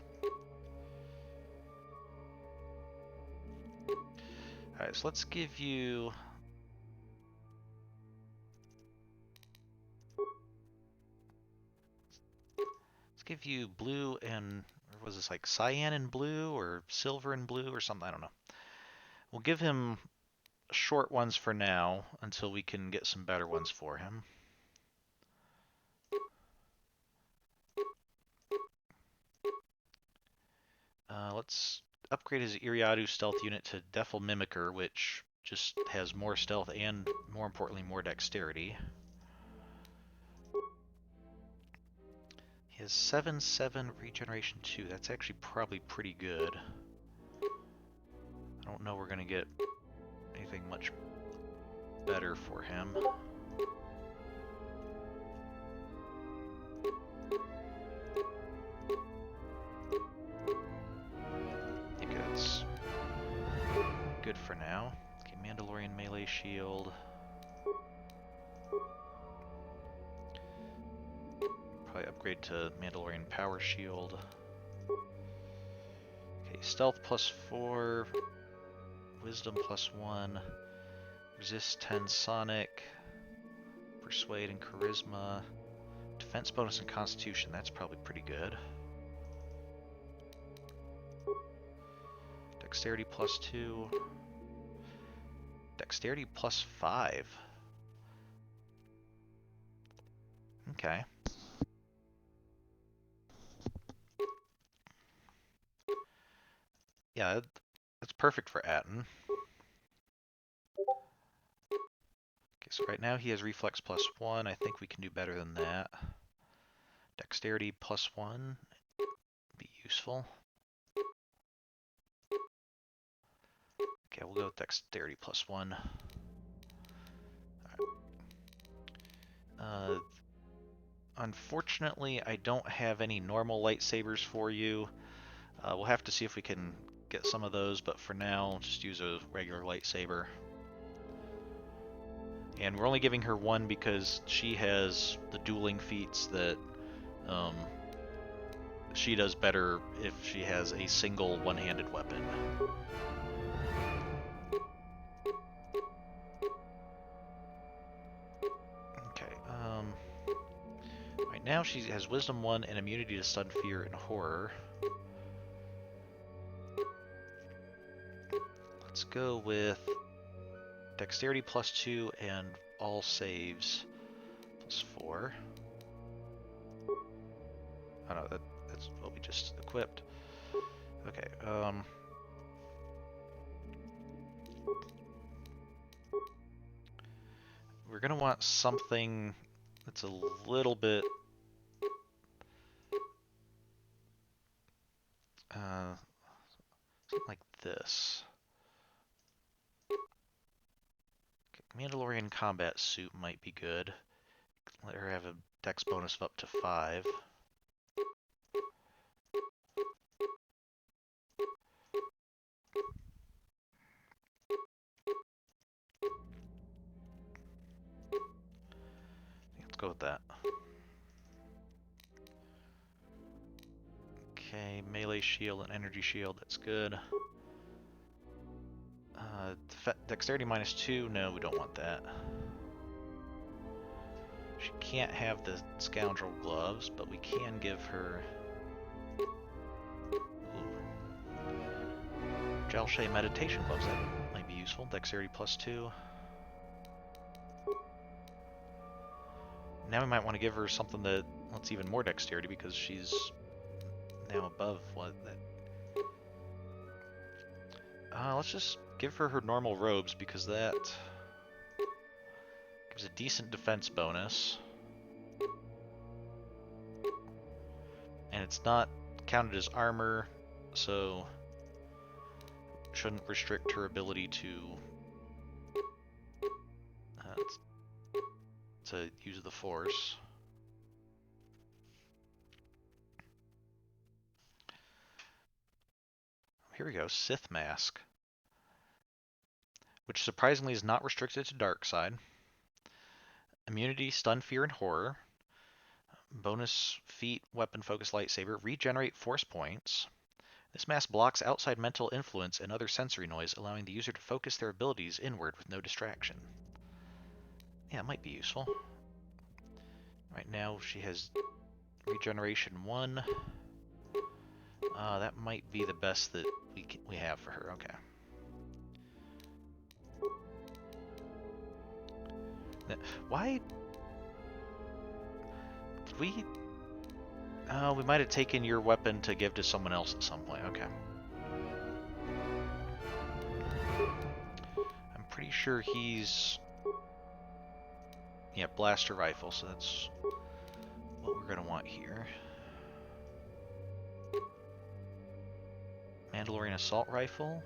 Alright, so let's give you... Let's give you blue and... Or was this like cyan and blue, or silver and blue, or something? I don't know. We'll give him short ones for now, until we can get some better ones for him. Let's upgrade his Iriadu stealth unit to Defil Mimicker, which just has more stealth and, more importantly, more dexterity. He has 7/7 regeneration 2. That's actually probably pretty good. I don't know we're going to get anything much better for him. good for now. Okay, Mandalorian melee shield. Probably upgrade to Mandalorian power shield. Okay, stealth +4, wisdom +1, resist 10 sonic, persuade and charisma, defense bonus and constitution. That's probably pretty good. Dexterity +2, dexterity +5. Okay. Yeah, that's perfect for Atten. Okay, so right now he has reflex +1. I think we can do better than that. Dexterity +1 be useful. Okay, we'll go with dexterity +1. Alright. Unfortunately, I don't have any normal lightsabers for you. We'll have to see if we can get some of those, but for now, just use a regular lightsaber. And we're only giving her one because she has the dueling feats that she does better if she has a single one-handed weapon. Okay, right now she has Wisdom 1 and immunity to stun, fear, and horror. Let's go with dexterity +2 and all saves +4. Oh no, that's what we just equipped. Okay, we're gonna want something that's a little bit something like this. Okay, Mandalorian combat suit might be good. Let her have a dex bonus of up to 5. Let's go with that. Okay, melee shield and energy shield, that's good. Dexterity -2, no, we don't want that. She can't have the scoundrel gloves, but we can give her Gelshay meditation gloves. That might be useful. Dexterity +2. Now we might want to give her something that wants even more dexterity because she's now above what that. Let's just give her normal robes because that gives a decent defense bonus. And it's not counted as armor, so shouldn't restrict her ability to use the Force. Here we go, Sith Mask, which surprisingly is not restricted to dark side. Immunity, stun, fear, and horror. Bonus feat, weapon focus, lightsaber. Regenerate force points. This mask blocks outside mental influence and other sensory noise, allowing the user to focus their abilities inward with no distraction. Yeah, it might be useful. Right now she has regeneration 1. That might be the best that we have for her. Okay. Why did we? Oh, we might have taken your weapon to give to someone else at some point. Okay. I'm pretty sure he's... Yeah, blaster rifle, so that's what we're going to want here. Mandalorian assault rifle.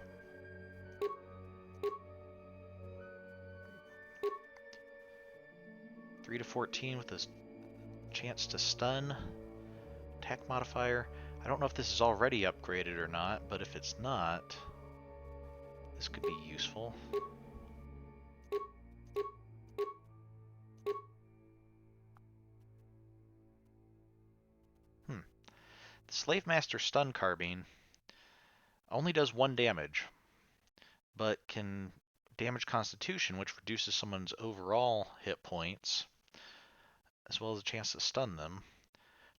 Three to 14 with a chance to stun. Attack modifier. I don't know if this is already upgraded or not, but if it's not, This could be useful. The Slave Master Stun Carbine only does 1 damage, but can damage Constitution, which reduces someone's overall hit points, as well as a chance to stun them.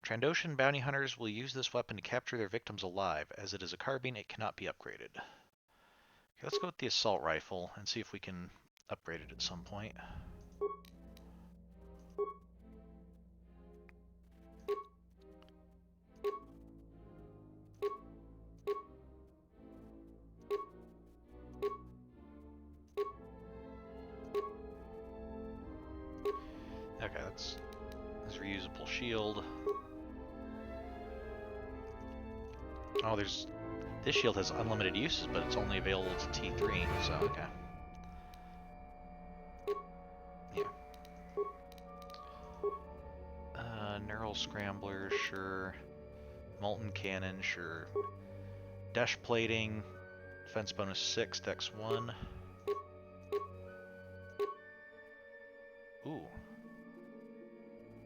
Trandoshan bounty hunters will use this weapon to capture their victims alive. As it is a carbine, it cannot be upgraded. Okay, let's go with the assault rifle and see if we can upgrade it at some point. Okay, that's his reusable shield. Oh, this shield has unlimited uses, but it's only available to T3, so okay. Yeah. Neural Scrambler, sure. Molten Cannon, sure. Dash Plating, defense bonus 6, dex 1. Ooh.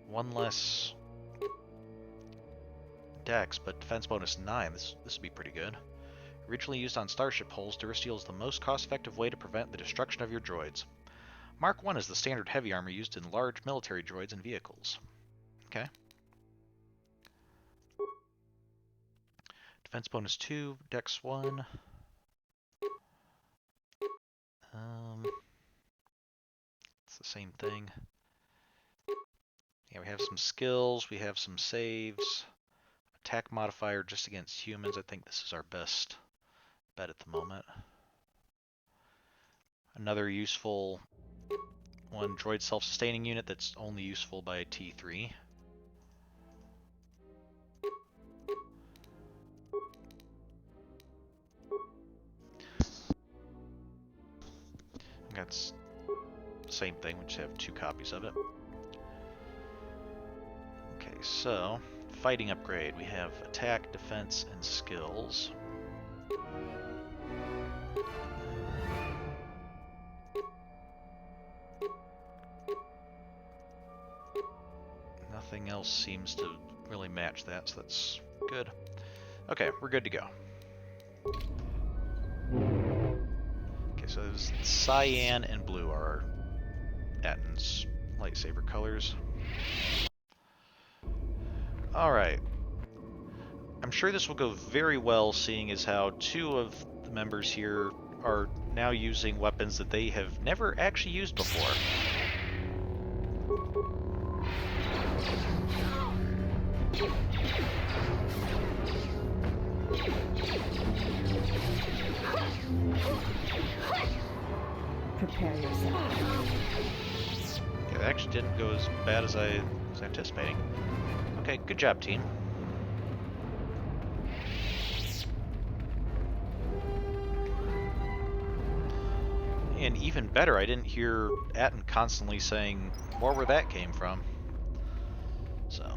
1 less dex, but defense bonus 9. This would be pretty good. Originally used on starship hulls, Durasteel is the most cost-effective way to prevent the destruction of your droids. Mark 1 is the standard heavy armor used in large military droids and vehicles. Okay. Defense bonus 2, dex 1. It's the same thing. Yeah, we have some skills, we have some saves. Attack modifier just against humans. I think this is our best bet at the moment. Another useful one, droid self-sustaining unit that's only useful by T3. That's the same thing, we just have 2 copies of it. Okay, so fighting upgrade. We have attack, defense, and skills. Nothing else seems to really match that, so that's good. Okay, we're good to go. Okay, so there's cyan and blue are Atton's lightsaber colors. Alright. I'm sure this will go very well, seeing as how 2 of the members here are now using weapons that they have never actually used before. Prepare yourself. Okay, that actually didn't go as bad as I was anticipating. Okay, good job, team. And even better, I didn't hear Atton constantly saying more where that came from. So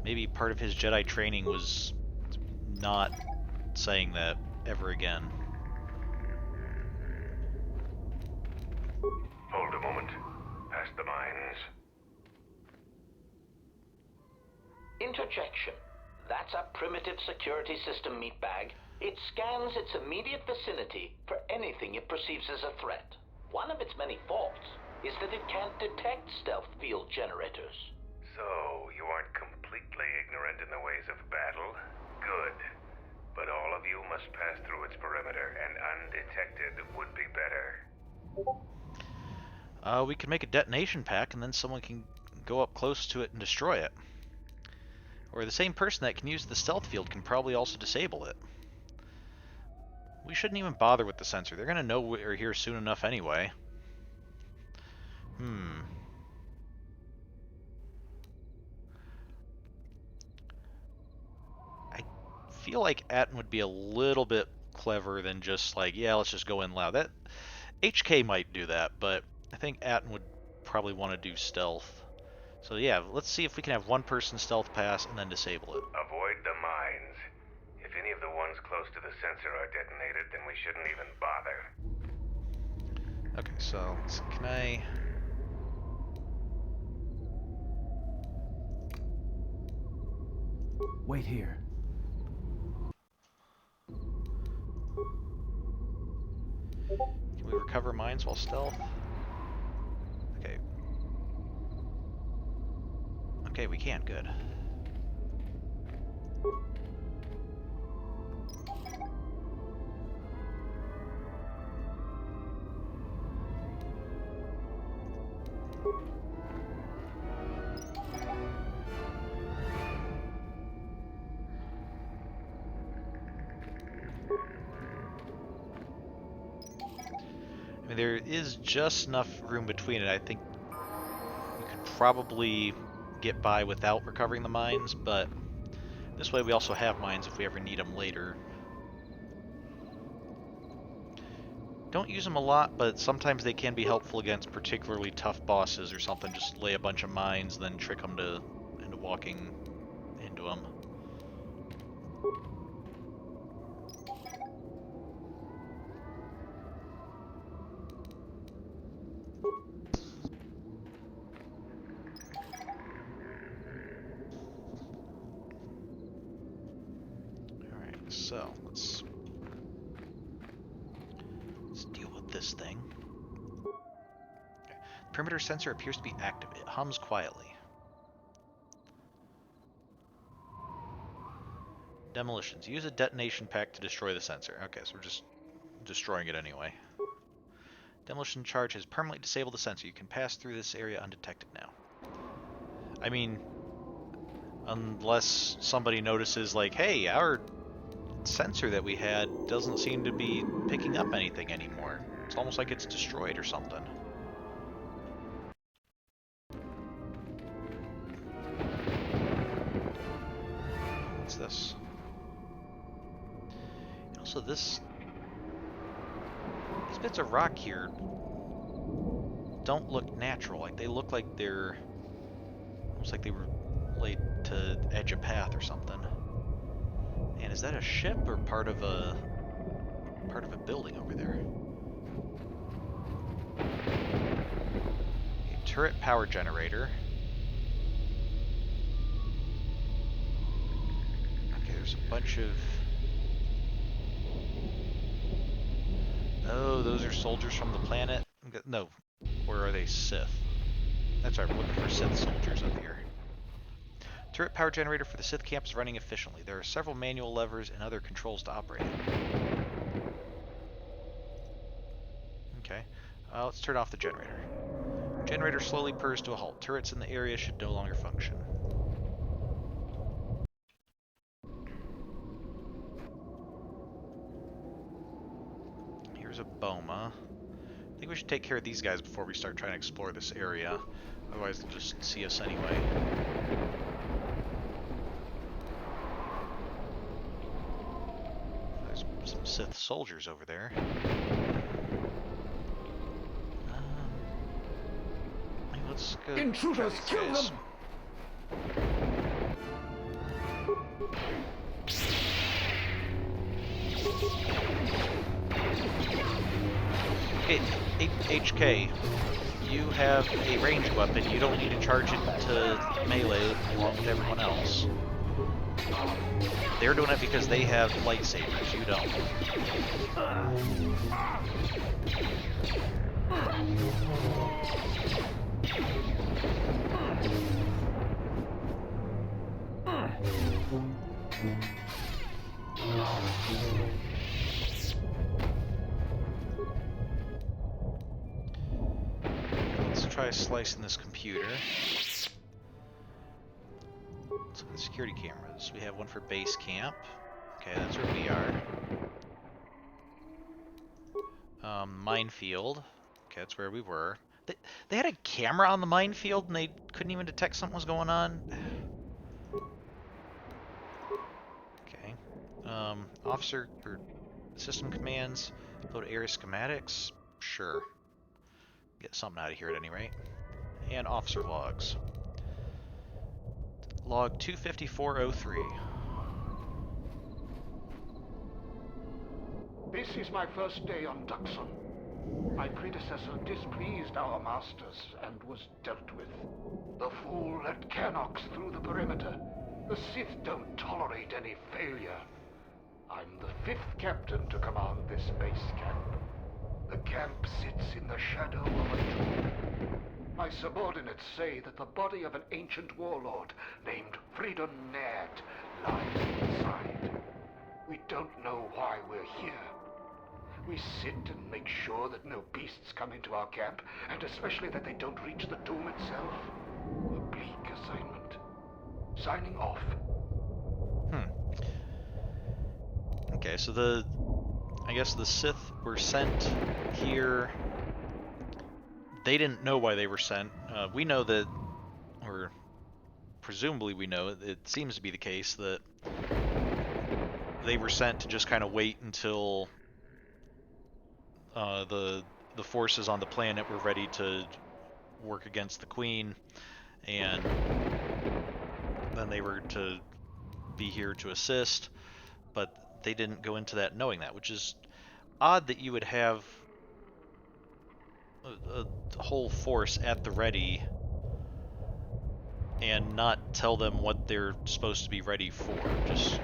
maybe part of his Jedi training was not saying that ever again. Hold a moment. Past the mines. Interjection. That's a primitive security system, meatbag. It scans its immediate vicinity for anything it perceives as a threat. One of its many faults is that it can't detect stealth field generators. So, you aren't completely ignorant in the ways of battle? Good. But all of you must pass through its perimeter, and undetected would be better. We could make a detonation pack, and then someone can go up close to it and destroy it. Or the same person that can use the stealth field can probably also disable it. We shouldn't even bother with the sensor. They're gonna know we're here soon enough anyway. I feel like Atton would be a little bit clever than just like, yeah, let's just go in loud. That HK might do that, but I think Atton would probably want to do stealth. So yeah, let's see if we can have one person stealth pass and then disable it. Avoid the mines. If If any of the ones close to the sensor are detonated, then we shouldn't even bother. Okay, so can I... Wait here. Can we recover mines while stealth? Okay. Okay, we can. Good. I mean, there is just enough room between it. I think we could probably get by without recovering the mines, but this way we also have mines if we ever need them later. Don't use them a lot, but sometimes they can be helpful against particularly tough bosses or something. Just lay a bunch of mines, then trick them into walking into them. Alright, so let's deal with this thing. Okay. Perimeter sensor appears to be active. It hums quietly. Demolitions. Use a detonation pack to destroy the sensor. Okay, so we're just destroying it anyway. Demolition charge has permanently disabled the sensor. You can pass through this area undetected now. I mean, unless somebody notices, like, hey, our sensor that we had doesn't seem to be picking up anything anymore. It's almost like it's destroyed or something. What's this? And also these bits of rock here don't look natural. Like, they look like they're almost like they were laid to edge a path or something. And is that a ship or part of a building over there? A turret power generator. Okay, there's a bunch of... Oh, those are soldiers from the planet? No, or are they Sith? That's right, we're looking for Sith soldiers up here. Turret power generator for the Sith camp is running efficiently. There are several manual levers and other controls to operate it. Okay, let's turn off the generator. Generator slowly purrs to a halt. Turrets in the area should no longer function. Here's a boma. I think we should take care of these guys before we start trying to explore this area. Otherwise they'll just see us anyway. There's some Sith soldiers over there. Let's go. Intruders, kill them! Okay, HK, you have a ranged weapon. You don't need to charge it to melee along with everyone else. They're doing it because they have lightsabers. You don't. Let's try slicing this computer. Let's look at the security cameras. We have one for base camp. Okay, that's where we are. Minefield. Okay, that's where we were. They had a camera on the minefield and they couldn't even detect something was going on. Okay. Officer or system commands. Load area schematics. Sure. Get something out of here at any rate. And officer logs. Log 25403. This is my first day on Dxun. My predecessor displeased our masters and was dealt with. The fool let Kernox through the perimeter. The Sith don't tolerate any failure. I'm the 5th captain to command this base camp. The camp sits in the shadow of a tomb. My subordinates say that the body of an ancient warlord named Freedon Naird lies inside. We don't know why we're here. We sit and make sure that no beasts come into our camp, and especially that they don't reach the tomb itself. A bleak assignment. Signing off. Okay, so I guess the Sith were sent here. They didn't know why they were sent. We know that, or presumably we know, it seems to be the case that they were sent to just kind of wait until the forces on the planet were ready to work against the Queen, and then they were to be here to assist, but they didn't go into that knowing that, which is odd that you would have a whole force at the ready and not tell them what they're supposed to be ready for. Just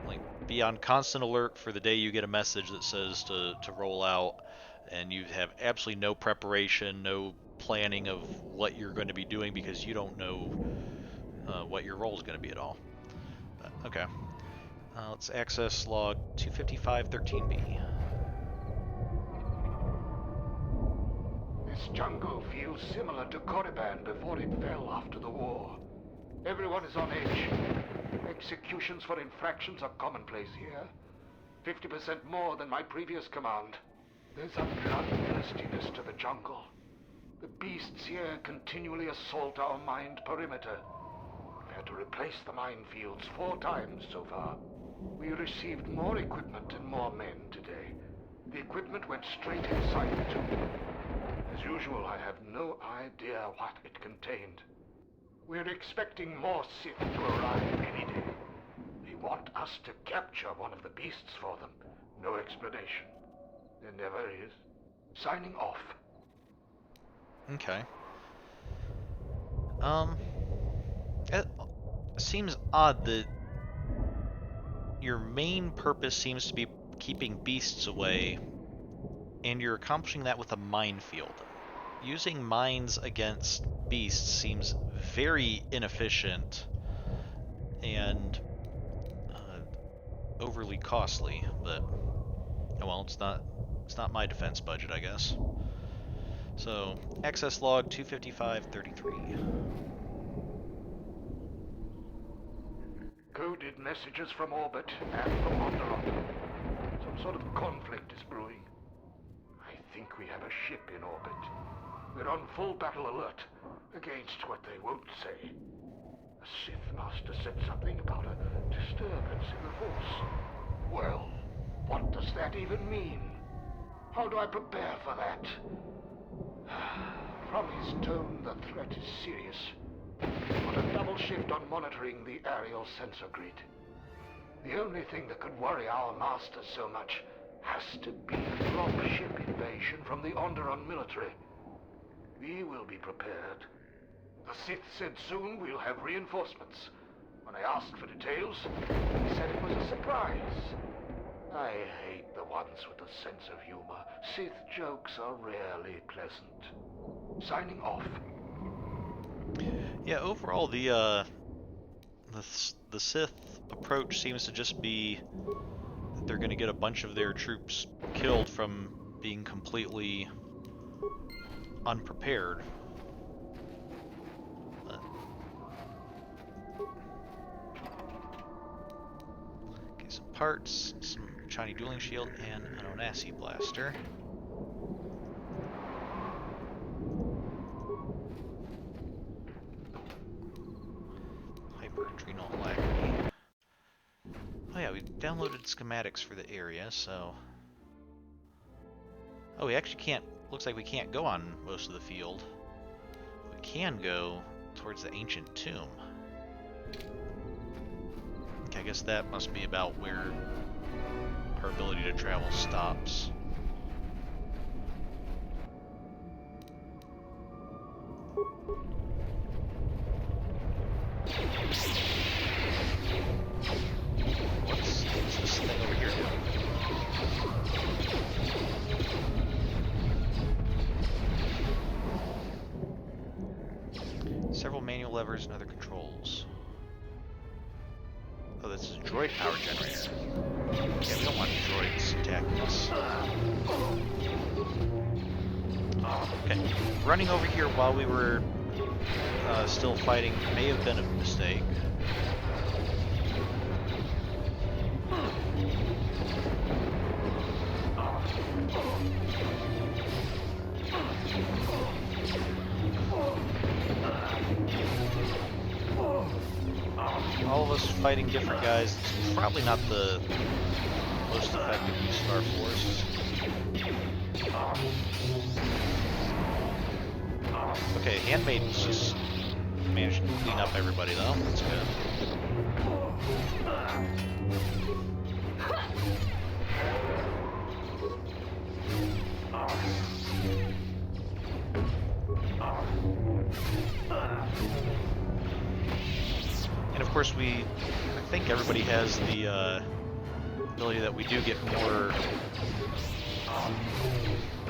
like be on constant alert for the day you get a message that says to roll out, and you have absolutely no preparation, no planning of what you're going to be doing because you don't know what your role is going to be at all. But, okay. Let's access log 255-13B. This jungle feels similar to Korriban before it fell after the war. Everyone is on edge. Executions for infractions are commonplace here. 50% more than my previous command. There's a bloodthirstiness to the jungle. The beasts here continually assault our mined perimeter. We've had to replace the minefields 4 times so far. We received more equipment and more men today. The equipment went straight inside the tomb. As usual, I have no idea what it contained. We're expecting more Sith to arrive any day. They want us to capture one of the beasts for them. No explanation. There never is. Signing off. Okay. It seems odd that your main purpose seems to be keeping beasts away, and you're accomplishing that with a minefield. Using mines against beasts seems very inefficient and overly costly, but oh well, it's not my defense budget, I guess. So, access log 255-33. Coded messages from orbit and from Onderon. Some sort of conflict is brewing. I think we have a ship in orbit. We're on full battle alert against what they won't say. A Sith Master said something about a disturbance in the Force. Well, what does that even mean? How do I prepare for that? From his tone, the threat is serious. Put a double shift on monitoring the aerial sensor grid. The only thing that could worry our masters so much has to be a drop-ship invasion from the Onderon military. We will be prepared. The Sith said soon we'll have reinforcements. When I asked for details, he said it was a surprise. I hate the ones with a sense of humor. Sith jokes are rarely pleasant. Signing off. Yeah, overall the Sith approach seems to just be that they're going to get a bunch of their troops killed from being completely unprepared. Okay, some parts, some shiny dueling shield, and an Onasi blaster. Hyper-adrenal alacrity. Oh yeah, we downloaded schematics for the area, so... Oh, we actually can't... Looks like we can't go on most of the field. We can go towards the ancient tomb. Okay, I guess that must be about where our ability to travel stops. What's this thing over here doing? Several manual levers and other controls. Oh, this is a droid power generator. Yeah, we don't want droids attacking us. Okay, running over here while we were still fighting may have been a mistake. All of us fighting different guys, it's probably not the most effective use of our force. Okay, Handmaiden's just managed to clean up everybody though, that's good. And of course I think everybody has the ability that we do get more...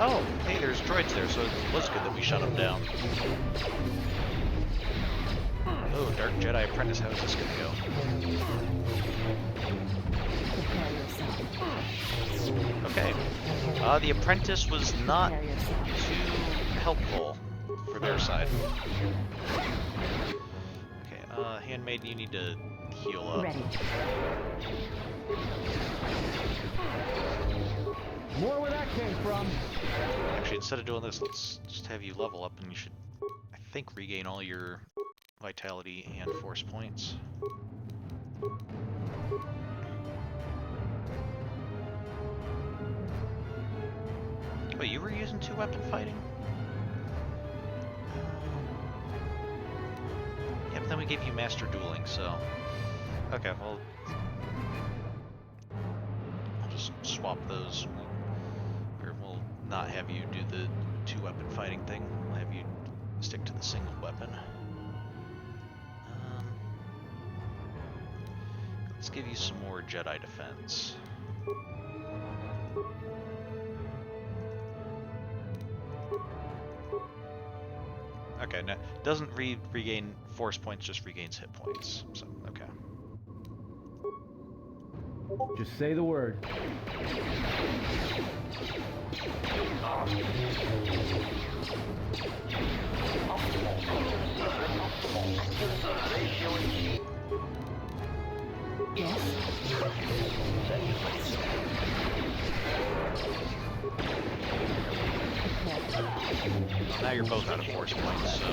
Oh, hey, there's droids there, so it was good that we shut them down. Oh, Dark Jedi Apprentice, how is this gonna go? Okay, the Apprentice was not too helpful for their side. Okay, Handmaiden, you need to heal up. Ready. More where that came from. Actually, instead of doing this, let's just have you level up, and you should, I think, regain all your vitality and force points. Wait, you were using 2-weapon fighting? Yeah, but then we gave you Master Dueling, so... Okay, well... I'll just swap those. Or we'll not have you do the 2-weapon fighting thing. We'll have you stick to the single weapon. Let's give you some more Jedi defense. Okay, now doesn't regain force points, just regains hit points. So, okay. Just say the word. Now you're both out of force points, so...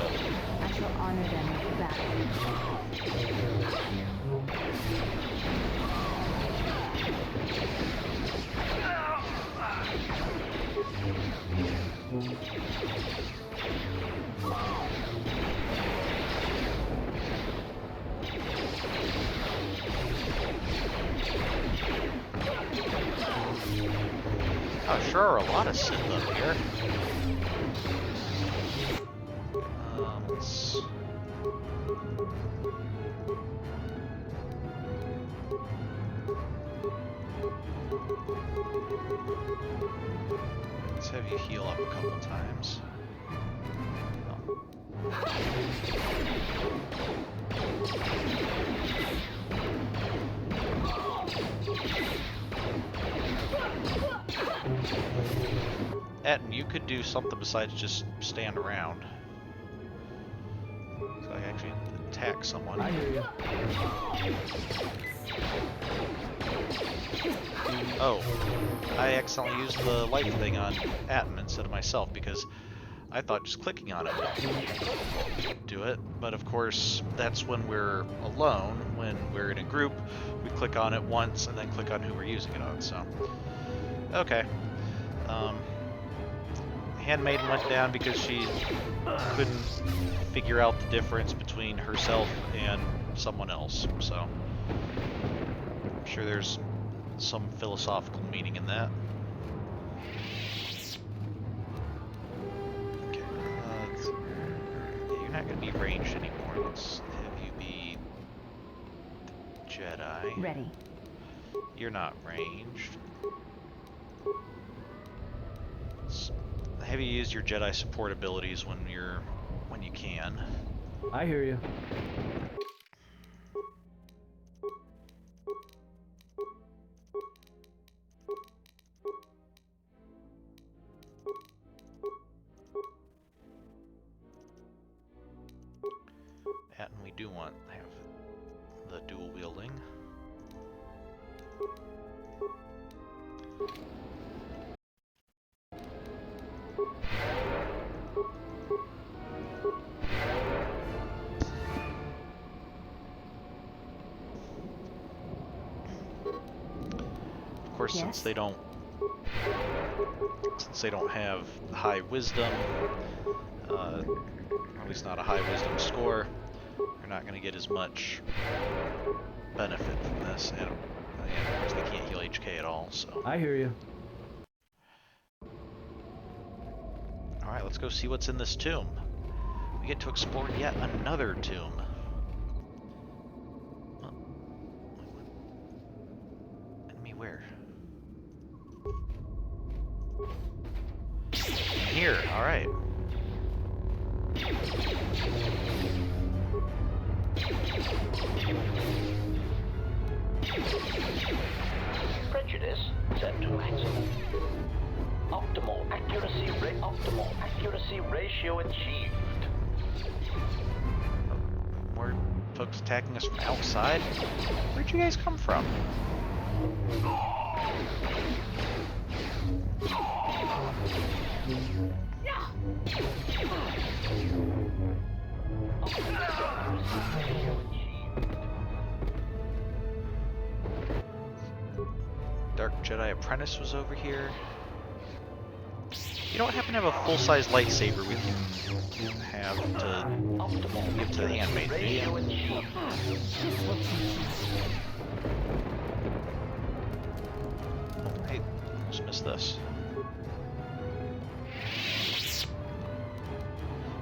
I shall honor them with battle. Oh, sure are a lot of Sith up here. Let's have you heal up a couple times. Etten, you could do something besides just stand around. So I actually attack someone. I hear you. Oh, I accidentally used the life thing on Atten instead of myself because I thought just clicking on it would do it. But of course, that's when we're alone. When we're in a group, we click on it once and then click on who we're using it on. So, okay. Handmaiden went down because she couldn't figure out the difference between herself and someone else. So, I'm sure there's some philosophical meaning in that. Okay, you're not going to be ranged anymore. Let's have you be Jedi. Ready. You're not ranged. Let's have you use your Jedi support abilities when you can. I hear you. And we do want to have the dual wielding. Of course, Yes? since they don't have high wisdom, or at least not a high wisdom score, you're not going to get as much benefit from this. And of course, they can't heal HK at all. So I hear you. all right, let's go see what's in this tomb. We get to explore yet another tomb. Enemy where? Here, alright. Prejudice set to maximum. Optimal accuracy ratio achieved. More folks attacking us from outside? Where'd you guys come from? Dark Jedi Apprentice was over here. You don't happen to have a full-size lightsaber we can have to give to the handmaid, do you? Hey, almost missed this.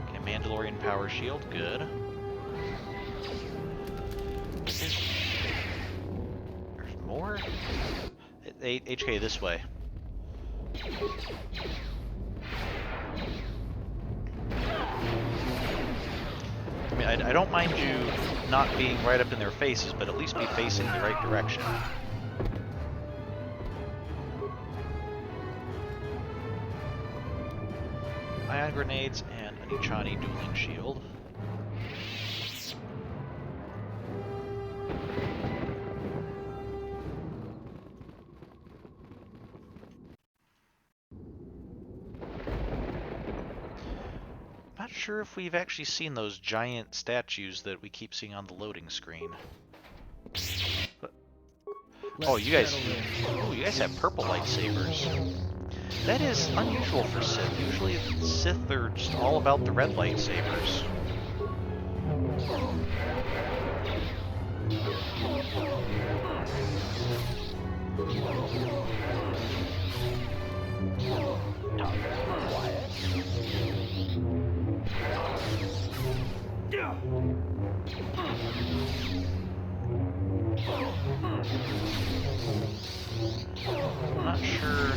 Okay, Mandalorian power shield, good. There's more? HK this way. I mean, I don't mind you not being right up in their faces, but at least be facing the right direction. Ion grenades and an Ichani dueling shield. Not sure if we've actually seen those giant statues that we keep seeing on the loading screen. Oh, you guys have purple lightsabers. That is unusual for Sith. Usually Sith are just all about the red lightsabers. I'm not sure.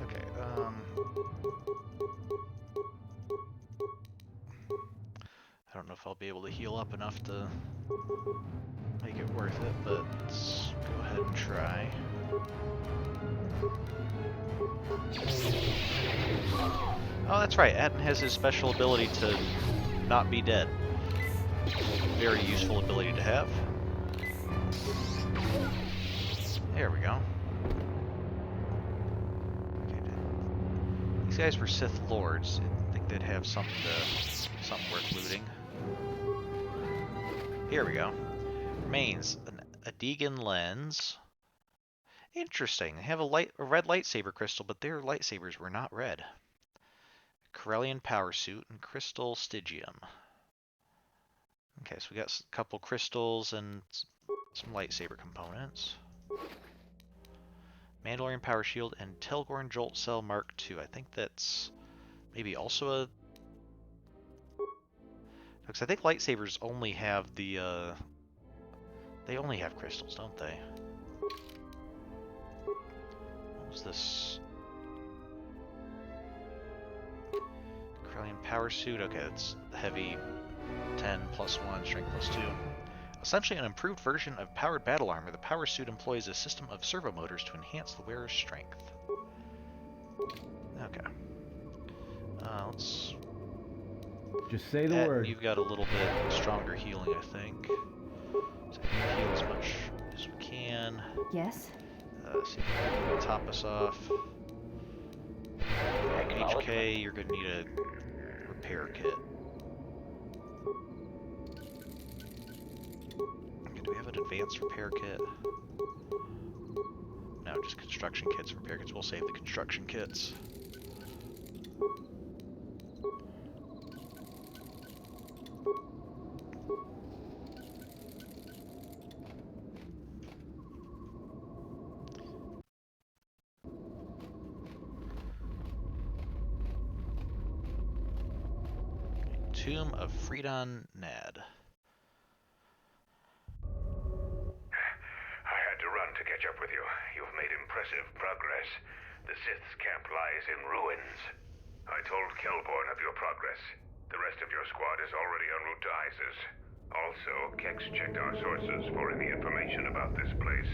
Okay, I don't know if I'll be able to heal up enough to make it worth it, but let's go ahead and try. Oh, that's right. Atten has his special ability to not be dead. Very useful ability to have. There we go. Okay, these guys were Sith Lords. I think they'd have something worth looting. Here we go. Remains a Dxun lens. Interesting. They have a red lightsaber crystal, but their lightsabers were not red. Corellian power suit, and crystal stygium. Okay, so we got a couple crystals and some lightsaber components. Mandalorian power shield and Telgorn Jolt Cell Mark II. I think that's maybe also a... Because I think lightsabers only have the... They only have crystals, don't they? What was this? Corellian power suit. Okay, that's heavy 10 plus 1, strength plus 2. Essentially an improved version of powered battle armor, the power suit employs a system of servo motors to enhance the wearer's strength. Okay. Let's... Just say the word. You've got a little bit stronger healing, I think. So we can heal as much as we can. Yes? See if you can top us off. HK, you're going to need a repair kit. Okay, do we have an advanced repair kit? No, just construction kits, repair kits. We'll save the construction kits. Tomb of Freedon Nad. I had to run to catch up with you. You've made impressive progress. The Sith's camp lies in ruins. I told Kelborn of your progress. The rest of your squad is already en route to Isis. Also, Kex checked our sources for any information about this place.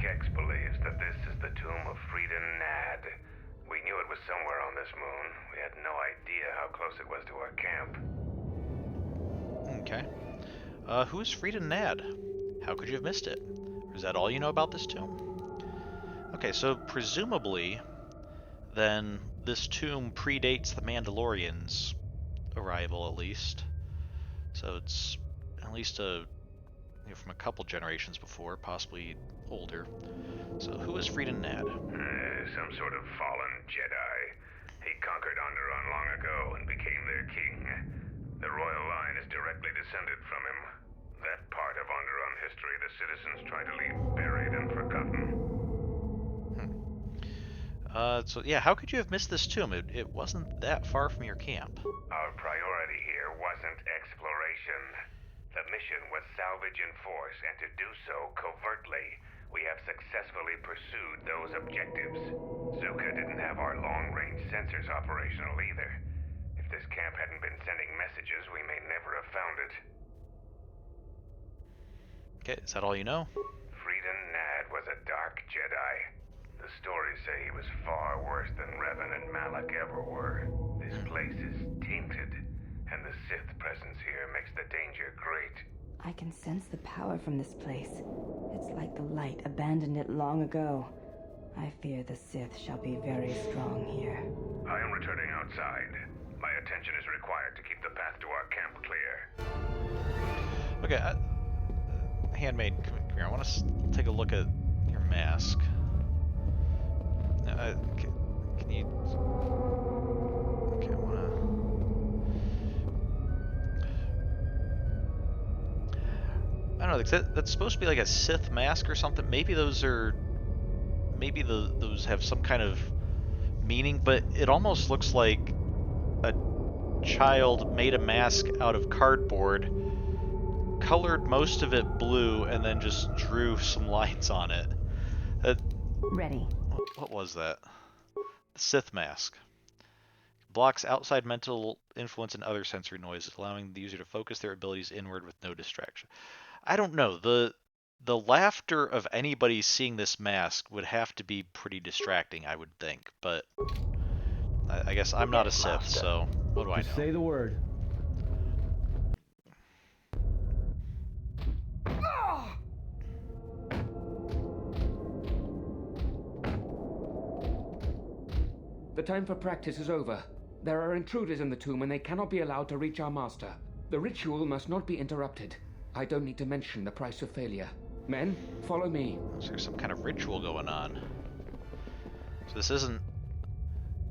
Kex believes that this is the tomb of Freedon Nad. We knew it was somewhere on this moon. We had no idea how close it was to our camp. Okay. Who is Freedon Nad? How could you have missed it? Or is that all you know about this tomb? Okay, so presumably, then, this tomb predates the Mandalorians' arrival, at least. So it's at least from a couple generations before, possibly older. So who is Freedon Nad? Some sort of fallen Jedi. He conquered Onderon long ago and became their king. The royal line is directly descended from him. That part of Onderon history the citizens try to leave buried and forgotten. So yeah, how could you have missed this tomb? It wasn't that far from your camp. Our priority here wasn't exploration. The mission was salvage in force, and to do so covertly. We have successfully pursued those objectives. Zuka didn't have our long-range sensors operational either. If this camp hadn't been sending messages, we may never have found it. Okay, is that all you know? Freedon Nad was a dark Jedi. The stories say he was far worse than Revan and Malak ever were. This place is tainted, and the Sith presence here makes the danger great. I can sense the power from this place. It's like the light abandoned it long ago. I fear the Sith shall be very strong here. I am returning outside. My attention is required to keep the path to our camp clear. Okay, Handmaid, come here. I want to take a look at your mask. Can you... Okay, I want to... I don't know, that's supposed to be like a Sith mask or something. Maybe those are... Maybe those have some kind of meaning, but it almost looks like a child made a mask out of cardboard, colored most of it blue, and then just drew some lines on it. Ready. What was that? The Sith mask. Blocks outside mental influence and other sensory noises, allowing the user to focus their abilities inward with no distraction. I don't know. The laughter of anybody seeing this mask would have to be pretty distracting, I would think. But I guess I'm not a Sith, so what do I know? Just say the word. The time for practice is over. There are intruders in the tomb and they cannot be allowed to reach our master. The ritual must not be interrupted. I don't need to mention the price of failure. Men, follow me. So there's some kind of ritual going on. So this isn't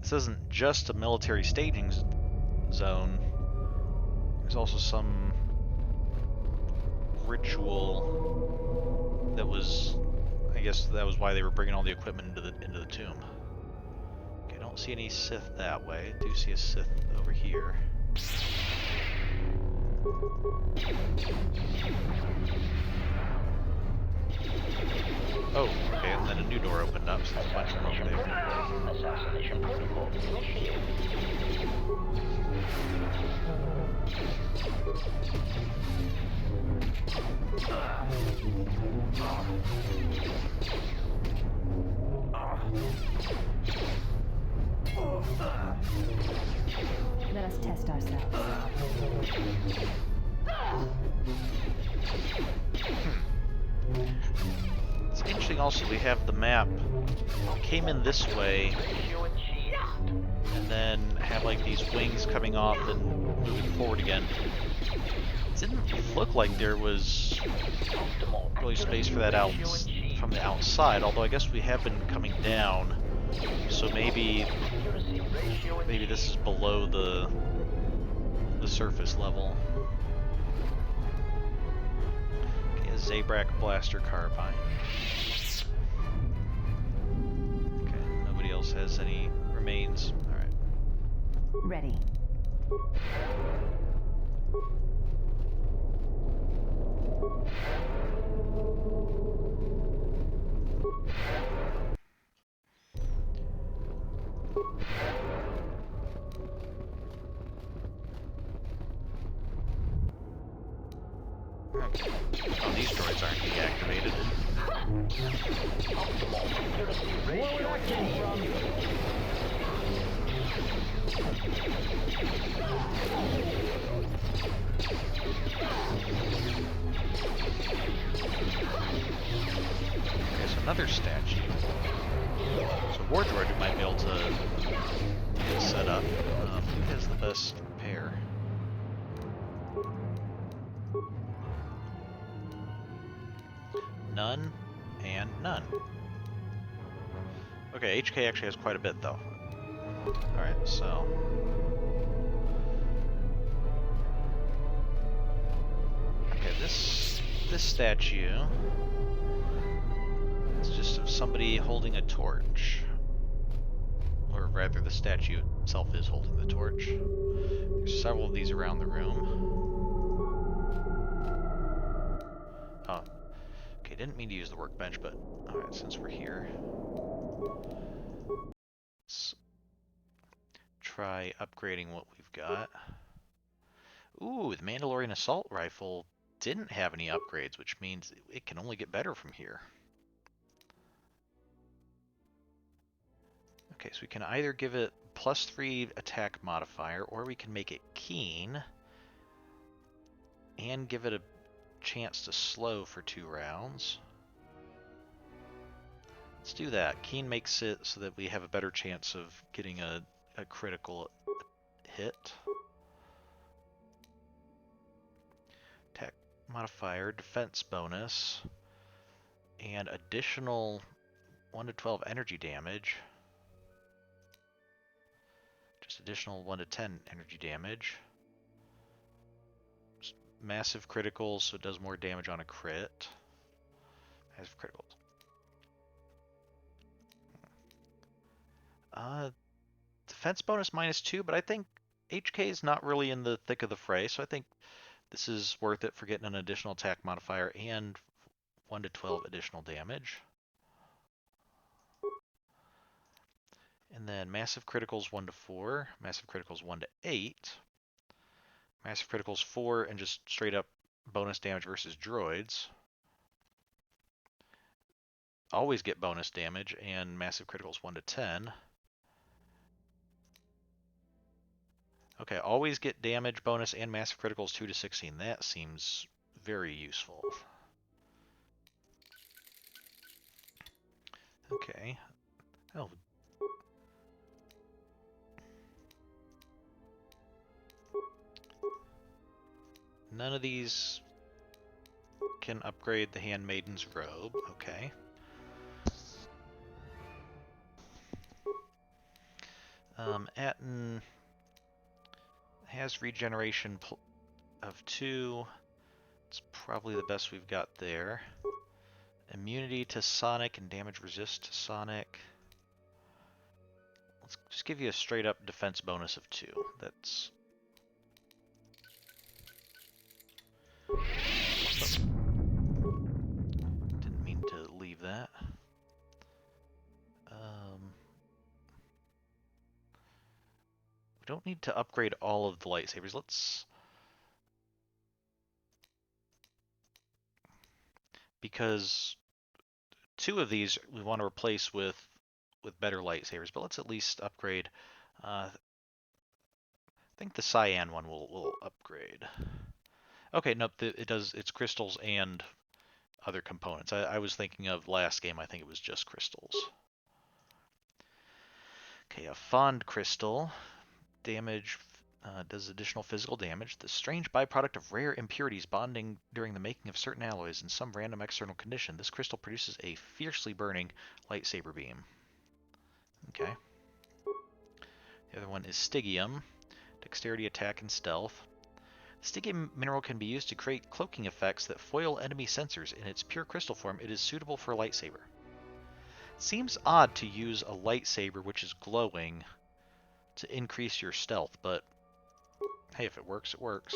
this isn't just a military staging zone. There's also some ritual that was, I guess that was why they were bringing all the equipment into the tomb. Okay, I don't see any Sith that way. I do see a Sith over here. Oh, okay, and then a new door opened up, so there's a bunch of them over there. Assassination protocol initiated. Let us test ourselves. It's interesting also, we have the map came in this way and then have like these wings coming off and moving forward again. It didn't look like there was really space for that out from the outside, although I guess we have been coming down, so maybe this is below the surface level. Okay, a Zabrak blaster carbine. Okay, nobody else has any remains. All right. Ready. Okay. Oh, these droids aren't deactivated. Where would that come from? Okay, so another statue. So War Droid we might be able to get set up. Who has the best pair? None and none. Okay, HK actually has quite a bit though. Alright, so okay, this statue is just of somebody holding a torch. Or rather, the statue itself is holding the torch. There's several of these around the room. Oh. Okay, didn't mean to use the workbench, but alright, since we're here. Let's try upgrading what we've got. Ooh, the Mandalorian assault rifle didn't have any upgrades, which means it can only get better from here. Okay, so we can either give it +3 attack modifier, or we can make it keen and give it a chance to slow for 2 rounds. Let's do that. Keen makes it so that we have a better chance of getting a critical hit. Attack modifier, defense bonus, and additional 1 to 12 energy damage. Just additional 1 to 10 energy damage. Massive criticals, so it does more damage on a crit. Massive criticals. Defense bonus -2, but I think HK is not really in the thick of the fray, so I think this is worth it for getting an additional attack modifier and 1 to 12 additional damage. And then massive criticals 1 to 4, massive criticals 1 to 8. Massive criticals 4 and just straight up bonus damage versus droids. Always get bonus damage and massive criticals 1 to 10. Okay, always get damage bonus and massive criticals 2 to 16. That seems very useful. Okay. Oh. None of these can upgrade the Handmaiden's robe. Okay. Atten has regeneration of 2. It's probably the best we've got there. Immunity to Sonic and damage resist to Sonic. Let's just give you a straight up defense bonus of 2. That's... Didn't mean to leave that. We don't need to upgrade all of the lightsabers. Let's... Because 2 of these we want to replace with better lightsabers, but let's at least upgrade. I think the cyan one will upgrade. Okay, nope, it does. It's crystals and other components. I was thinking of last game. I think it was just crystals. Okay, a fond crystal. Damage does additional physical damage. The strange byproduct of rare impurities bonding during the making of certain alloys in some random external condition. This crystal produces a fiercely burning lightsaber beam. Okay. The other one is Stygium. Dexterity, attack, and stealth. The Stygium mineral can be used to create cloaking effects that foil enemy sensors. In its pure crystal form, it is suitable for a lightsaber. Seems odd to use a lightsaber which is glowing to increase your stealth, but hey, if it works, it works.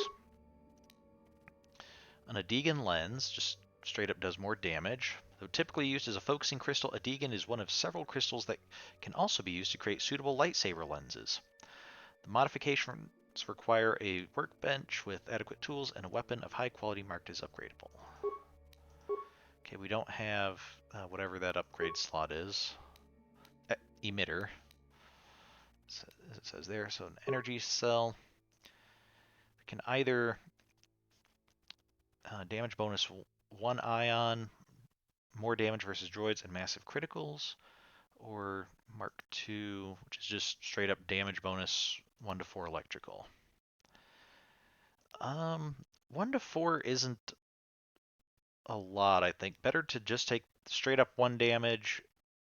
An Adegan lens just straight up does more damage. Though typically used as a focusing crystal, Adegan is one of several crystals that can also be used to create suitable lightsaber lenses. The modifications require a workbench with adequate tools and a weapon of high quality marked as upgradable. Okay, we don't have whatever that upgrade slot is. Emitter. As it says there, so an energy cell. We can either damage bonus 1 ion, more damage versus droids and massive criticals, or Mark II, which is just straight up damage bonus 1 to 4 electrical. 1 to 4 isn't a lot, I think. Better to just take straight up 1 damage,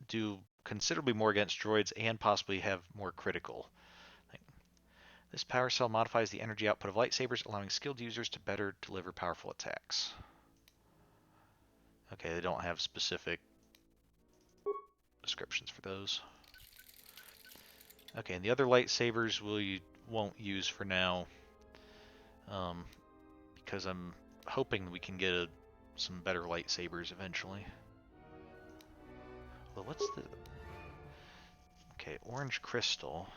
do considerably more against droids, and possibly have more critical. This power cell modifies the energy output of lightsabers, allowing skilled users to better deliver powerful attacks. Okay, they don't have specific descriptions for those. Okay, and the other lightsabers we won't use for now, because I'm hoping we can get some better lightsabers eventually. Well, what's the... Okay, orange crystal.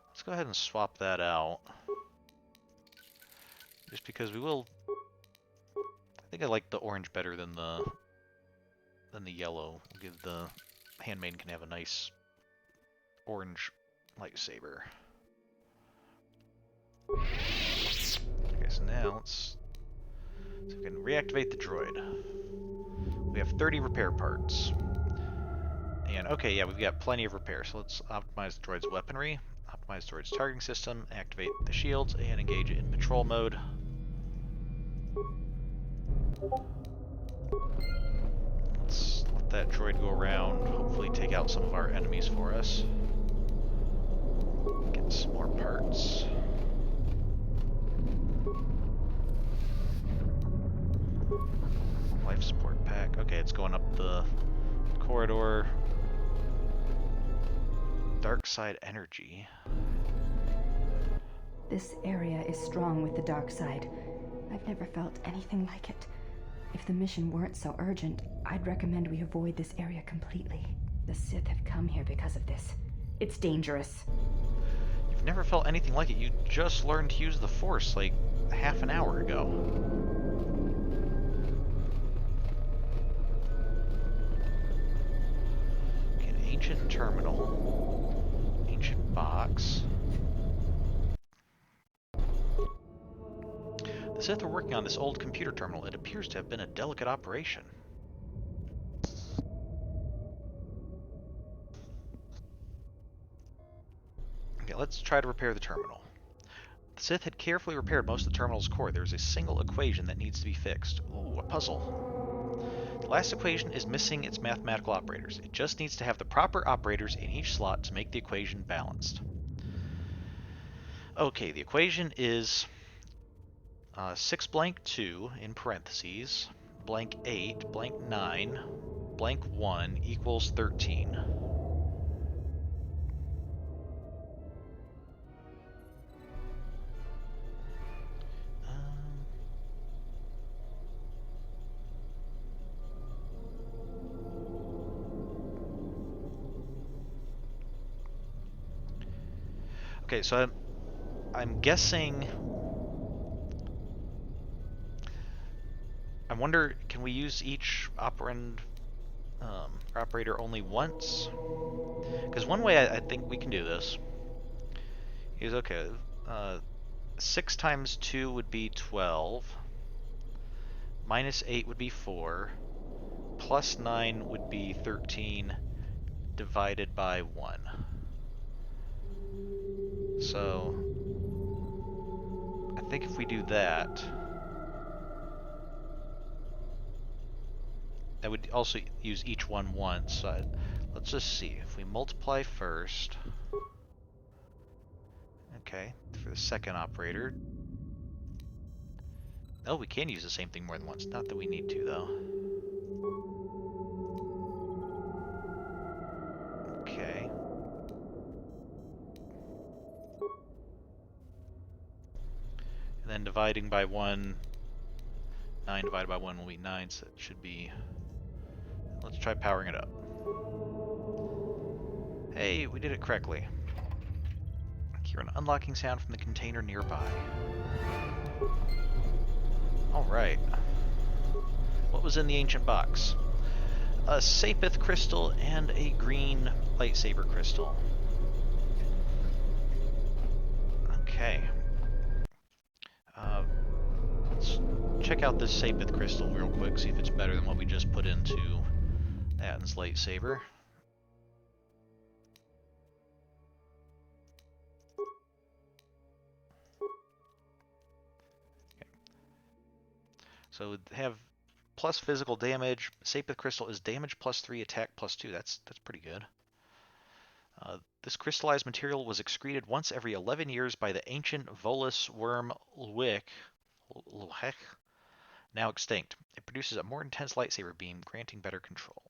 Let's go ahead and swap that out. Just because we will... I think I like the orange better than the yellow. We'll give the handmaiden can have a nice orange lightsaber. Okay, so now let's... So we can reactivate the droid. We have 30 repair parts. And okay, yeah, we've got plenty of repair. So let's optimize the droid's weaponry, optimize the droid's targeting system, activate the shields, and engage it in patrol mode. Let's let that droid go around, hopefully take out some of our enemies for us. Get some more parts. Life support pack. Okay, it's going up the corridor. Dark side energy. This area is strong with the dark side. I've never felt anything like it. If the mission weren't so urgent, I'd recommend we avoid this area completely. The Sith have come here because of this. It's dangerous. You've never felt anything like it. You just learned to use the Force like half an hour ago. Okay, an ancient terminal. Ancient box. The Sith are working on this old computer terminal. It appears to have been a delicate operation. Okay, let's try to repair the terminal. The Sith had carefully repaired most of the terminal's core. There is a single equation that needs to be fixed. Ooh, a puzzle. The last equation is missing its mathematical operators. It just needs to have the proper operators in each slot to make the equation balanced. Okay, the equation is 6 blank 2 in parentheses, blank 8, blank 9, blank 1 equals 13. Okay, so I'm guessing. I wonder, can we use each operand operator only once? Because one way I think we can do this is, okay, 6 times 2 would be 12, minus 8 would be 4, plus 9 would be 13, divided by 1. So, I think if we do that, that would also use each one once. So let's just see. If we multiply first, okay, for the second operator. Oh, we can use the same thing more than once. Not that we need to, though. Okay. And then dividing by 1, 9 divided by 1 will be 9, so it should be... Let's try powering it up. Hey, we did it correctly. Hear an unlocking sound from the container nearby. Alright. What was in the ancient box? A sapith crystal and a green lightsaber crystal. Okay. Let's check out this sapith crystal real quick, see if it's better than what we just put into Atton's lightsaber. Okay. So we have plus physical damage. Sapith crystal is damage plus 3, attack plus 2. That's pretty good. This crystallized material was excreted once every 11 years by the ancient Volus worm Lwek, now extinct. It produces a more intense lightsaber beam, granting better control.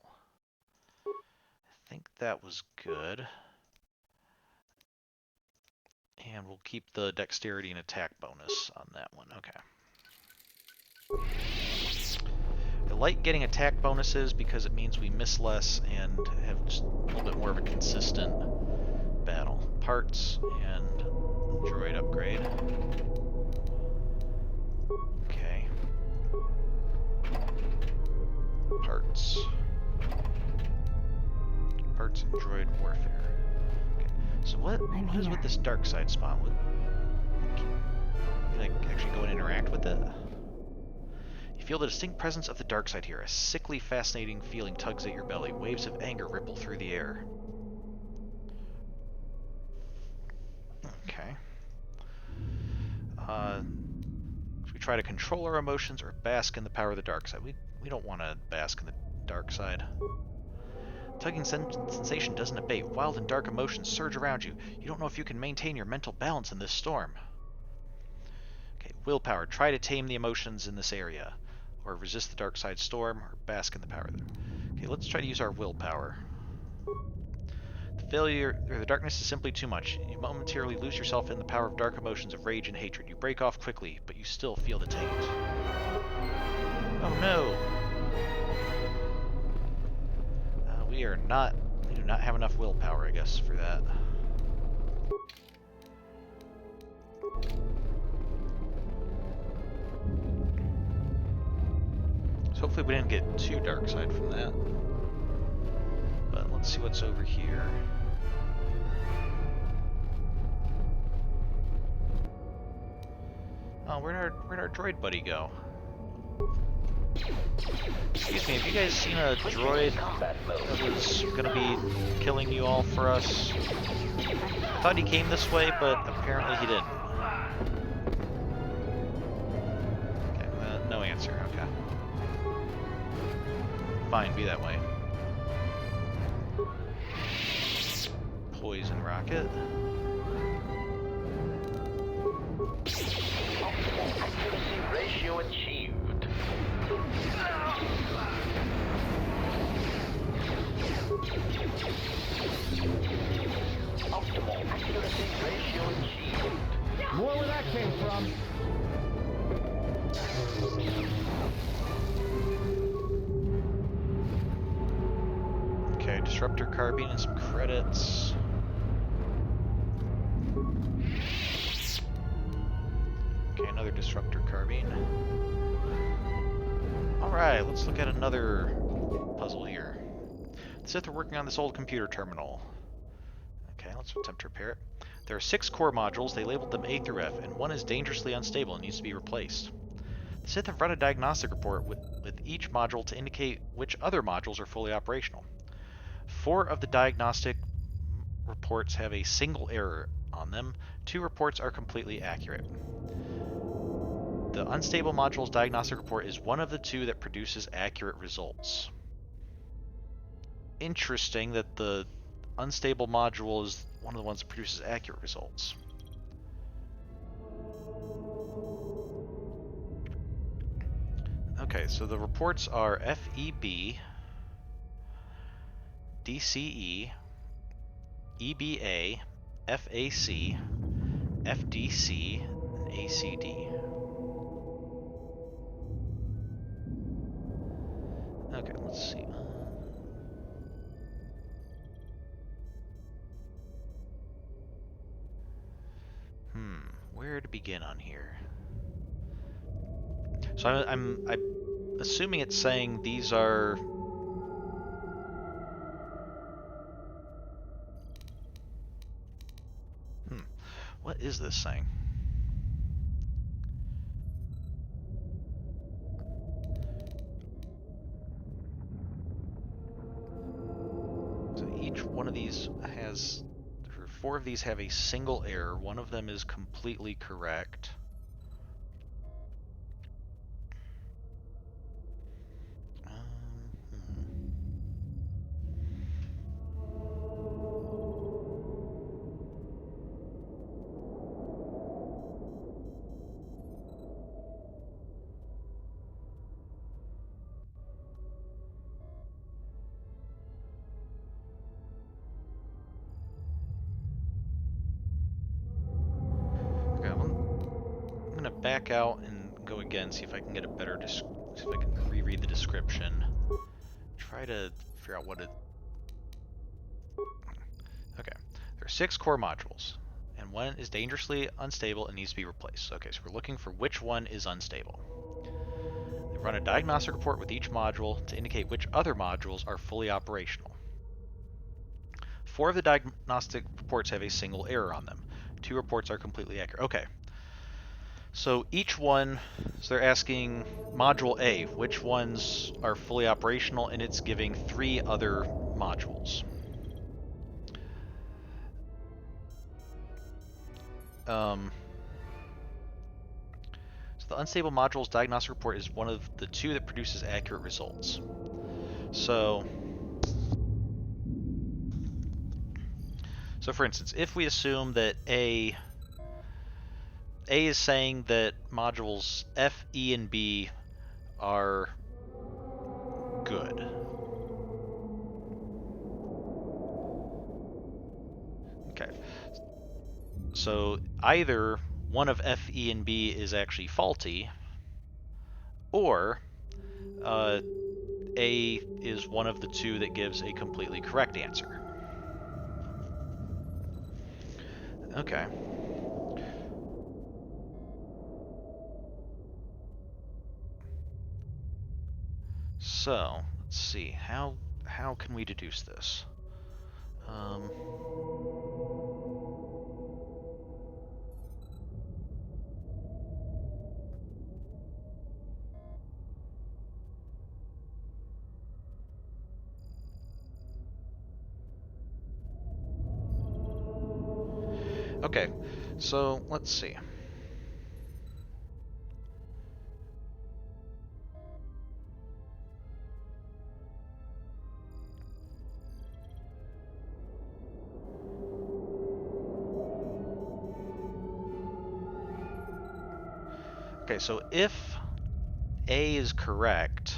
I think that was good. And we'll keep the dexterity and attack bonus on that one. Okay. I like getting attack bonuses because it means we miss less and have just a little bit more of a consistent battle. Parts and droid upgrade. Okay. Parts. Parts and droid warfare. Okay. So what is with this dark side spawn? Can I actually go and interact with it? You feel the distinct presence of the dark side here. A sickly, fascinating feeling tugs at your belly. Waves of anger ripple through the air. Okay. Should we try to control our emotions or bask in the power of the dark side? We don't want to bask in the dark side. Tugging sensation doesn't abate. Wild and dark emotions surge around you. You don't know if you can maintain your mental balance in this storm. Okay, willpower. Try to tame the emotions in this area, or resist the dark side storm, or bask in the power there. Okay, let's try to use our willpower. The failure, or the darkness is simply too much. You momentarily lose yourself in the power of dark emotions of rage and hatred. You break off quickly, but you still feel the taint. Oh no! We do not have enough willpower, I guess, for that. So hopefully we didn't get too dark side from that. But let's see what's over here. Oh, where'd our droid buddy go? Excuse me, have you guys seen a droid that was gonna be killing you all for us? I thought he came this way, but apparently he didn't. Okay, no answer, okay. Fine, be that way. Poison rocket. Optimal accuracy ratio achieved. Optimal accuracy ratio achieved. More where that came from. Okay, disruptor carbine and some credits. Okay, another disruptor carbine. Alright, let's look at another puzzle here. The Sith are working on this old computer terminal. Okay, let's attempt to repair it. There are 6 core modules, they labeled them A through F, and one is dangerously unstable and needs to be replaced. The Sith have run a diagnostic report with each module to indicate which other modules are fully operational. 4 of the diagnostic reports have a single error on them. 2 reports are completely accurate. The unstable module's diagnostic report is one of the 2 that produces accurate results. Interesting that the unstable module is one of the ones that produces accurate results. Okay, so the reports are FEB, DCE, EBA, FAC, FDC, and ACD. Okay, let's see. Where to begin on here? So I'm assuming it's saying these are... What is this saying? So each one of these has... 4 of these have a single error. One of them is completely correct. Okay, I'm gonna back out and go again, see if I can get a better see if I can reread the description. Try to figure out what it... Okay, there are 6 core modules, and one is dangerously unstable and needs to be replaced. Okay, so we're looking for which one is unstable. They run a diagnostic report with each module to indicate which other modules are fully operational. 4 of the diagnostic reports have a single error on them. 2 reports are completely accurate. Okay. So each one, so they're asking module A, which ones are fully operational, and it's giving 3 other modules. So the unstable module's diagnostic report is one of the 2 that produces accurate results. So for instance, if we assume that A is saying that modules F, E, and B are good. Okay. So either one of F, E, and B is actually faulty, or A is one of the 2 that gives a completely correct answer. Okay. So, let's see. How can we deduce this? Okay, so let's see. Okay, so if A is correct,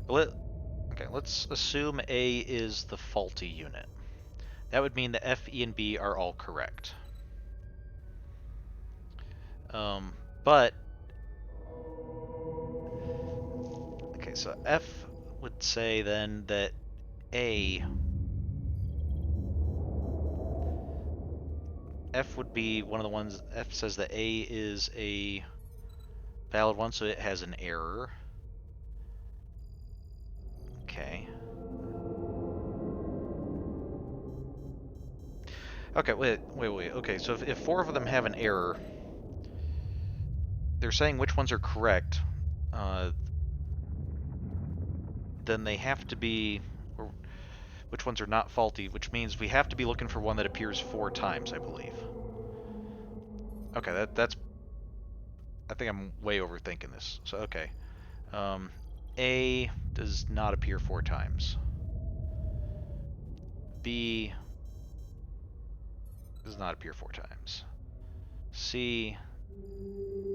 let's assume A is the faulty unit. That would mean that F, E, and B are all correct. But okay, so F would say then that F would be one of the ones. F says that A is a valid one, so it has an error. Okay. Okay, wait. Okay, so if 4 of them have an error, they're saying which ones are correct. Then they have to be, or which ones are not faulty, which means we have to be looking for one that appears 4 times, I believe. Okay, that's. I think I'm way overthinking this. So okay, A does not appear 4 times. B does not appear 4 times. C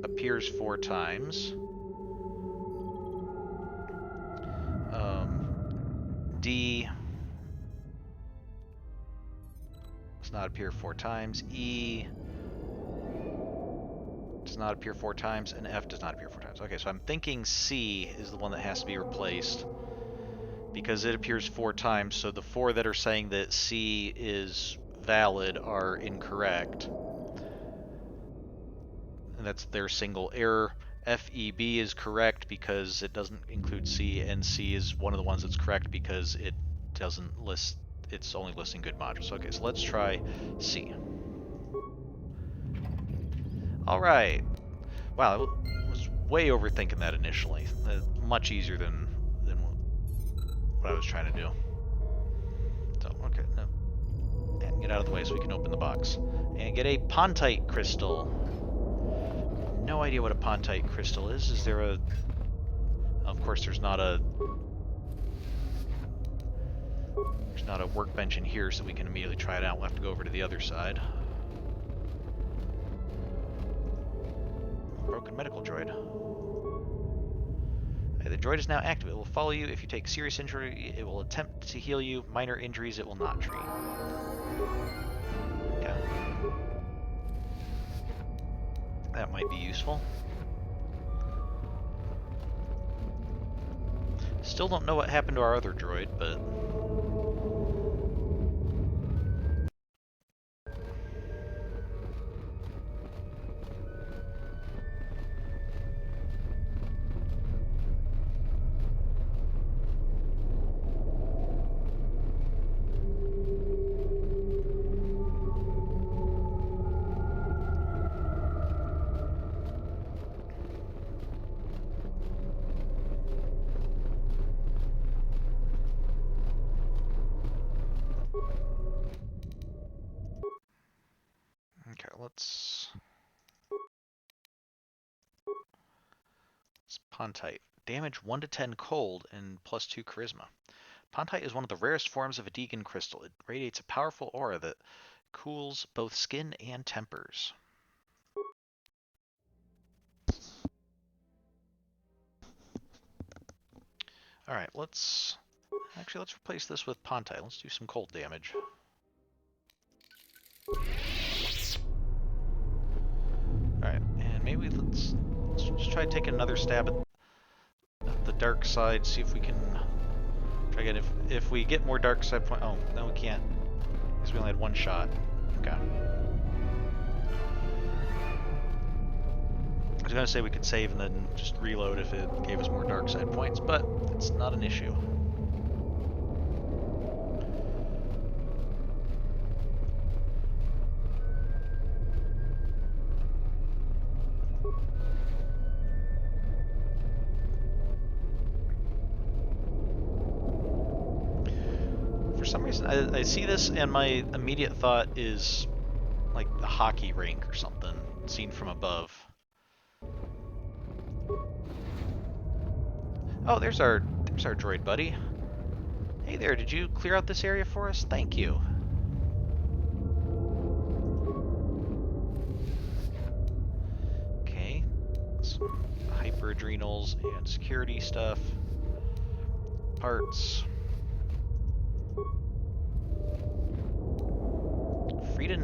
appears 4 times. D does not appear 4 times. E does not appear 4 times, and F does not appear 4 times. Okay, so I'm thinking C is the one that has to be replaced because it appears 4 times, so the 4 that are saying that C is valid are incorrect. And that's their single error. FEB is correct because it doesn't include C, and C is one of the ones that's correct because it doesn't list, it's only listing good modules. Okay, so let's try C. Alright. Wow, I was way overthinking that initially. Much easier than what I was trying to do. So, okay. And get out of the way so we can open the box. And get a Pontite crystal. No idea what a Pontite crystal is. Is there a... Of course, there's not a workbench in here, so we can immediately try it out. We'll have to go over to the other side. Broken medical droid. Okay, the droid is now active. It will follow you. If you take serious injury, it will attempt to heal you. Minor injuries, it will not treat. Okay. That might be useful. Still don't know what happened to our other droid, but... Okay, let's Pontite. Damage 1 to 10 cold and +2 charisma. Pontite is one of the rarest forms of a Dxun crystal. It radiates a powerful aura that cools both skin and tempers. Alright, let's replace this with Pontite. Let's do some cold damage. Alright, and maybe let's just try taking another stab at the dark side, see if we can try again. If we get more dark side point... Oh, no we can't, because we only had 1 shot. Okay. I was going to say we could save and then just reload if it gave us more dark side points, but it's not an issue. For some reason, I see this and my immediate thought is like a hockey rink or something, seen from above. Oh, there's our droid buddy. Hey there, did you clear out this area for us? Thank you. Okay, hyper adrenals and security stuff. Parts. Frida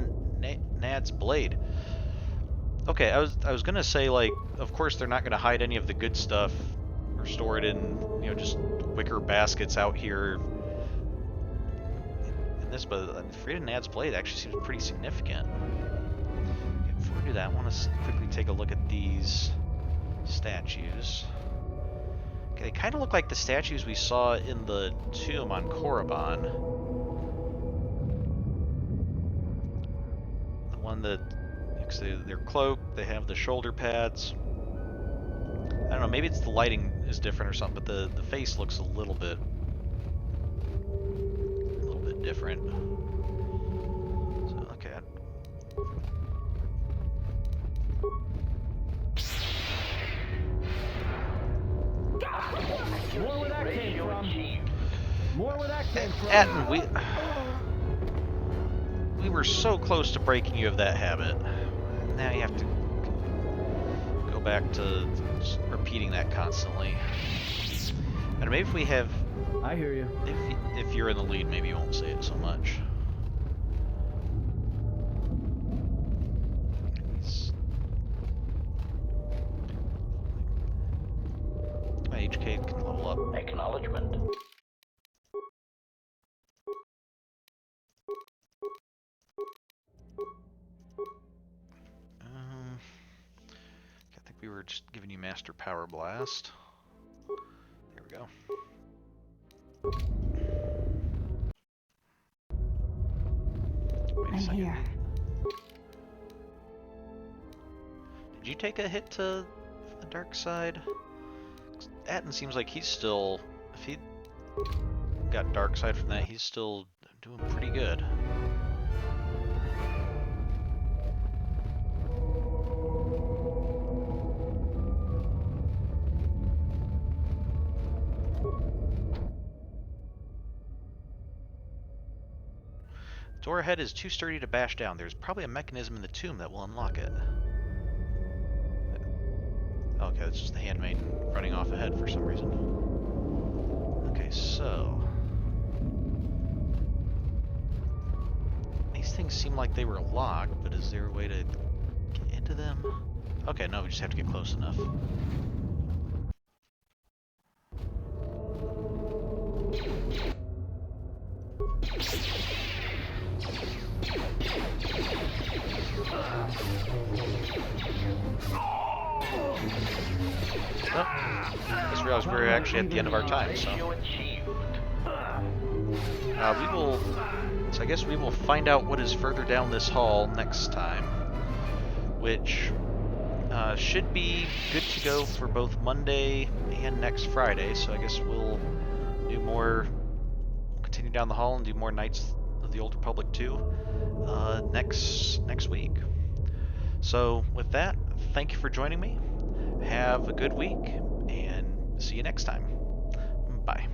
Nad's blade. Okay, I was gonna say, like, of course they're not gonna hide any of the good stuff or store it in, you know, just wicker baskets out here in this, but Frida Nad's blade actually seems pretty significant. Okay, before we do that, I want to quickly take a look at these statues. Okay, they kind of look like the statues we saw in the tomb on Korriban. The one that, because they're cloaked, they have the shoulder pads. I don't know, maybe it's the lighting is different or something, but the face looks a little bit different. So, okay. More where that came from. More where that came from. Atten, we were so close to breaking you of that habit. Now you have to go back to just repeating that constantly. And maybe if we have... I hear you. If you're in the lead, maybe you won't say it so much. My HK can level up. Acknowledgement. I think we were just giving you Master Power Blast. There we go. I'm here. Did you take a hit to the dark side? Atten seems like he's still, if he got dark side from that, he's still doing pretty good. The door ahead is too sturdy to bash down. There's probably a mechanism in the tomb that will unlock it. Okay, it's just the handmaiden running off ahead for some reason. Okay, so... these things seem like they were locked, but is there a way to get into them? Okay, no, we just have to get close enough. Well, I just realized we're actually at the end of our time, so... So I guess we will find out what is further down this hall next time, which should be good to go for both Monday and next Friday, so I guess we'll do more, continue down the hall and do more Knights of the Old Republic 2 next week. So with that, thank you for joining me. Have a good week, and see you next time. Bye.